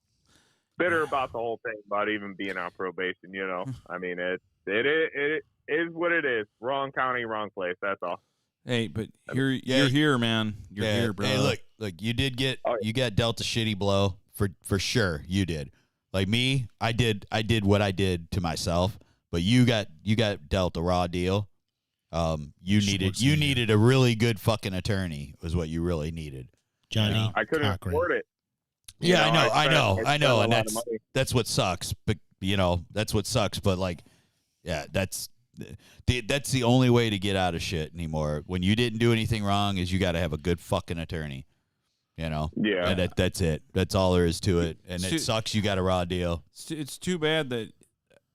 bitter about the whole thing about even being on probation. I mean, it is what it is. Wrong county, wrong place. That's all. Hey, but you're here, man. You're here, bro. Hey, look, you did get you got dealt a shitty blow for sure. You did. Like me, I did what I did to myself, but you got dealt a raw deal, You needed a really good fucking attorney was what you really needed. Johnny I couldn't Cochran. afford it. Yeah, I know, and that's what sucks. But that's what sucks. But like, yeah, that's the only way to get out of shit anymore. When you didn't do anything wrong, is you got to have a good fucking attorney. Yeah, and that's it. That's all there is to it. And it sucks. You got a raw deal. It's too bad that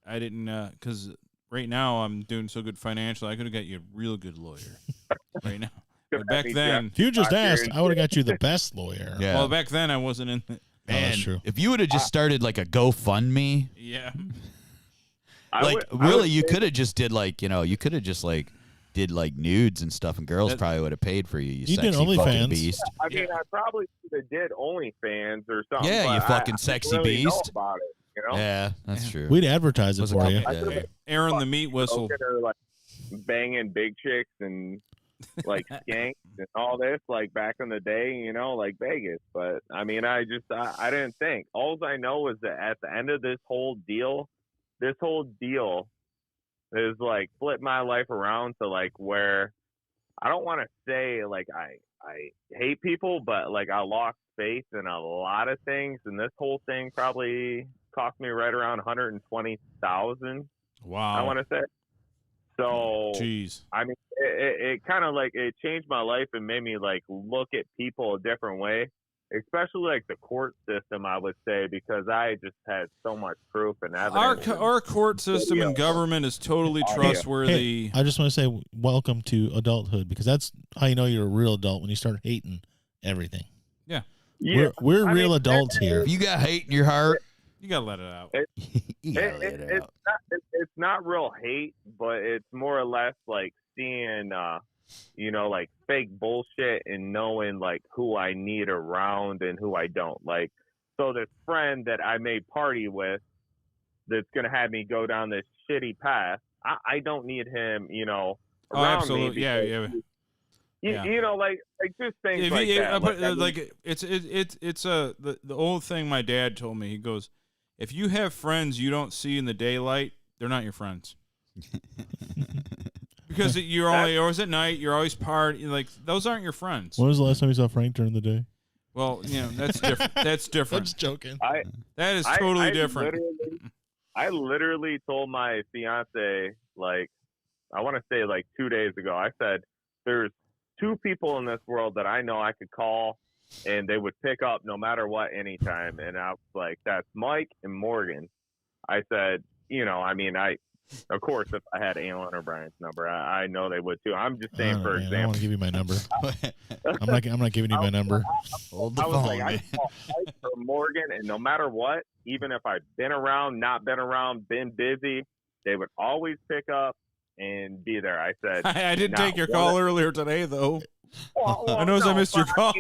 I didn't, because right now I'm doing so good financially. I could have got you a real good lawyer right now. But back then, if you just asked, I would have got you the best lawyer. Yeah. Well, back then I wasn't in. Man, that's true. If you would have just started like a GoFundMe, Yeah. You could have just did did like nudes and stuff, and girls probably would have paid for you. You did sexy fucking OnlyFans. beast. I mean, I probably should have did OnlyFans or something. Yeah, but you fucking I sexy didn't really know beast. about it, you know? Yeah, that's true. We'd advertise it for you. Aaron the meat whistle. Or, like banging big chicks and like skanks and all this, like back in the day, you know, like Vegas. But I mean, I didn't think. All I know is that at the end of this whole deal is like flipped my life around to like where I don't want to say like I hate people, but like I lost faith in a lot of things, and this whole thing probably cost me right around $120,000. Wow. I want to say. So, jeez. I mean, it kind of like it changed my life and made me like look at people a different way, especially like the court system, I would say, because I just had so much proof and evidence. Our court system and government is totally trustworthy. Hey, I just want to say welcome to adulthood, because that's how you know you're a real adult, when you start hating everything. Yeah. We're real adults here. If you got hate in your heart, you gotta let it out. It's not real hate, but it's more or less like seeing, like fake bullshit and knowing like who I need around and who I don't. Like, so this friend that I may party with that's going to have me go down this shitty path, I don't need him, around absolutely. me. Yeah. You know, like just things like that. It's the old thing my dad told me. He goes, if you have friends you don't see in the daylight, they're not your friends. Because you're always at night, you're always partying. Like, those aren't your friends. When was the last time you saw Frank during the day? Well, that's different. That's different. I'm just joking. That is totally different. I literally told my fiance, like, I want to say like 2 days ago, I said, there's two people in this world that I know I could call and they would pick up no matter what, anytime. And I was like, that's Mike and Morgan. I said, of course, if I had Allman or Brian's number, I know they would too. I'm just saying, for example. I don't want to give you my number. I'm not giving you my number. Hold the I was phone, like, I call Mike or Morgan, and no matter what, even if I've been around, not been around, been busy, they would always pick up and be there. I said, I didn't take your call earlier today, though. Well, I know I missed your call.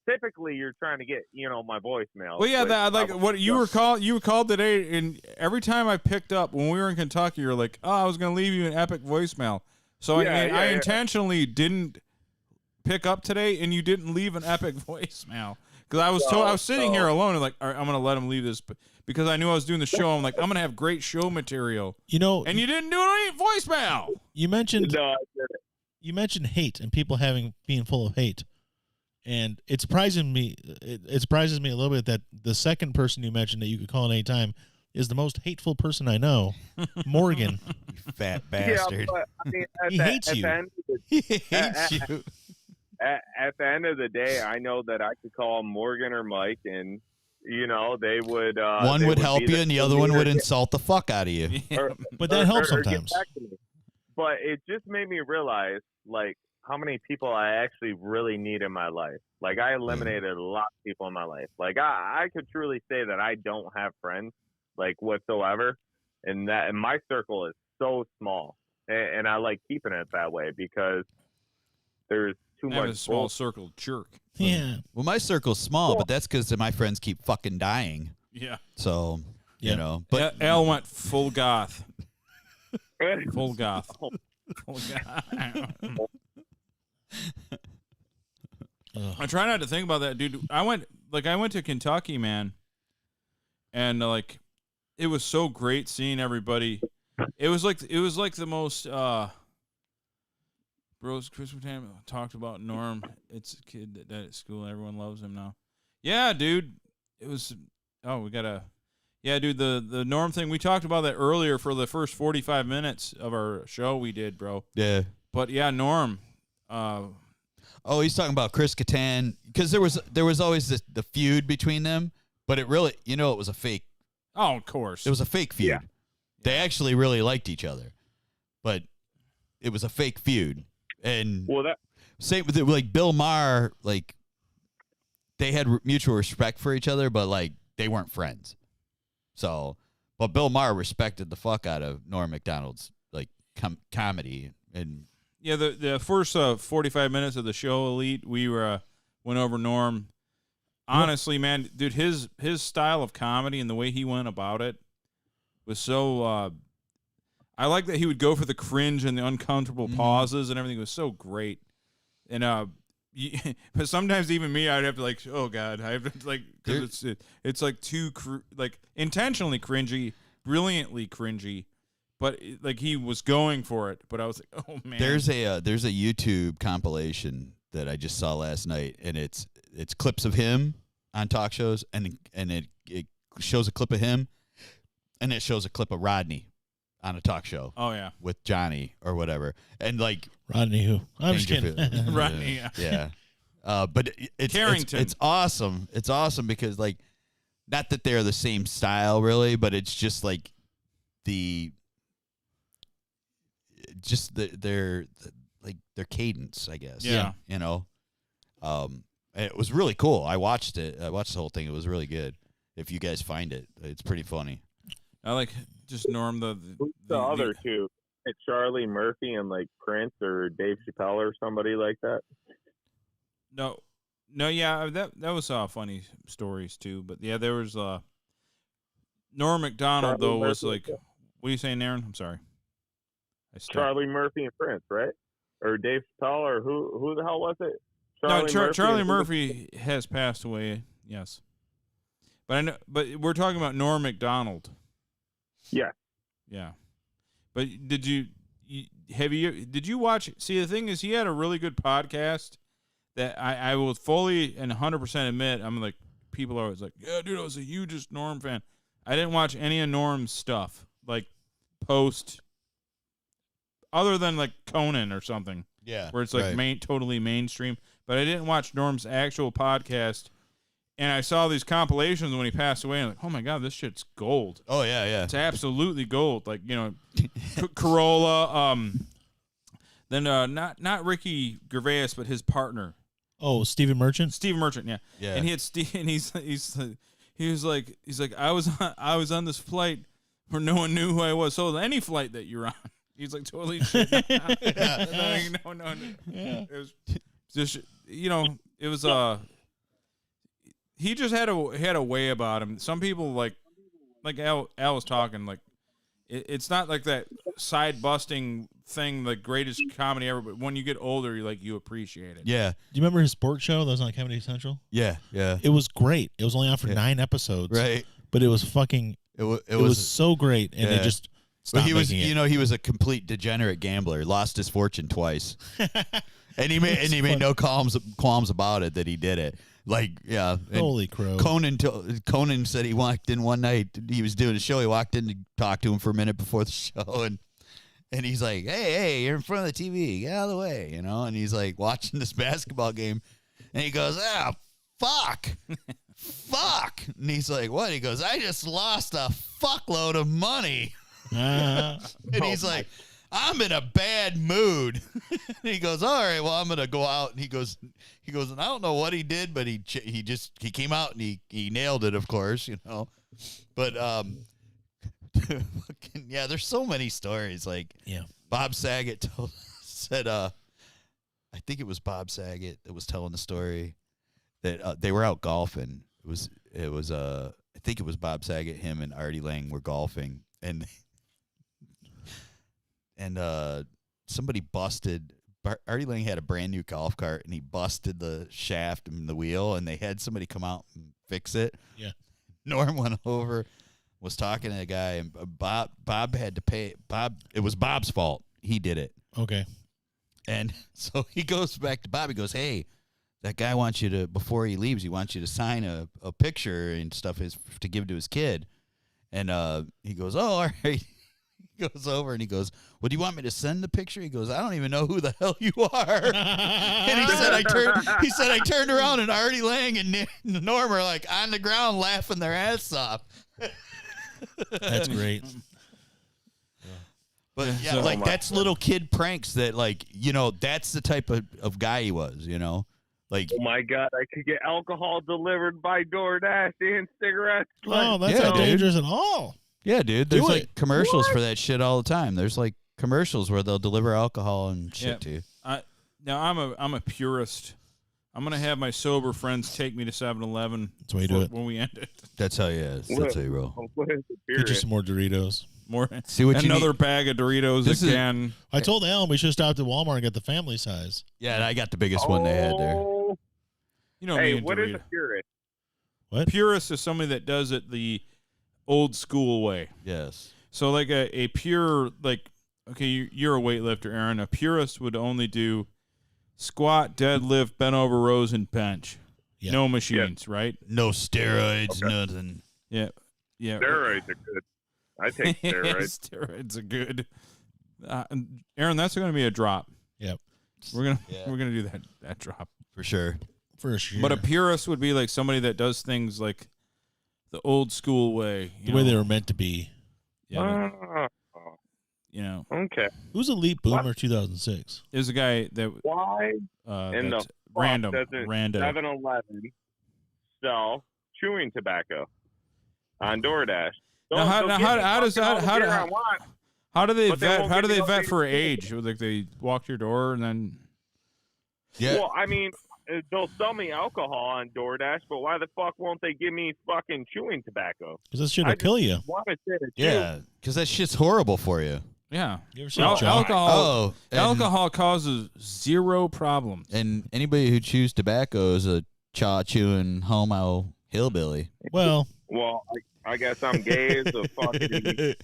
Typically, you're trying to get my voicemail. Well, yeah, what you were called today, and every time I picked up when we were in Kentucky, you're like, "Oh, I was going to leave you an epic voicemail." So I intentionally didn't pick up today, and you didn't leave an epic voicemail because I was sitting here alone, and like, all right, I'm going to let him leave this because I knew I was doing the show. I'm like, I'm going to have great show material, and you didn't do any voicemail. You mentioned No, I didn't. You mentioned hate and people being full of hate, and it surprises me. It surprises me a little bit that the second person you mentioned that you could call at any time is the most hateful person I know, Morgan. You fat bastard. Yeah, but, I mean, He hates you. He hates you. At the end of the day, I know that I could call Morgan or Mike, and they would. One would help you, and the other one would insult the fuck out of you. But that helps sometimes. But it just made me realize, like, how many people I actually really need in my life. Like, I eliminated a lot of people in my life. Like, I could truly say that I don't have friends, like, whatsoever. And my circle is so small. And I like keeping it that way because there's too much. A small circle jerk. Yeah. Well, my circle's small, but that's because my friends keep fucking dying. Yeah. So, But Al went full goth. Full goth. Full goth. I try not to think about that, dude. I went to Kentucky, man, and it was so great seeing everybody. It was like the most Bros, Chris Tam talked about Norm. It's a kid that died at school. Everyone loves him now. Yeah, dude. It was. Oh, we gotta. Yeah, dude. The Norm thing. We talked about that earlier for the first 45 minutes of our show. We did, bro. Yeah. But yeah, Norm. Oh, he's talking about Chris Kattan because there was always the feud between them, but it really, it was a fake. Oh, of course. It was a fake feud. Yeah. They actually really liked each other, but it was a fake feud. And same with like Bill Maher, like they had mutual respect for each other, but like they weren't friends. So, but Bill Maher respected the fuck out of Norm Macdonald's like comedy and. Yeah, the first 45 minutes of the show, Elite, we went over Norm. Honestly, man, dude, his style of comedy and the way he went about it was so. I like that he would go for the cringe and the uncomfortable pauses and everything. It was so great. And but sometimes even me, I'd have to like, oh god, I have to like, because it's like too like intentionally cringy, brilliantly cringy. But like he was going for it, but I was like, oh man. There's a YouTube compilation that I just saw last night, and it's clips of him on talk shows, and it shows a clip of him, and it shows a clip of Rodney on a talk show. Oh yeah, with Johnny or whatever, and like Rodney who? I'm just kidding. Rodney, yeah. But it's awesome. It's awesome because like, not that they're the same style really, but it's just like their cadence, I guess. Yeah. It was really cool. I watched it. I watched the whole thing. It was really good. If you guys find it, it's pretty funny. I like just Norm Who's the other two? It's Charlie Murphy and like Prince or Dave Chappelle or somebody like that. No, yeah, that was funny stories too. But yeah, there was Norm Macdonald Charlie though was Murphy. like, what are you saying, Aaron? I'm sorry. Charlie Murphy and Prince, right? Or Dave Chappelle, or who the hell was it? Charlie Murphy has passed away. Yes, but I know. But we're talking about Norm Macdonald. Yeah. Yeah, but did you watch? See, the thing is, he had a really good podcast that I will fully and 100% admit. I'm like, people are always like, yeah, dude, I was the hugest Norm fan. I didn't watch any of Norm's stuff, like post. Other than like Conan or something, where it's like totally mainstream. But I didn't watch Norm's actual podcast, and I saw these compilations when he passed away. And I'm like, oh my god, this shit's gold. Oh yeah, it's absolutely gold. Like Corolla. Then not Ricky Gervais, but his partner. Oh, Stephen Merchant. Stephen Merchant, yeah. And he had and he was like I was on this flight where no one knew who I was. So any flight that you're on. He's like totally shit. No. Yeah. It was just it was he just had a way about him. Some people like Al was talking like it's not like that side busting thing, the greatest comedy ever. But when you get older, you appreciate it. Yeah. Do you remember his sports show that was on Comedy Central? Yeah. It was great. It was only on for 9 episodes, right? But it was fucking. It was so great, and they just. But he was, he was a complete degenerate gambler. Lost his fortune twice, and he made no qualms about it that he did it. Like, yeah, holy crow! Conan said he walked in one night. He was doing a show. He walked in to talk to him for a minute before the show, and he's like, "Hey, you're in front of the TV. Get out of the way," And he's like watching this basketball game, and he goes, "Ah, fuck." Fuck. And he's like, "What?" He goes, "I just lost a fuckload of money." And he's like, "I'm in a bad mood." And he goes, "All right, well, I'm gonna go out." And he goes, and I don't know what he did, but he came out and he nailed it, of course, But yeah, there's so many stories. Like, Bob Saget said, I think it was Bob Saget that was telling the story that they were out golfing. It was I think it was Bob Saget, him and Artie Lang were golfing, and somebody busted. Artie Lang had a brand new golf cart, and he busted the shaft and the wheel, and they had somebody come out and fix it. Yeah. Norm went over, was talking to the guy, and Bob had to pay. It was Bob's fault. He did it. Okay. And so he goes back to Bobby, goes, hey, that guy wants you to, before he leaves, he wants you to sign a picture and stuff to give to his kid. And he goes, oh, all right. He goes over and he goes, well, do you want me to send the picture? He goes, I don't even know who the hell you are. And he said, I turned around and Artie Lang and Norm are like on the ground laughing their ass off. That's great. But yeah, So- like that's little kid pranks that, like, you know, that's the type of guy he was, you know? Like, Oh my God, I could get alcohol delivered by DoorDash and cigarettes. Oh, that's Yeah, not dude. dangerous at all. yeah, dude, Do there's it. like commercials for that shit all the time. There's like commercials where they'll deliver alcohol and shit Yeah. to you. Now I'm a purist. I'm gonna have my sober friends take me to 7-Eleven. That's the way you do it. when we end it. That's how you roll. What is the Get you period? some more Doritos. More See what you another need. bag of Doritos This is- again. I told Alan we should have stopped at Walmart and get the family size. Yeah, and I got the biggest one they had there. Oh, You know me hey, and what is Dorito. a purist? Purist is somebody that does it the old school way. Yes. So like a pure, like, okay, you're a weightlifter, Aaron. A purist would only do squat, deadlift, bent over rows, and bench. Yeah. No machines, right? No steroids, nothing. Yeah. Steroids are good. I take steroids. Steroids are good. And Aaron, that's going to be a drop. Yep. We're Yeah. gonna do that drop. For sure. For sure. But a purist would be like somebody that does things like the old school way. the way they were meant to be. Yeah. Oh, You know, okay. Who's Elite Boomer 2006? there's a guy that Why in the that's fuck random. doesn't 7-Eleven sell chewing tobacco on DoorDash? Now, how does that how do they But they vet? won't How do give they you vet no for big- age? Like they walk to your door and then Yeah. Well, I mean, they'll sell me alcohol on DoorDash, but why the fuck won't they give me fucking chewing tobacco? Because this shit will kill you. Want to sit a Yeah, because that shit's horrible for you. yeah, You ever seen Jaws? alcohol. Oh, and- Alcohol causes zero problems. And anybody who chews tobacco is a chaw-chewing homo hillbilly. Well, Well, I guess I'm gay as a fucking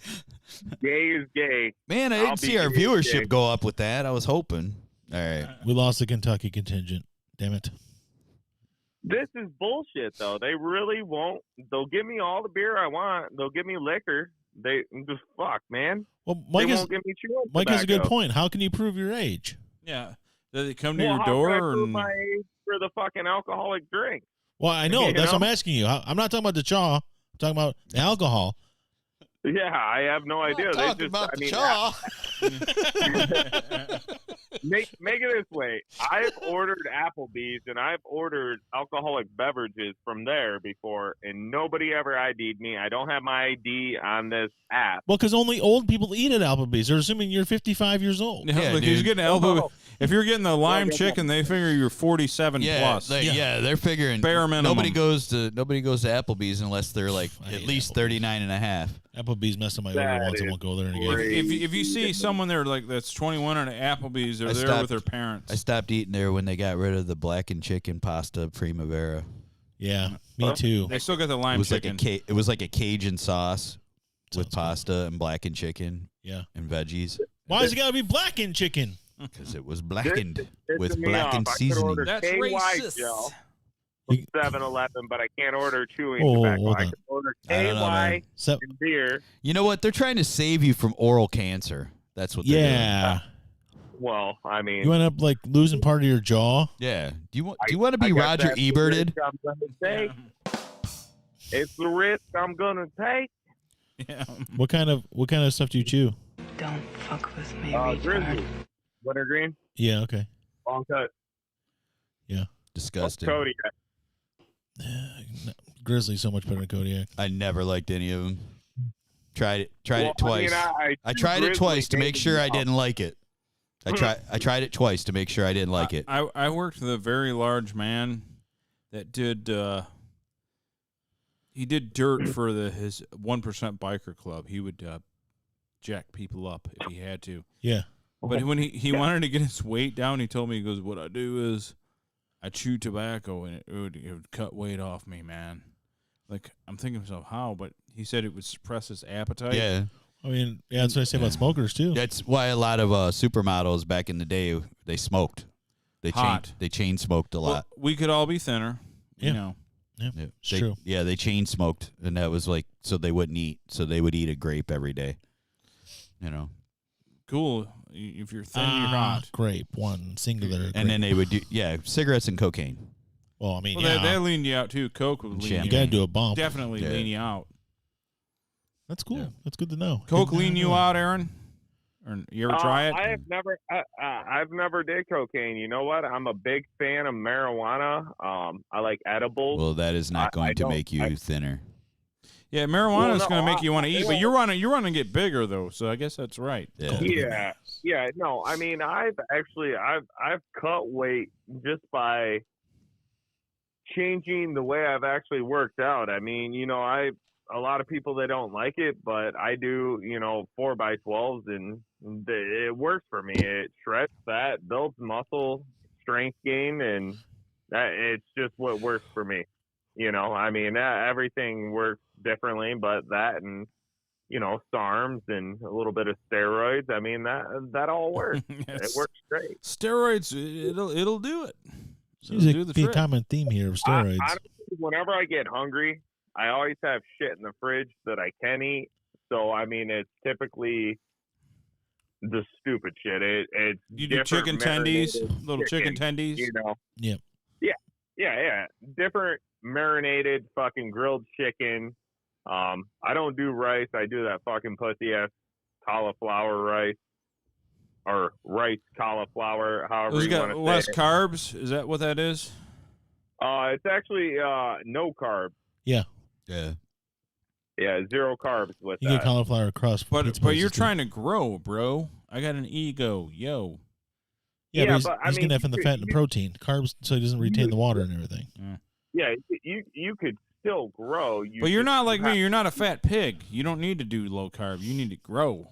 gay is gay. Man, I I'll didn't be see our gay, viewership gay. go up with that. I was hoping. All right. we lost the Kentucky contingent. Damn it. This is bullshit, though. They really won't. They'll give me all the beer I want. They'll give me liquor. They just fuck, man. Well, They Mike won't give me chewing Mike has a good tobacco. point. How can you prove your age? Yeah, do they come to Well, your how can I door prove and my age for the fucking alcoholic drink? Well, I know. You That's what know? I'm asking you. I'm not talking about the chaw. I'm talking about the alcohol. Yeah, I have no idea. They Talking just, about I the mean, chaw. make it this way. I've ordered Applebee's and I've ordered alcoholic beverages from there before, and nobody ever ID'd me. I don't have my ID on this app. Well, because only old people eat at Applebee's. They're assuming you're 55 years old. yeah, Yeah, look, he's dude. getting elbow. If you're getting the lime chicken, they figure you're 47 Yeah, plus. they're figuring Bare minimum. Nobody goes to Applebee's unless they're like I at hate least Applebee's. 39 and a half. Applebee's messed up my order That once. I is won't go there again. great. If you see someone there like that's 21 at Applebee's, they're I there stopped- with their parents. I stopped eating there when they got rid of the blackened chicken pasta primavera. Yeah, me too. They still got the It lime was chicken. it was like a Cajun sauce with Sounds good. pasta and blackened chicken Yeah. and veggies Why is it got to be blackened chicken? because it was blackened This with pissing me blackened off. I could seasoning. order That's KY racist. gel You- from 7-Eleven, but I can't order chewing Oh, tobacco. hold I on. can order I don't know, man. KY So, and beer. You know what? They're trying to save you from oral cancer. That's what they're doing. yeah. Well, I mean, You end up like losing part of your jaw. Yeah. Do you want to be I guess Roger that's the Eberted? risk I'm gonna take. It's the risk I'm gonna take. Yeah. What kind of stuff do you chew? Don't fuck with me, Grizzly, wintergreen, Yeah, okay. long cut, Disgusting. Cody. Grizzly's so much better than Kodiak. I never liked any of them. Tried it Well, twice. I I tried it Grizzly twice to make gave sure me I didn't like it. I tried it twice to make sure I didn't like it. I worked with a very large man that did he did dirt for his 1% biker club. He would jack people up if he had to. Yeah. But when he wanted to get his weight down, he told me, he goes, what I do is I chew tobacco and it would cut weight off me, man. Like, I'm thinking to myself, how? But he said it would suppress his appetite. Yeah. I mean, yeah, that's what I say about smokers too. That's why a lot of supermodels back in the day, They smoked. Hot. They chain smoked a lot. Well, we could all be thinner. Yeah. You know. Yeah, Yeah, it's true. Yeah, they chain smoked, and that was like so they wouldn't eat. So they would eat a grape every day. You know. Cool. If you're thin, you're hot. Grape, one singular. And grape. then they would do cigarettes and cocaine. Well, I mean, Well, they lean you out too. Coke would lean champagne. you you. gotta do a bump. Definitely Yeah. lean you out. That's cool. Yeah. That's good to know. Coke Good to lean you know. out, Aaron? Or you ever try it? I've never did cocaine. You know what? I'm a big fan of marijuana. I like edibles. Well, that is not going to don't- make you thinner. Yeah, marijuana is Well, no, going to make you want to eat, but well- you're running to get bigger though, so I guess that's right. Yeah. Yeah. No, I mean, I've cut weight just by changing the way I've actually worked out. I mean, a lot of people, they don't like it, but I do, 4x12s, and it works for me. It shreds fat, builds muscle, strength gain, and it's just what works for me. I mean, everything works differently, but that and, SARMs and a little bit of steroids, I mean, that all works. It works great. Steroids, it'll do it. Seems It'll do to the be a trick. common theme here of steroids. Honestly, whenever I get hungry, I always have shit in the fridge that I can eat. So, I mean, it's typically the stupid shit. It's You do chicken different tendies, marinated little chicken tendies. Yep. Yeah. Different marinated fucking grilled chicken. I don't do rice. I do that fucking pussy ass cauliflower rice. Or rice cauliflower, however Those you got want to less say it. carbs. Is that what that is? It's actually no carbs. Yeah. Yeah. Yeah, 0 carbs with You that. get cauliflower crust. But pizza you're places, too. trying to grow, bro. I got an ego, yo. Yeah, Yeah, but but, I he's mean, getting that from the you- fat and the you- protein. Carbs, so he doesn't retain the water and everything. Yeah, you could still grow. But you're just not like have- me. You're not a fat pig. You don't need to do low carb. You need to grow.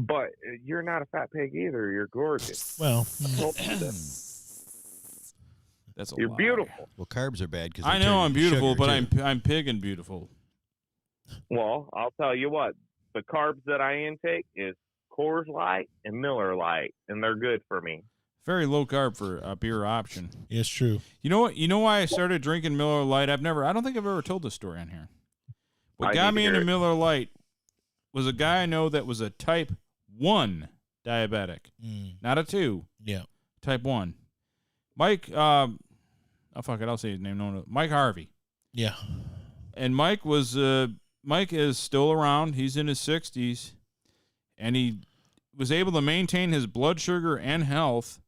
But you're not a fat pig either. You're gorgeous. Well, That's a You're lie. beautiful. Well, carbs are bad because I know I'm beautiful, but too. I'm pig and beautiful. Well, I'll tell you what. The carbs that I intake is Coors Light and Miller Light, and they're good for me. Very low carb for a beer option. yeah, it's true. You know what? You know why I started drinking Miller Lite? I don't think I've ever told this story on here. What I got need me to hear into it. Miller Lite was a guy I know that was a type 1 diabetic, not a 2. Yeah. Type 1. Mike, oh fuck it, I'll say his name. No, Mike Harvey. Yeah. And Mike is still around. He's in his 60s, and he was able to maintain his blood sugar and health,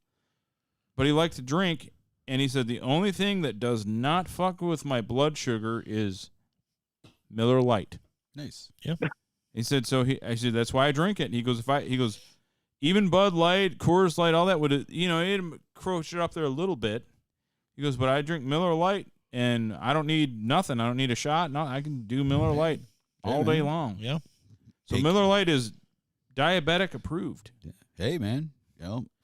but he liked to drink, and he said the only thing that does not fuck with my blood sugar is Miller Lite. Nice. Yep. He said I said that's why I drink it. And he goes even Bud Light, Coors Light, all that would it'd encroach it up there a little bit. He goes, but I drink Miller Lite, and I don't need nothing. I don't need a shot. No, I can do Miller Lite all day long. Yeah. So Miller Lite is diabetic approved. Hey, man.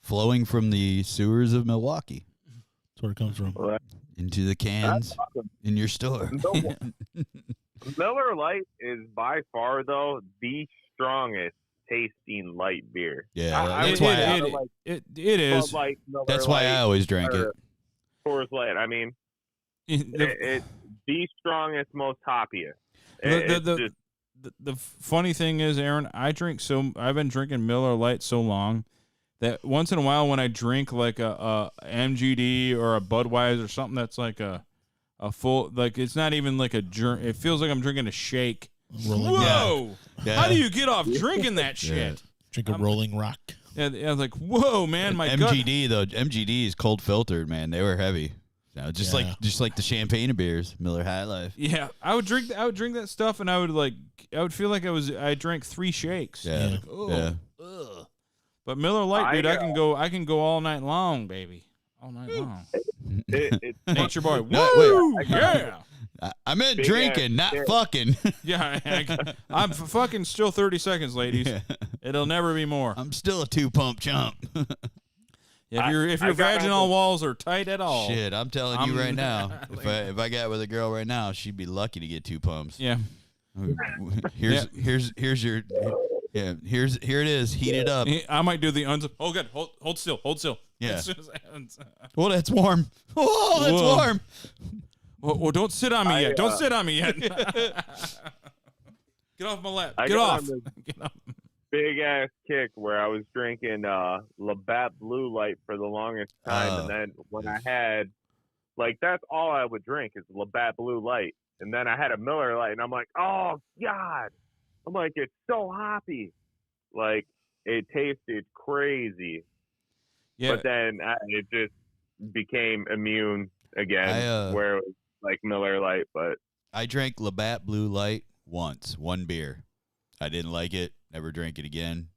Flowing from the sewers of Milwaukee That's where it comes from. into the cans That's awesome. in your store. Miller Lite is by far, though, the strongest tasting light beer. Yeah, I that's would why rather like It is. Bud Light, Miller That's why I Lite, always drank it. or Coors Light. I mean, it's the strongest, most hoppiest. The funny thing is, Aaron, I've been drinking Miller Lite so long that once in a while when I drink like a MGD or a Budweiser or something that's like a full, like it's not even like it feels like I'm drinking a shake. Whoa! Yeah. How do you get off drinking that shit? Drink a Rolling Rock. Yeah, I was like, whoa, man, my gut. MGD though, MGD is cold filtered, man. They were heavy. Just like the champagne beers, Miller High Life. Yeah, I would drink that stuff, and I would feel like I drank 3 shakes. Yeah, Like, oh, yeah. ugh. But Miller Lite, dude, I can go all night long, baby, all night long. Nature Boy, woo, yeah. I meant Big drinking, ass not dick. fucking. Yeah, I'm fucking still 30 seconds, ladies. Yeah. It'll never be more. I'm still a 2-pump chump. If your I got vaginal my- walls are tight at all, Shit, I'm telling you right now. If I got with a girl right now, she'd be lucky to get 2 pumps. Yeah. Here's your Yeah, here it is. Heat it up. I might do the Oh, good. Hold still. Yeah. As soon as it happens. Oh, that's warm. Oh, that's Whoa. warm. Well, don't sit on me yet. Don't sit on me yet. Get off my lap. Get off. Get off. Big ass kick where I was drinking Labatt Blue Light for the longest time, and then when I had that's all I would drink is Labatt Blue Light, and then I had a Miller Light, and I'm like, oh God, I'm like, it's so hoppy, like it tasted crazy. Yeah. But then it just became immune again, where it was like Miller Light. But I drank Labatt Blue Light once, one beer. I didn't like it. Never drank it again.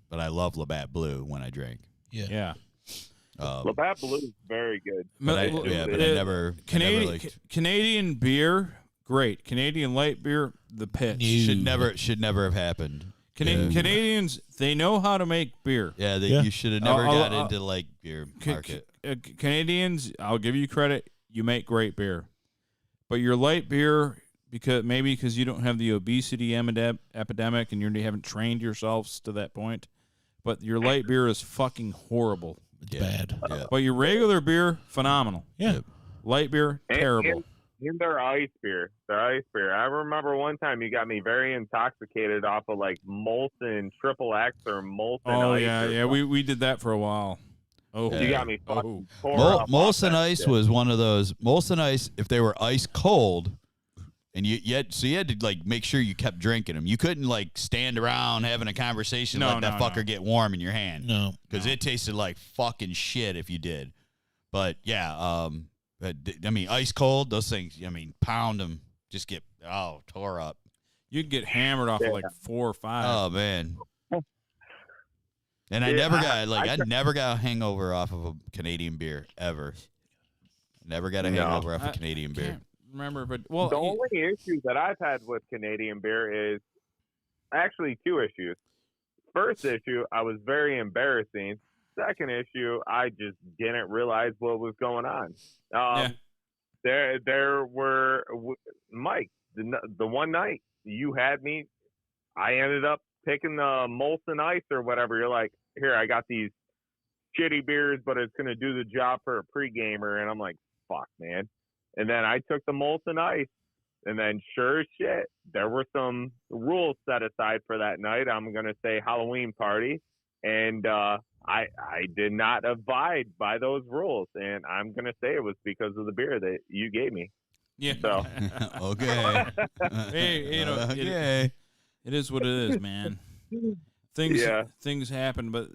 But I love Labatt Blue when I drink. Yeah. Labatt Blue is very good. But I never. Canadian beer, great. Canadian light beer, the pits. Should never have happened. Canadians, they know how to make beer. Yeah, you should have never got into beer market. Canadians, I'll give you credit. You make great beer, but your light beer, because you don't have the obesity epidemic and you haven't trained yourselves to that point. But your light beer is fucking horrible. It's bad. Yeah. But your regular beer, phenomenal. Yeah. Light beer, terrible. And their ice beer. I remember one time you got me very intoxicated off of Molson Triple X or Molson Ice. Oh, yeah. We did that for a while. Oh, you got me fucking Molson Ice was one of those. Molson Ice, if they were ice cold, and you had to make sure you kept drinking them. You couldn't stand around having a conversation and let that fucker get warm in your hand. No, because it tasted like fucking shit if you did. But yeah, ice cold, those things. Pound them, just get tore up. You'd get hammered off of 4 or 5. Oh man. And I never got a hangover off of a Canadian beer ever. Never got a hangover off a Canadian beer. Remember, but the only issue that I've had with Canadian beer is actually 2 issues. First issue, I was very embarrassing. Second issue, I just didn't realize what was going on. There were Mike. The one night you had me, I ended up picking the Molson Ice or whatever. You're like, here, I got these shitty beers, but it's going to do the job for a pre-gamer. And I'm like, fuck, man. And then I took the Molson Ice, and then sure as shit, there were some rules set aside for that night. I'm going to say Halloween party. And I did not abide by those rules. And I'm going to say it was because of the beer that you gave me. Yeah. So. Okay. Hey, okay. It is what it is, man. Things happen, but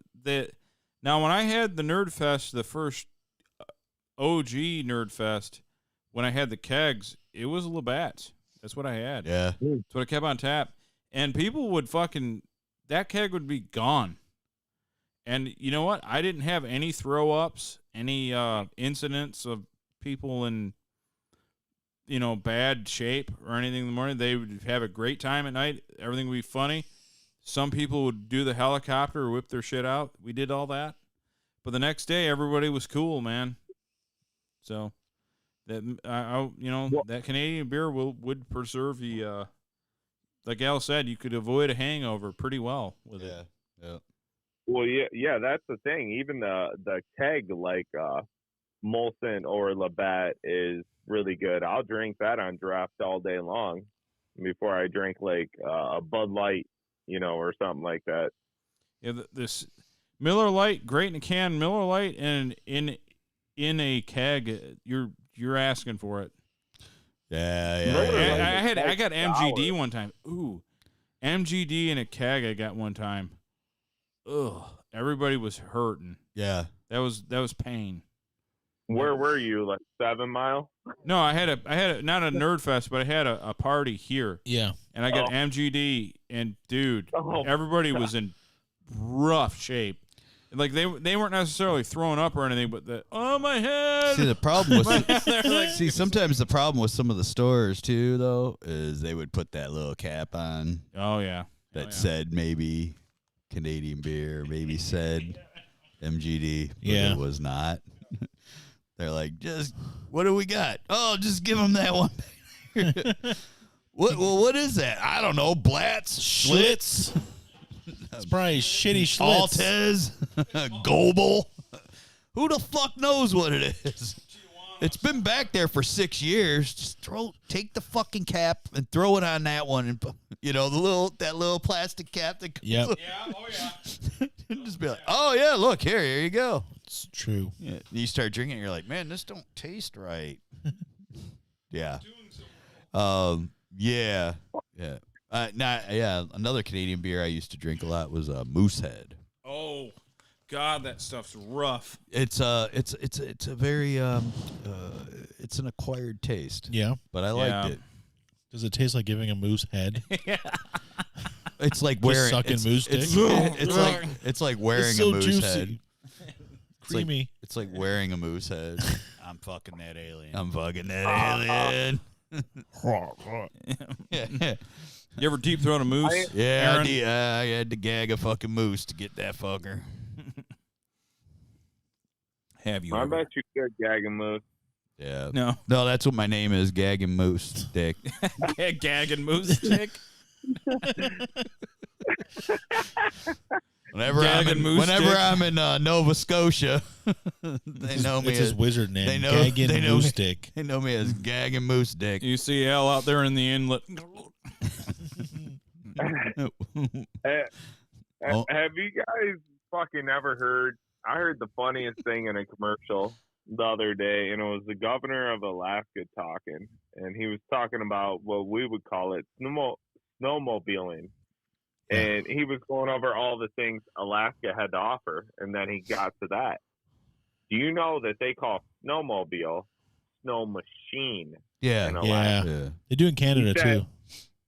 now when I had the Nerd Fest, the first OG Nerd Fest, when I had the kegs, it was Labatt's. That's what I had. Yeah. That's what I kept on tap, and people would that keg would be gone. And you know what? I didn't have any throw ups, any incidents of people in bad shape or anything in the morning. They would have a great time at night. Everything would be funny. Some people would do the helicopter or whip their shit out. We did all that. But the next day, everybody was cool, man. So that that Canadian beer would preserve the like Al said, you could avoid a hangover pretty well with it. Yeah. Well, yeah, that's the thing. Even the keg Molson or Labatt is really good. I'll drink that on draft all day long before I drink a Bud Light, or something like that. Yeah, this Miller Lite, great in a can. Miller Lite and in a keg, you're asking for it. Yeah. I got MGD one time. Ooh, MGD in a keg. I got one time. Ugh, everybody was hurting. Yeah, that was pain. Where were you? 7 Mile? No, I had a not a Nerd Fest, but I had a party here. Yeah, and I got MGD, and dude, everybody was in rough shape. Like they weren't necessarily throwing up or anything, but my head. See, the problem was sometimes the problem with some of the stores too, though, is they would put that little cap on. Oh yeah, that said maybe Canadian beer, maybe said MGD, but it was not. They're like, what do we got? Oh, just give them that one. What is that? I don't know. Blatz? Schlitz? It's probably shitty Schlitz. Altez, Goebel. Who the fuck knows what it is? It's been back there for 6 years. Just take the fucking cap and throw it on that one, and that little plastic cap that comes. Yep. Yeah. Oh yeah. Just be like, oh yeah, look here you go. It's true. Yeah. You start drinking, you're like, man, this don't taste right. Yeah. Yeah. Another Canadian beer I used to drink a lot was Moosehead. Oh, God, that stuff's rough. It's a very it's an acquired taste. Yeah, but I liked it. Does it taste like giving a moose head? It's like Just wearing sucking moose dick. It's like wearing It's so a moose juicy. head. Creamy. It's like wearing a moose head. I'm fucking that alien. I'm fucking that alien. You ever deep throat a moose? Yeah, I had to gag a fucking moose to get that fucker. Have you? I ever? bet you could gag a moose. Yeah. No. No, that's what my name is, Gag and Moose Dick. Gag and moose dick. Whenever I'm in Nova Scotia, they know me It's as his wizard name. They know Gaggin' Moose Dick. They know me as Gag and Moose Dick. You see Al out there in the inlet. Have you guys fucking ever heard? I heard the funniest thing in a commercial the other day, and it was the governor of Alaska talking, and he was talking about what we would call it snowmobiling. And he was going over all the things Alaska had to offer, and then he got to that. Do you know that they call snowmobile snow machine? Yeah, in Alaska? Yeah. They do in Canada, He said,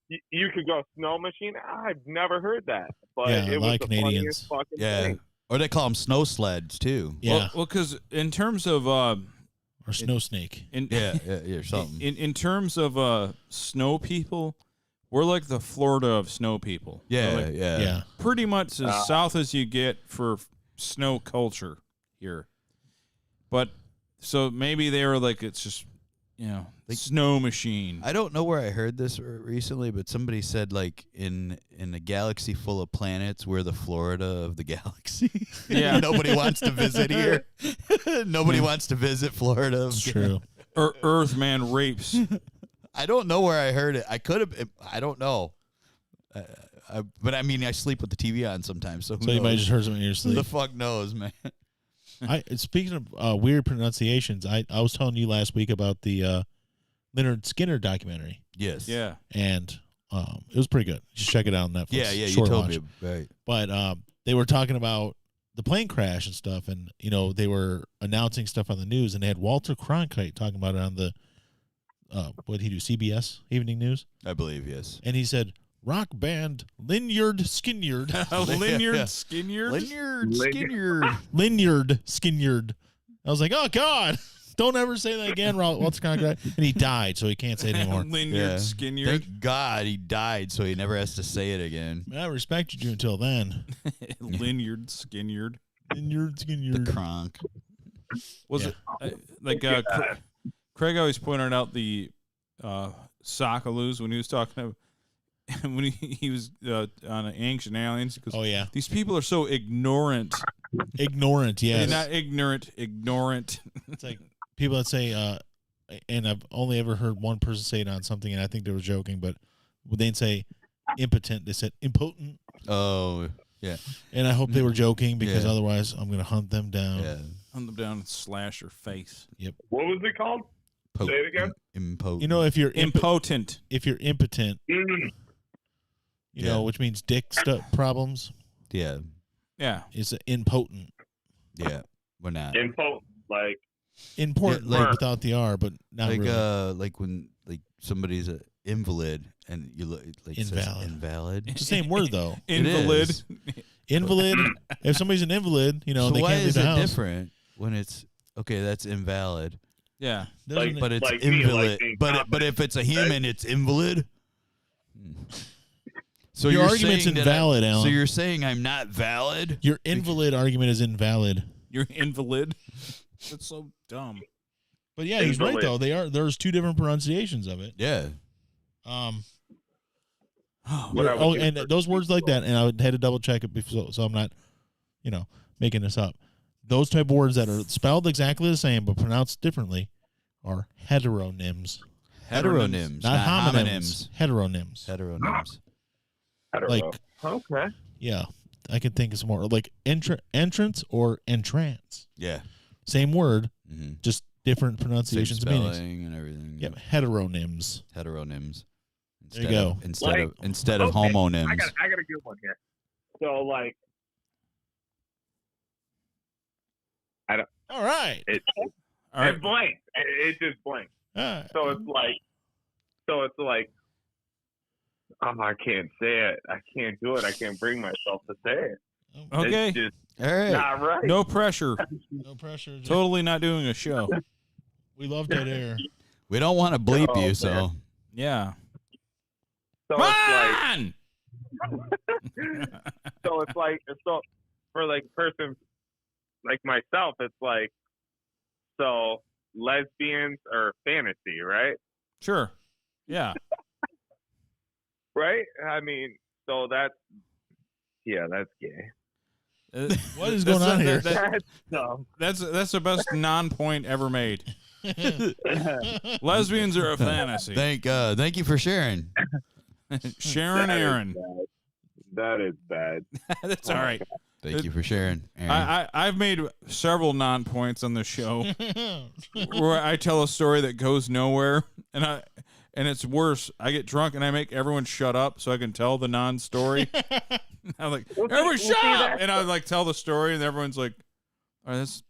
too. You could go snow machine? I've never heard that. But Yeah, it a was lot the of Canadians. funniest fucking Yeah. thing. Or they call them snow sleds, too. Yeah. Well, because in terms of or snow snake. Yeah, something. In terms of snow people, we're like the Florida of snow people. Yeah, We're like yeah. pretty much as south as you get for snow culture here. But so maybe they were like, it's just, snow machine. I don't know where I heard this recently, but somebody said like in a galaxy full of planets, we're the Florida of the galaxy. Yeah. Nobody wants to visit here. Nobody wants to visit Florida. It's true. Earth man rapes. I don't know where I heard it. I could have. I don't know. But I mean, I sleep with the TV on sometimes, so who So you knows? might just heard something in your Who sleep. the fuck knows, man? Speaking of weird pronunciations, I was telling you last week about the Leonard Skinner documentary. Yes. Yeah. And it was pretty good. Just check it out on Netflix. Yeah, you Short told watch. me. Right. But they were talking about the plane crash and stuff, and they were announcing stuff on the news, and they had Walter Cronkite talking about it on the what did he do, CBS Evening News? I believe, yes. And he said, rock band Lynyrd Skynyrd. Lynyrd Skynyrd? Lynyrd Skynyrd. Lynyrd Skynyrd. I was like, oh, God. Don't ever say that again, Walter Cronkite. And he died, so he can't say it anymore. Lynyrd Skynyrd. Thank God he died, so he never has to say it again. Man, I respected you until then. Lynyrd Skynyrd. Lynyrd Skynyrd. The Kronk. Was it Craig always pointed out the Socaloos when he was talking to when he was on Ancient Aliens. He goes, Oh, yeah. These people are so ignorant. Ignorant, yes. They're not ignorant. It's like people that say, and I've only ever heard one person say it on something, and I think they were joking, but they didn't say impotent. They said impotent. Oh, yeah. And I hope they were joking because Yeah. otherwise I'm going to hunt them down. Yeah. Hunt them down and slash her face. Yep. What was it called? Say it again. Impotent. If you're impotent, if you're impotent, which means dick problems. Yeah. Yeah. It's impotent. Yeah. We're not. Impotent, like Important, Yeah, like- without the R, but not like really. like when somebody's an invalid and you look like it says Invalid. invalid. It's the same word though. Invalid. is. Invalid. If somebody's an invalid, So they why can't leave is the it house. different when it's okay? That's invalid. Yeah. Doesn't But it- it's like me, invalid. like being but if it's a human, it's invalid. So Your you're argument's saying that invalid, Alan. So you're saying I'm not valid? Your invalid argument is invalid. You're invalid. That's so dumb. But yeah, he's right Invalid. though. There's two different pronunciations of it. Yeah. And those words like that, and I had to double check it before, so I'm not, making this up. Those type of words that are spelled exactly the same but pronounced differently are heteronyms. Heteronyms, not homonyms. Heteronyms. Heteronyms. Like, okay. Yeah, I can think of some more. Like entrance or entrance. Yeah. Same word, just different pronunciations Same and spelling meanings. and everything. Yeah, heteronyms. Heteronyms. There you go. Instead of homonyms. I got a good one here. So like, I don't. All right. It blank. It just blank. Right. So it's like. Oh, I can't say it. I can't do it. I can't bring myself to say it. Okay. It's just all right. not right. No pressure. No pressure. Totally not doing a show. We love dead air. We don't want to bleep you, so. Yeah. So Man! it's like for like person like myself, it's like so lesbians are fantasy, right? Sure. Yeah. Right? I mean, so that's gay. What is going on here? That's dumb. That's the best non-point ever made. Lesbians are a fantasy. Thank you for sharing. Sharon Aaron. That is bad. That's all right. Thank you for sharing, Aaron. I've made several non-points on the show where I tell a story that goes nowhere, and it's worse. I get drunk and I make everyone shut up so I can tell the non-story. I'm like, everyone shut up! And I like tell the story, and everyone's like, "Oh, that's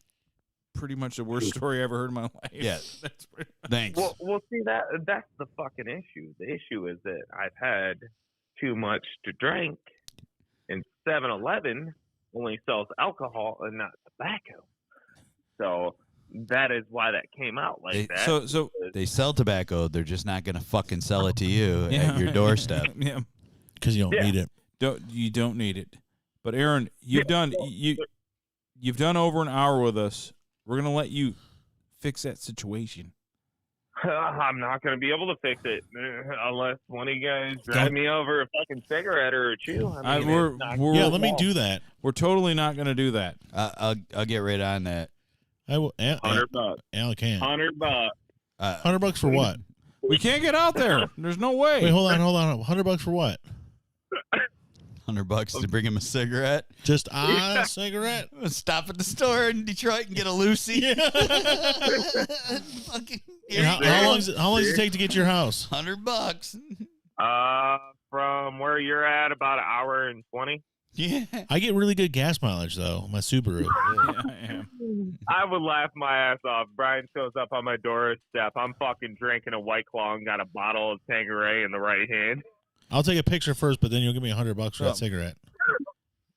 pretty much the worst story I ever heard in my life." Yeah, that's pretty thanks. Well, see that's the fucking issue. The issue is that I've had too much to drink, and 7-Eleven only sells alcohol and not tobacco. So that is why that came out like that. So they sell tobacco. They're just not going to fucking sell it to you at your doorstep. Yeah, because you don't need it. You don't need it. But Aaron, you've done over an hour with us. We're gonna let you fix that situation. I'm not going to be able to fix it unless one of you guys drive me over a fucking cigarette or a chew. I mean, let me do that. We're totally not going to do that. I'll get right on that. I will. $100. Al can. $100. $100 for what? We can't get out there. There's no way. Wait, hold on. $100 for what? $100 to bring him a cigarette. Just a cigarette. Stop at the store in Detroit and get a Lucy. Fucking. How long does it take to get to your house? $100. From where you're at, about an hour and 20. Yeah. I get really good gas mileage though. My Subaru. Yeah. I would laugh my ass off. Brian shows up on my doorstep. I'm fucking drinking a White Claw and got a bottle of Tanqueray in the right hand. I'll take a picture first, but then you'll give me $100 for that cigarette.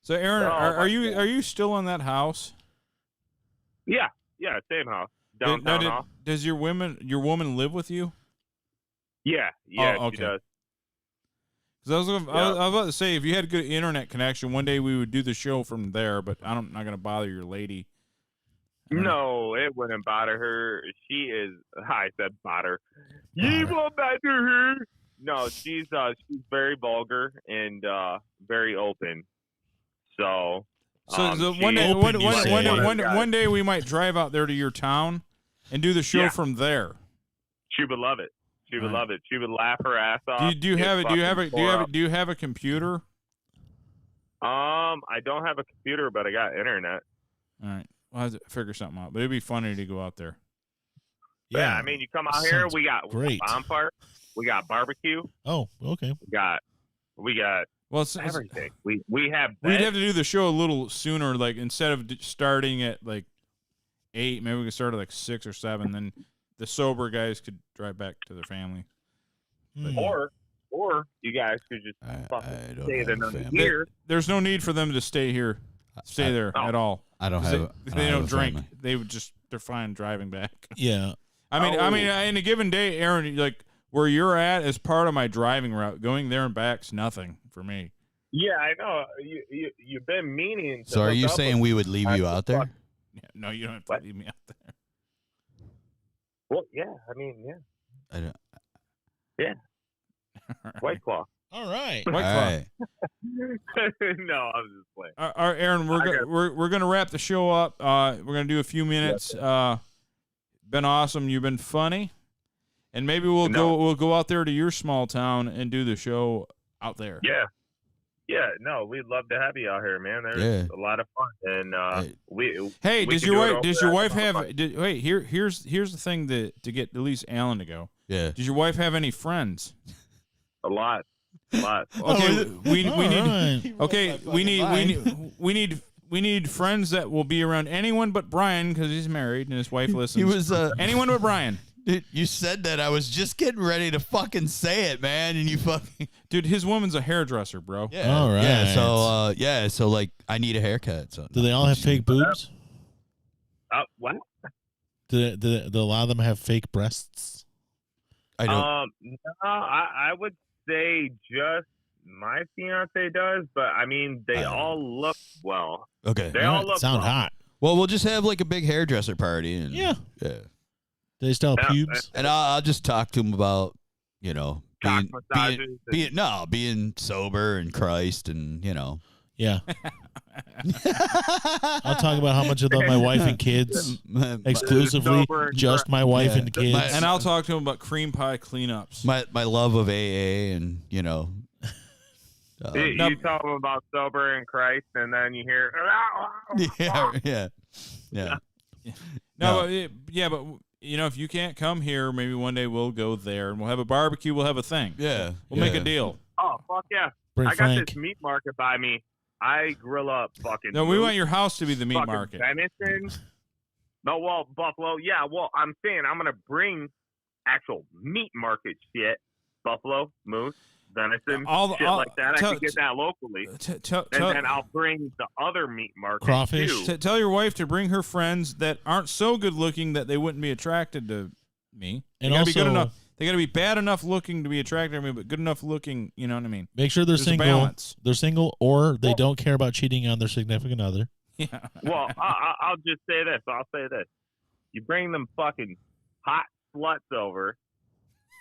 So, Aaron, are you still in that house? Yeah, same house. Downtown. Does your woman live with you? Yeah, okay. She does. Because I was about to say, if you had a good internet connection, one day we would do the show from there. But I'm not going to bother your lady. No, it wouldn't bother her. She is. I said bother. You won't bother her. No, she's very vulgar and very open. So one day we might drive out there to your town and do the show from there. She would love it. She would love it. She would laugh her ass off. Do you have a computer? I don't have a computer, but I got internet. All right, we'll have to figure something out. But it'd be funny to go out there. Yeah, I mean, you come out here. We got bonfire. We got barbecue. Oh, okay. We got everything. We have. We'd have to do the show a little sooner. Like instead of starting at like 8, maybe we could start at like 6 or 7. Then the sober guys could drive back to their family. Or you guys could just fucking stay there here. There's no need for them to stay here, there at all. I don't have. They don't drink. They're fine driving back. Yeah. I mean, in a given day, Aaron, like where you're at is part of my driving route. Going there and back's nothing for me. Yeah, I know. You've been meaning. So are you saying we would leave you out there? Yeah, no, you don't have to leave me out there. Well, yeah. I mean, yeah. I don't. Yeah. Right. White Claw. All right. White All Claw. right. No, I was just playing. All right, Aaron, we're gonna wrap the show up. We're gonna do a few minutes. Been awesome. You've been funny, and maybe we'll go out there to your small town and do the show out there. Yeah. No, we'd love to have you out here, man. There's a lot of fun, and Hey, we does could your do it wife? over Does your at wife the have? fun. Wait, here's the thing to get at least Alan to go. Yeah. Does your wife have any friends? A lot. Okay, we need. All Okay, we need friends that will be around anyone but Brian because he's married and his wife listens. He was anyone but Brian. Dude, you said that. I was just getting ready to fucking say it, man, and you fucking. Dude, his woman's a hairdresser, bro. Yeah. All right. Yeah. So like, I need a haircut. So Do they all have fake boobs? What? Do a lot of them have fake breasts? I don't. No, I would say just my fiance does, but I mean they all look well. Okay. They all look Sound well. hot. Well, we'll just have like a big hairdresser party, and Yeah. yeah. Do they still have pubes? And I'll just talk to him about, you know, Cock massages being sober and Christ, and you know. Yeah. I'll talk about how much I love my wife and kids exclusively, Sober and just my wife Yeah. and kids. And I'll talk to him about cream pie cleanups. My love of AA, and you know. You tell them about sober and Christ, and then you hear. Yeah. No, but you know, if you can't come here, maybe one day we'll go there and we'll have a barbecue. We'll have a thing. Yeah. We'll make a deal. Oh fuck yeah! Bring I got Frank. this meat market by me. I grill up fucking. No, we moose, want your house to be the meat fucking market. venison. No, well, buffalo. Yeah, well, I'm saying I'm gonna bring actual meat market shit. Buffalo, moose, venison, shit like that. I can get that locally, and then I'll bring the other meat market Crawfish. too. Tell your wife to bring her friends that aren't so good looking that they wouldn't be attracted to me. And they gotta be good also- enough. They got to be bad enough looking to be attracted to me, but good enough looking. You know what I mean? Make sure they're There's a single. balance. They're single, or they don't care about cheating on their significant other. Yeah. Well, I'll just say this. I'll say this. You bring them fucking hot sluts over,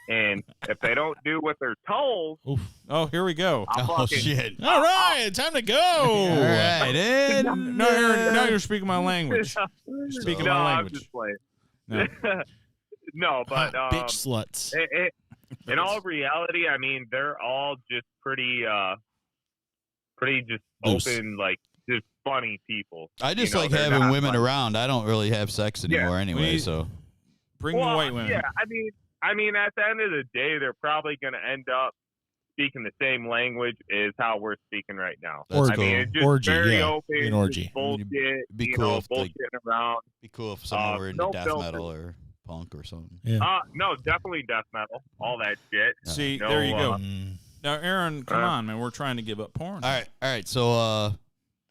and if they don't do what they're told, Oof. Oh, here we go. I'll Oh fucking, shit. All right, time to go. All right, and No, now you're speaking my language. You're speaking no, my I'm language. just playing. No. No, but Hot bitch sluts. in all reality, I mean, they're all just pretty just Loose. open, like just funny people. I just You know, like they're having not women like- around. I don't really have sex anymore anyway, We- so. Bring the white women. Yeah, I mean, at the end of the day, they're probably going to end up speaking the same language as how we're speaking right now. That's I mean, cool. it's just Orgy, very yeah. open. An orgy. Just bullshit. Be you cool know, if, like, bullshitting around. Be cool if someone were into no death filter. metal or punk or something. Yeah. No, definitely death metal. All that shit. See, No, there you go. Mm. Now, Aaron, come on, man. We're trying to give up porn. All right. So, all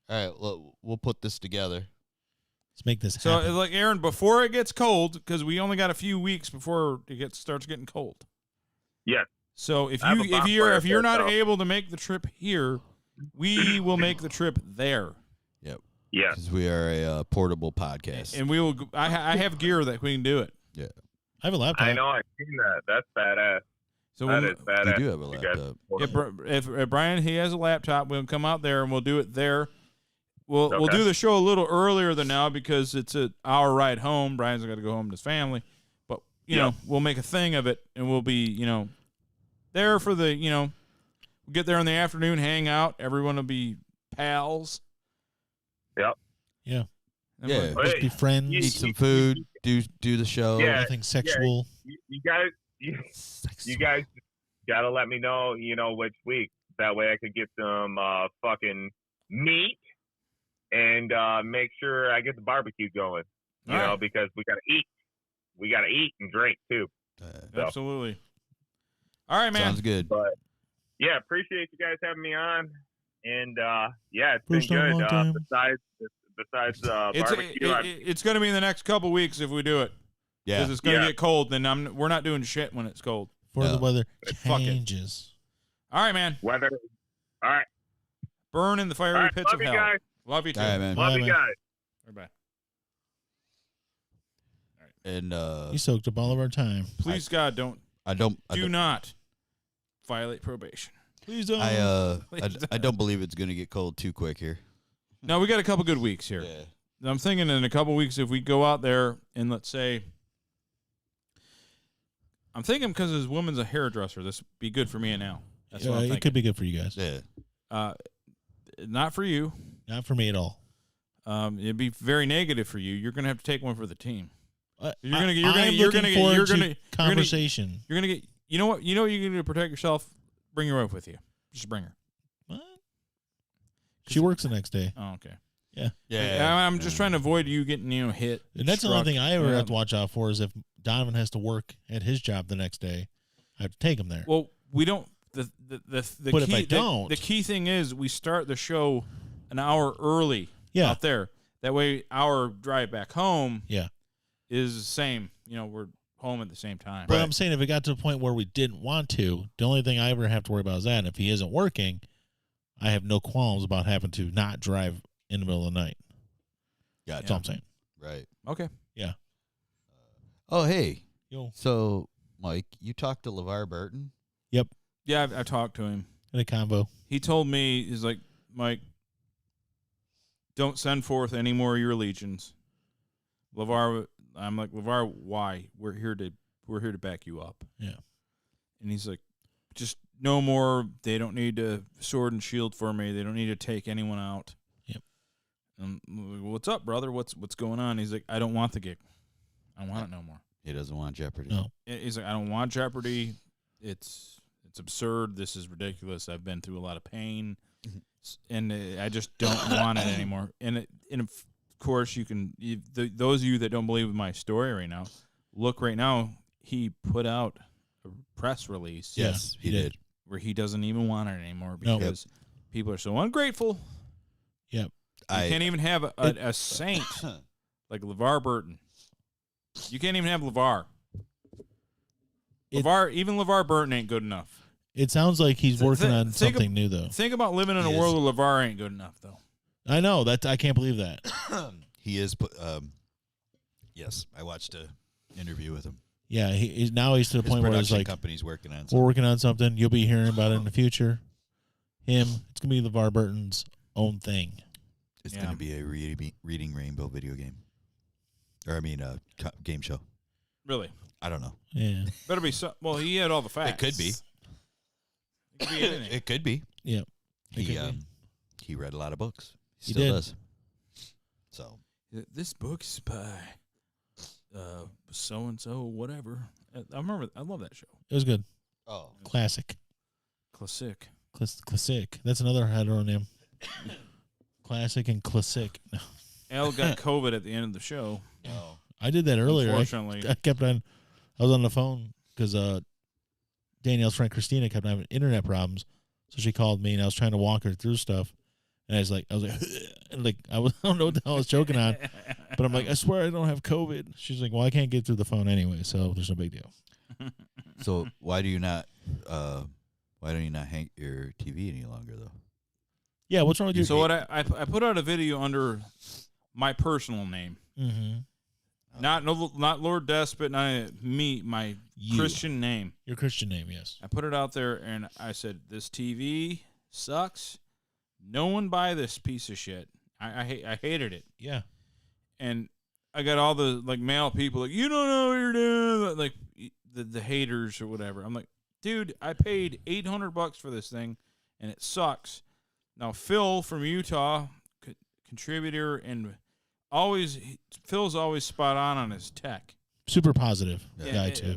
right, we'll put this together. Let's make this So, happen. like, Aaron, before it gets cold, because we only got a few weeks before it starts getting cold. Yes. So if I have a bonfire if you're not there, so- able to make the trip here, we will make the trip there, Yep. Yeah. Because we are a portable podcast. and we will. I have gear that we can do it. Yeah. I have a laptop. I know. I've seen that. That's badass. So That when, is badass. do have a You guys- laptop. if Brian he has a laptop, we'll come out there and we'll do it there. We'll Okay. do the show a little earlier than now because it's an hour ride home. Brian's got to go home to his family, but you know we'll make a thing of it and we'll be there for the we'll get there in the afternoon, hang out. Everyone will be pals. Yep. Yeah. And Yeah. we'll- Just be friends. Eat some food. Do the show. Yeah. Nothing sexual. You guys gotta let me know. Which week. That way I could get some fucking meat and make sure I get the barbecue going. You All know, right. because we gotta eat. We gotta eat and drink too. So, Absolutely. All right, man. Sounds good. but yeah, appreciate you guys having me on. And it's First been time, good. long time. Besides It's barbecue, it's going to be in the next couple weeks if we do it. Yeah. Because it's going to Yeah. get cold. Then we're not doing shit when it's cold. Before the No. weather Fuck it. changes. All right, man. weather. All right. Burn in the fiery All right. pits Love of you hell. guys. Love you too. All right, man. Love Bye, you man. guys. Bye. And You soaked up all of our time. Please, God, I don't. do not violate probation. Please don't. I don't believe it's going to get cold too quick here. No, we got a couple good weeks here. Yeah. I'm thinking in a couple weeks, if we go out there and let's say, I'm thinking because this woman's a hairdresser, this would be good for me and Al. That's what I'm thinking. It could be good for you guys. Yeah. Not for you. Not for me at all. It'd be very negative for you. You're gonna have to take one for the team. You're gonna get conversation. You're gonna get. You know what? You know what you're gonna do to protect yourself. Bring your wife with you. Just bring her. What? She works the next day. Oh, okay. Yeah. I'm just trying to avoid you getting hit. And that's the only thing I ever have to watch out for is if Donovan has to work at his job the next day, I have to take him there. Well, we don't. The but key, if I don't, the key thing is we start the show an hour early. Yeah. Out there. That way, our drive back home. Yeah. Is the same. We're home at the same time. But I'm saying if it got to the point where we didn't want to, the only thing I ever have to worry about is that. And if he isn't working, I have no qualms about having to not drive in the middle of the night. Yeah, that's all I'm saying. Right. Okay. Yeah. Oh, hey. Yo. So, Mike, you talked to LeVar Burton? Yep. Yeah, I talked to him. In a convo. He told me, he's like, Mike, don't send forth any more of your legions. LeVar, I'm like, LeVar, why? We're here to back you up. Yeah. And he's like, just no more. They don't need to sword and shield for me. They don't need to take anyone out. Yep. I'm like, what's up, brother? What's going on? He's like, I don't want the gig. I want it no more. He doesn't want Jeopardy. No. He's like, I don't want Jeopardy. It's absurd. This is ridiculous. I've been through a lot of pain, and I just don't want it anymore. And of course, those of you that don't believe my story right now, look right now. He put out a press release. Yes, he did. Where he doesn't even want it anymore because people are so ungrateful. Yep. You can't even have a saint like LeVar Burton. You can't even have LeVar. Even LeVar Burton ain't good enough. It sounds like he's working on something new, though. Think about living in a world where LeVar ain't good enough, though. I know that. I can't believe that. He is. Yes, I watched an interview with him. Yeah, he's to the point where it's like company's working on. We're working on something. You'll be hearing about it in the future. It's gonna be LeVar Burton's own thing. It's gonna be a Reading Rainbow video game, or game show. Really? I don't know. Yeah. Better be so. Well, he had all the facts. It could be. It could be anything. It could be. Yeah. He read a lot of books. He Still did. does. So this book is by so and so whatever. I remember. I love that show. It was good. Oh, classic. Classic. Classic. That's another hetero name. Classic and classic. No. Al got COVID at the end of the show. Oh. I did that earlier. Unfortunately. I was on the phone because Danielle's friend Christina kept having internet problems, so she called me and I was trying to walk her through stuff, and I was like, I don't know what the hell I was choking on, but I'm like, I swear I don't have COVID. She's like, well, I can't get through the phone anyway, so there's no big deal. So why do you not? Why don't you not hang your TV any longer though? Yeah, what's wrong with your? So what I put out a video under my personal name. Mm-hmm. Not Lord Despot, not me, my Christian name. Your Christian name, yes. I put it out there and I said, this TV sucks. No one buy this piece of shit. I hated it. Yeah. And I got all the male people you don't know what you're doing, the haters or whatever. I'm like, dude, I paid $800 for this thing and it sucks. Now Phil from Utah, contributor and Phil's always spot on his tech. Super positive guy too.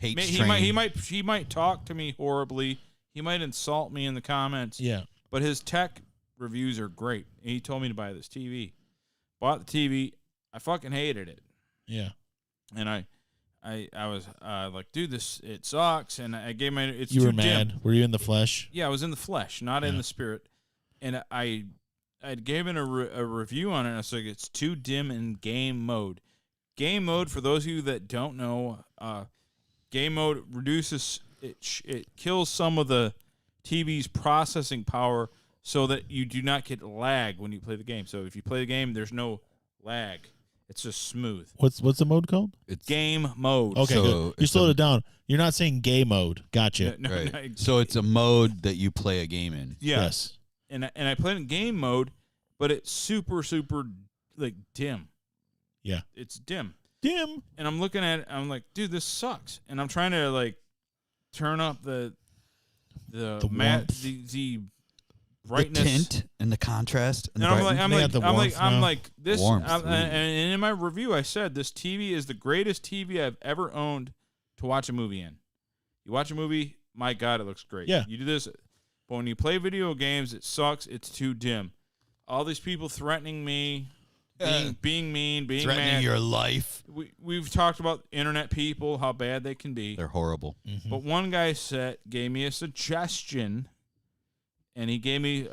He might talk to me horribly. He might insult me in the comments. Yeah. But his tech reviews are great. And he told me to buy this TV. Bought the TV. I fucking hated it. Yeah. And I was like, dude, it sucks. And I gave my it's You too were mad. dim. Were you in the flesh? Yeah, I was in the flesh, not in the spirit. And I gave a review on it. And I was like, it's too dim in game mode. Game mode, for those of you that don't know, game mode reduces it kills some of the TV's processing power so that you do not get lag when you play the game. So if you play the game, there's no lag. It's just smooth. What's the mode called? It's Game mode. Okay, So good. You it's slowed it down. You're not saying gay mode. Gotcha. No, right. no, So it's a mode that you play a game in. yeah. Yes. And I played in game mode, but it's super like dim. Yeah. It's dim. Dim. And I'm looking at it, I'm like, dude, this sucks. And I'm trying to like turn up the warmth. the The brightness. tint and the contrast. And And the I'm brightness. They got the warmth I'm now. like this. Warmth, And in my review, I said this TV is the greatest TV I've ever owned to watch a movie in. You watch a movie, my God, it looks great. Yeah. You do this, but when you play video games, it sucks. It's too dim. All these people threatening me, being mean, being threatening mad. your life. We've talked about internet people, how bad they can be. They're horrible. Mm-hmm. But one guy gave me a suggestion, and he gave me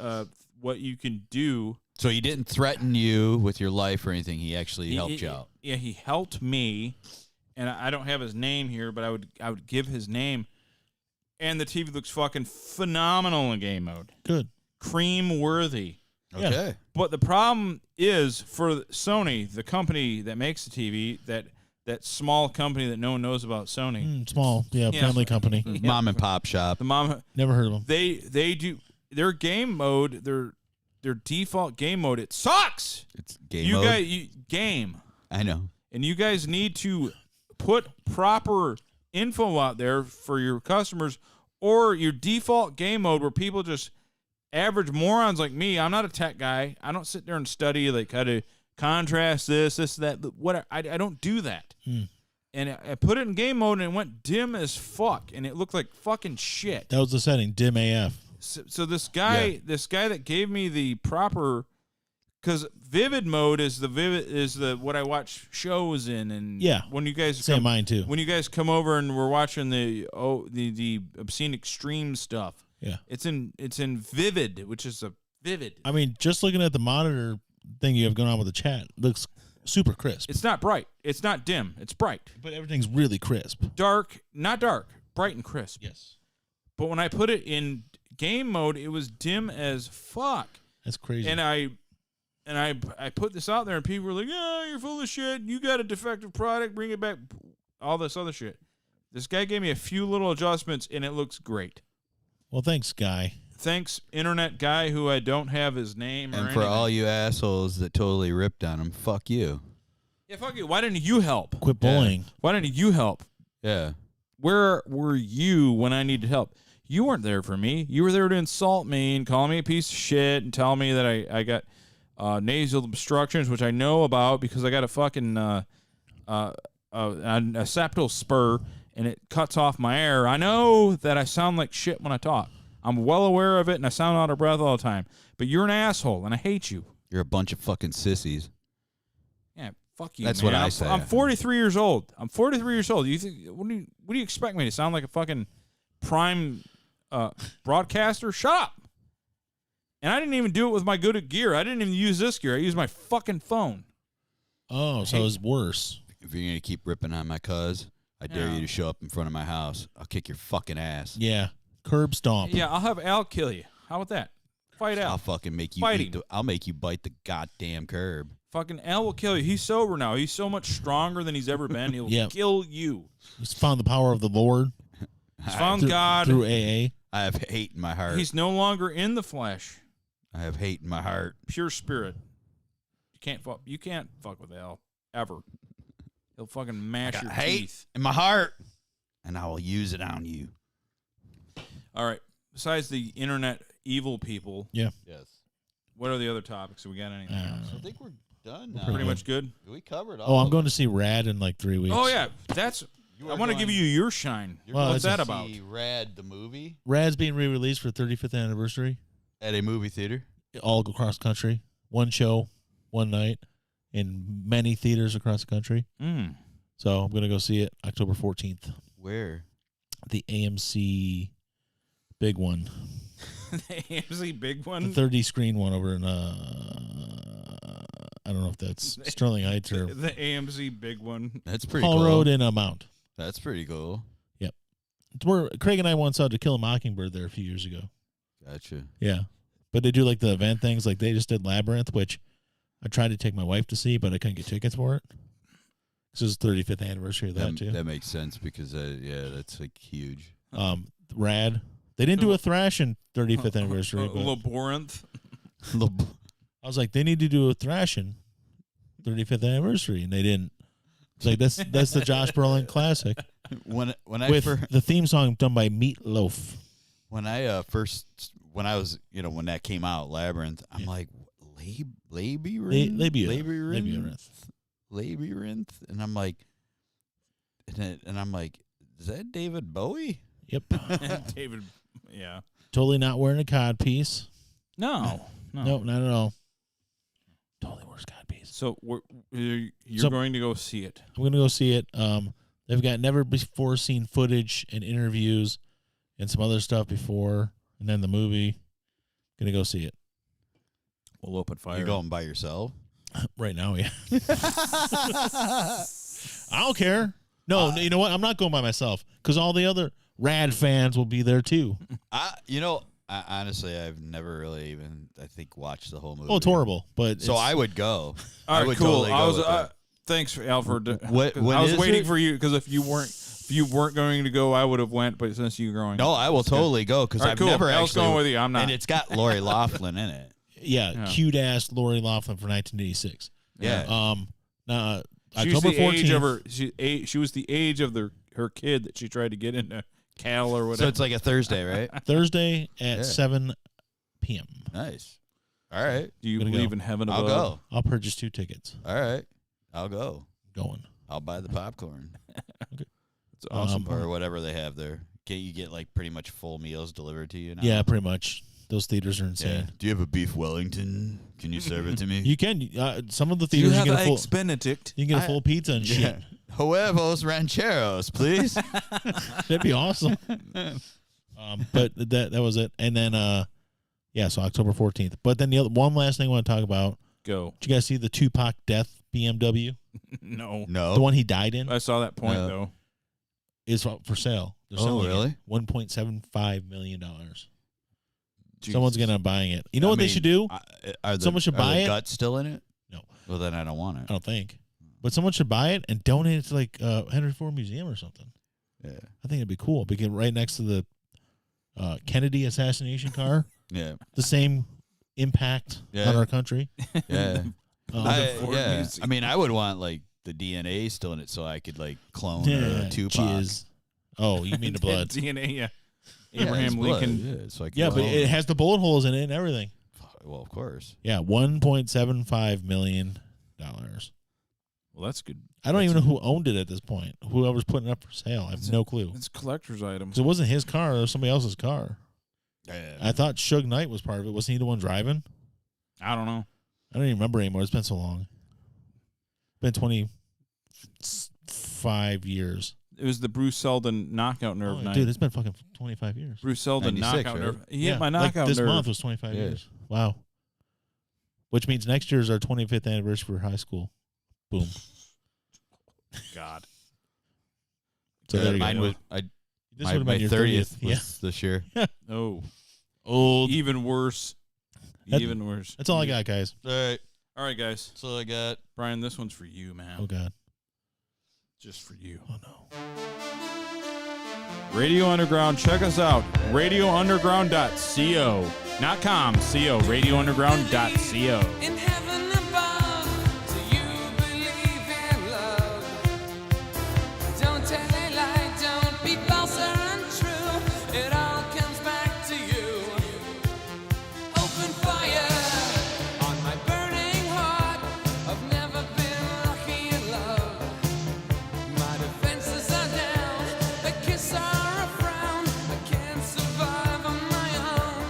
what you can do. So he didn't threaten you with your life or anything. He actually helped you out. Yeah, he helped me, and I don't have his name here, but I would give his name. And the TV looks fucking phenomenal in game mode. Good. Cream worthy. Okay. But the problem is for Sony, the company that makes the TV, that small company that no one knows about, Sony. Small. Yeah, Yeah. family company. Mom and pop shop. The mom, Never heard of them. they do their game mode, their default game mode. It sucks. It's game You mode. guys, game, I know. and you guys need to put proper info out there for your customers, or your default game mode where people just average morons like me. I'm not a tech guy. I don't sit there and study like how to contrast this, that. What I don't do that. And I put it in game mode, and it went dim as fuck, and it looked like fucking shit. That was the setting. Dim AF. So this guy that gave me the proper, because vivid mode is the what I watch shows in, and Yeah. when you guys Same mine too. when you guys come over and we're watching the obscene extreme stuff, Yeah. it's in vivid, which is a vivid. I mean, just looking at the monitor thing you have going on with the chat, looks super crisp. It's not bright. It's not dim. It's bright. But everything's really crisp. Dark, not dark. Bright and crisp. Yes. But when I put it in game mode, it was dim as fuck. That's crazy. And I put this out there, and people were like, "Oh, you're full of shit. You got a defective product. Bring it back." All this other shit. This guy gave me a few little adjustments, and it looks great. Well, thanks, guy. Thanks, internet guy, who I don't have his name. And or for anything. all you assholes that totally ripped on him, fuck you. Yeah, fuck you. Why didn't you help? Quit bullying. Why didn't you help? Yeah. Where were you when I needed help? You weren't there for me. You were there to insult me and call me a piece of shit and tell me that I got nasal obstructions, which I know about because I got a fucking a septal spur, and it cuts off my air. I know that I sound like shit when I talk. I'm well aware of it, and I sound out of breath all the time. But you're an asshole, and I hate you. You're a bunch of fucking sissies. Yeah, fuck you. That's man. what I say. I'm 43 years old. You think what do you expect me to sound like a fucking prime broadcaster? Shut up. And I didn't even do it with my good gear. I didn't even use this gear. I used my fucking phone. Oh, so it's worse. If you're going to keep ripping on my cuz, I dare Yeah. you to show up in front of my house. I'll kick your fucking ass. Yeah. Curb stomp. Yeah, I'll have Al kill you. How about that? Fight Al. I'll fucking make you Fighting. I'll make you bite the goddamn curb. Fucking Al will kill you. He's sober now. He's so much stronger than he's ever been. He'll Yep. kill you. He's found the power of the Lord He's found through, God. through AA. I have hate in my heart. He's no longer in the flesh. I have hate in my heart. Pure spirit. You can't fuck with Al ever. He'll fucking mash I your got hate teeth. in my heart, and I will use it on you. All right. Besides the internet evil people, Yeah. Yes. what are the other topics? Have we got anything else? I think we're done now. Pretty much good. We covered all Oh, I'm of going them. to see Rad in like 3 weeks. Oh yeah, that's. You I are want to give going- you your shine. You're Well, going What's it's that to about? see Rad the movie Rad's being re-released for 35th anniversary. at a movie theater. All across country. One show, one night, in many theaters across the country. Mm. So I'm going to go see it October 14th. Where? The AMC big one. The AMC big The one. 30 screen one over in, I don't know if that's Sterling Heights or The AMC big one. That's pretty Hall cool. Road in Mount. That's pretty cool. It's where Craig and I once saw To Kill a Mockingbird there a few years ago. Gotcha. Yeah. But they do like the event things. Like they just did Labyrinth, which I tried to take my wife to see, but I couldn't get tickets for it. This is the 35th anniversary of that too. That makes sense because that's like huge. Rad. They didn't do a thrashing 35th anniversary. But Labyrinth. I was like, they need to do a thrashing 35th anniversary, and they didn't. It's like that's the Josh Brolin classic. When I with the theme song done by Meatloaf. When I when that came out, Labyrinth, I'm like, Labyrinth, and I'm like, is that David Bowie? Yep. David, yeah. Totally not wearing a codpiece. No, not at all. Totally wears codpiece. So you're going to go see it. I'm going to go see it. They've got never before seen footage and interviews and some other stuff before, and then the movie. Going to go see it. We'll open fire. You're going by yourself? Right now, yeah. I don't care. No, you know what? I'm not going by myself because all the other Rad fans will be there too. Honestly, I've never really even, I think, watched the whole movie. Oh, it's horrible, but so I would go. All right, cool. Totally thanks, Alfred. When I was waiting it? for you because if you weren't going to go, I would have went. But since you're going, no, I will totally go because I've never actually going with you. I'm not, and it's got Lori Loughlin in it. Yeah, cute ass Lori Loughlin for 1986. Yeah. Now she was October the 14th. age of her. She was the age of her kid that she tried to get into Cal or whatever. So it's like a Thursday, right? Thursday at 7 p.m. Nice. All right. Do you believe in heaven above? I'll go. I'll purchase 2 tickets. All right. I'll go. Going. I'll buy the popcorn. Okay. It's awesome. Or whatever they have there. You get like pretty much full meals delivered to you now? Yeah, pretty much. Those theaters are insane. Yeah. Do you have a beef Wellington? Can you serve it to me? You can. Some of the Do you theaters have you get a full eggs Benedict? You can get a full pizza and shit. Huevos rancheros, please. That'd be awesome. But that was it. And then so October 14th. But then one last thing I want to talk about. Go. Did you guys see the Tupac death BMW? No. The one he died in? I saw that point though. Is for sale. They're selling really? it. $1.75 million. Someone's gonna buying it. You know what they should do? Someone should buy it. Guts still in it? No. Well, then I don't want it. I don't think. But someone should buy it and donate it to like Henry Ford Museum or something. Yeah. I think it'd be cool because right next to the Kennedy assassination car. Yeah. The same impact on our country. Yeah. I mean, I would want like the DNA still in it so I could like clone Tupac. Jizz. Oh, you mean the blood? DNA, yeah. Yeah, Abraham Lincoln. Yeah, but it has the bullet holes in it and everything. Well, of course. Yeah, $1.75 million. Well, that's good. I don't even know who owned it at this point. Whoever's putting it up for sale, I have no clue. It's a collector's item. It wasn't his car; it was somebody else's car. Yeah. I thought Suge Knight was part of it. Wasn't he the one driving? I don't know. I don't even remember anymore. It's been so long. It's been 25 years. It was the Bruce Seldon knockout nerve night. Dude, it's been fucking 25 years. Bruce Seldon 96, knockout right? nerve. He hit my knockout like this nerve. month was 25 years. Wow. Which means next year is our 25th anniversary for high school. Boom. God. So there you mine go. was This my would have been your 30th 30th. was this year. Oh. Old. Even worse. Even worse. That's all I got, guys. All right, guys. That's all I got. Brian, this one's for you, man. Oh, God. Just for you. Oh, no. Radio Underground, check us out. RadioUnderground.co. Not com, co. RadioUnderground.co. In heaven above, do you believe in love? Don't tell a lie, don't be false or untrue. It all comes back to you. Open fire on my burning heart. I've never been lucky in love. My defenses are down, a kiss or a frown. I can't survive on my own.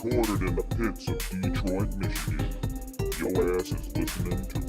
recorded in the pits of Detroit, Michigan. Your ass is listening to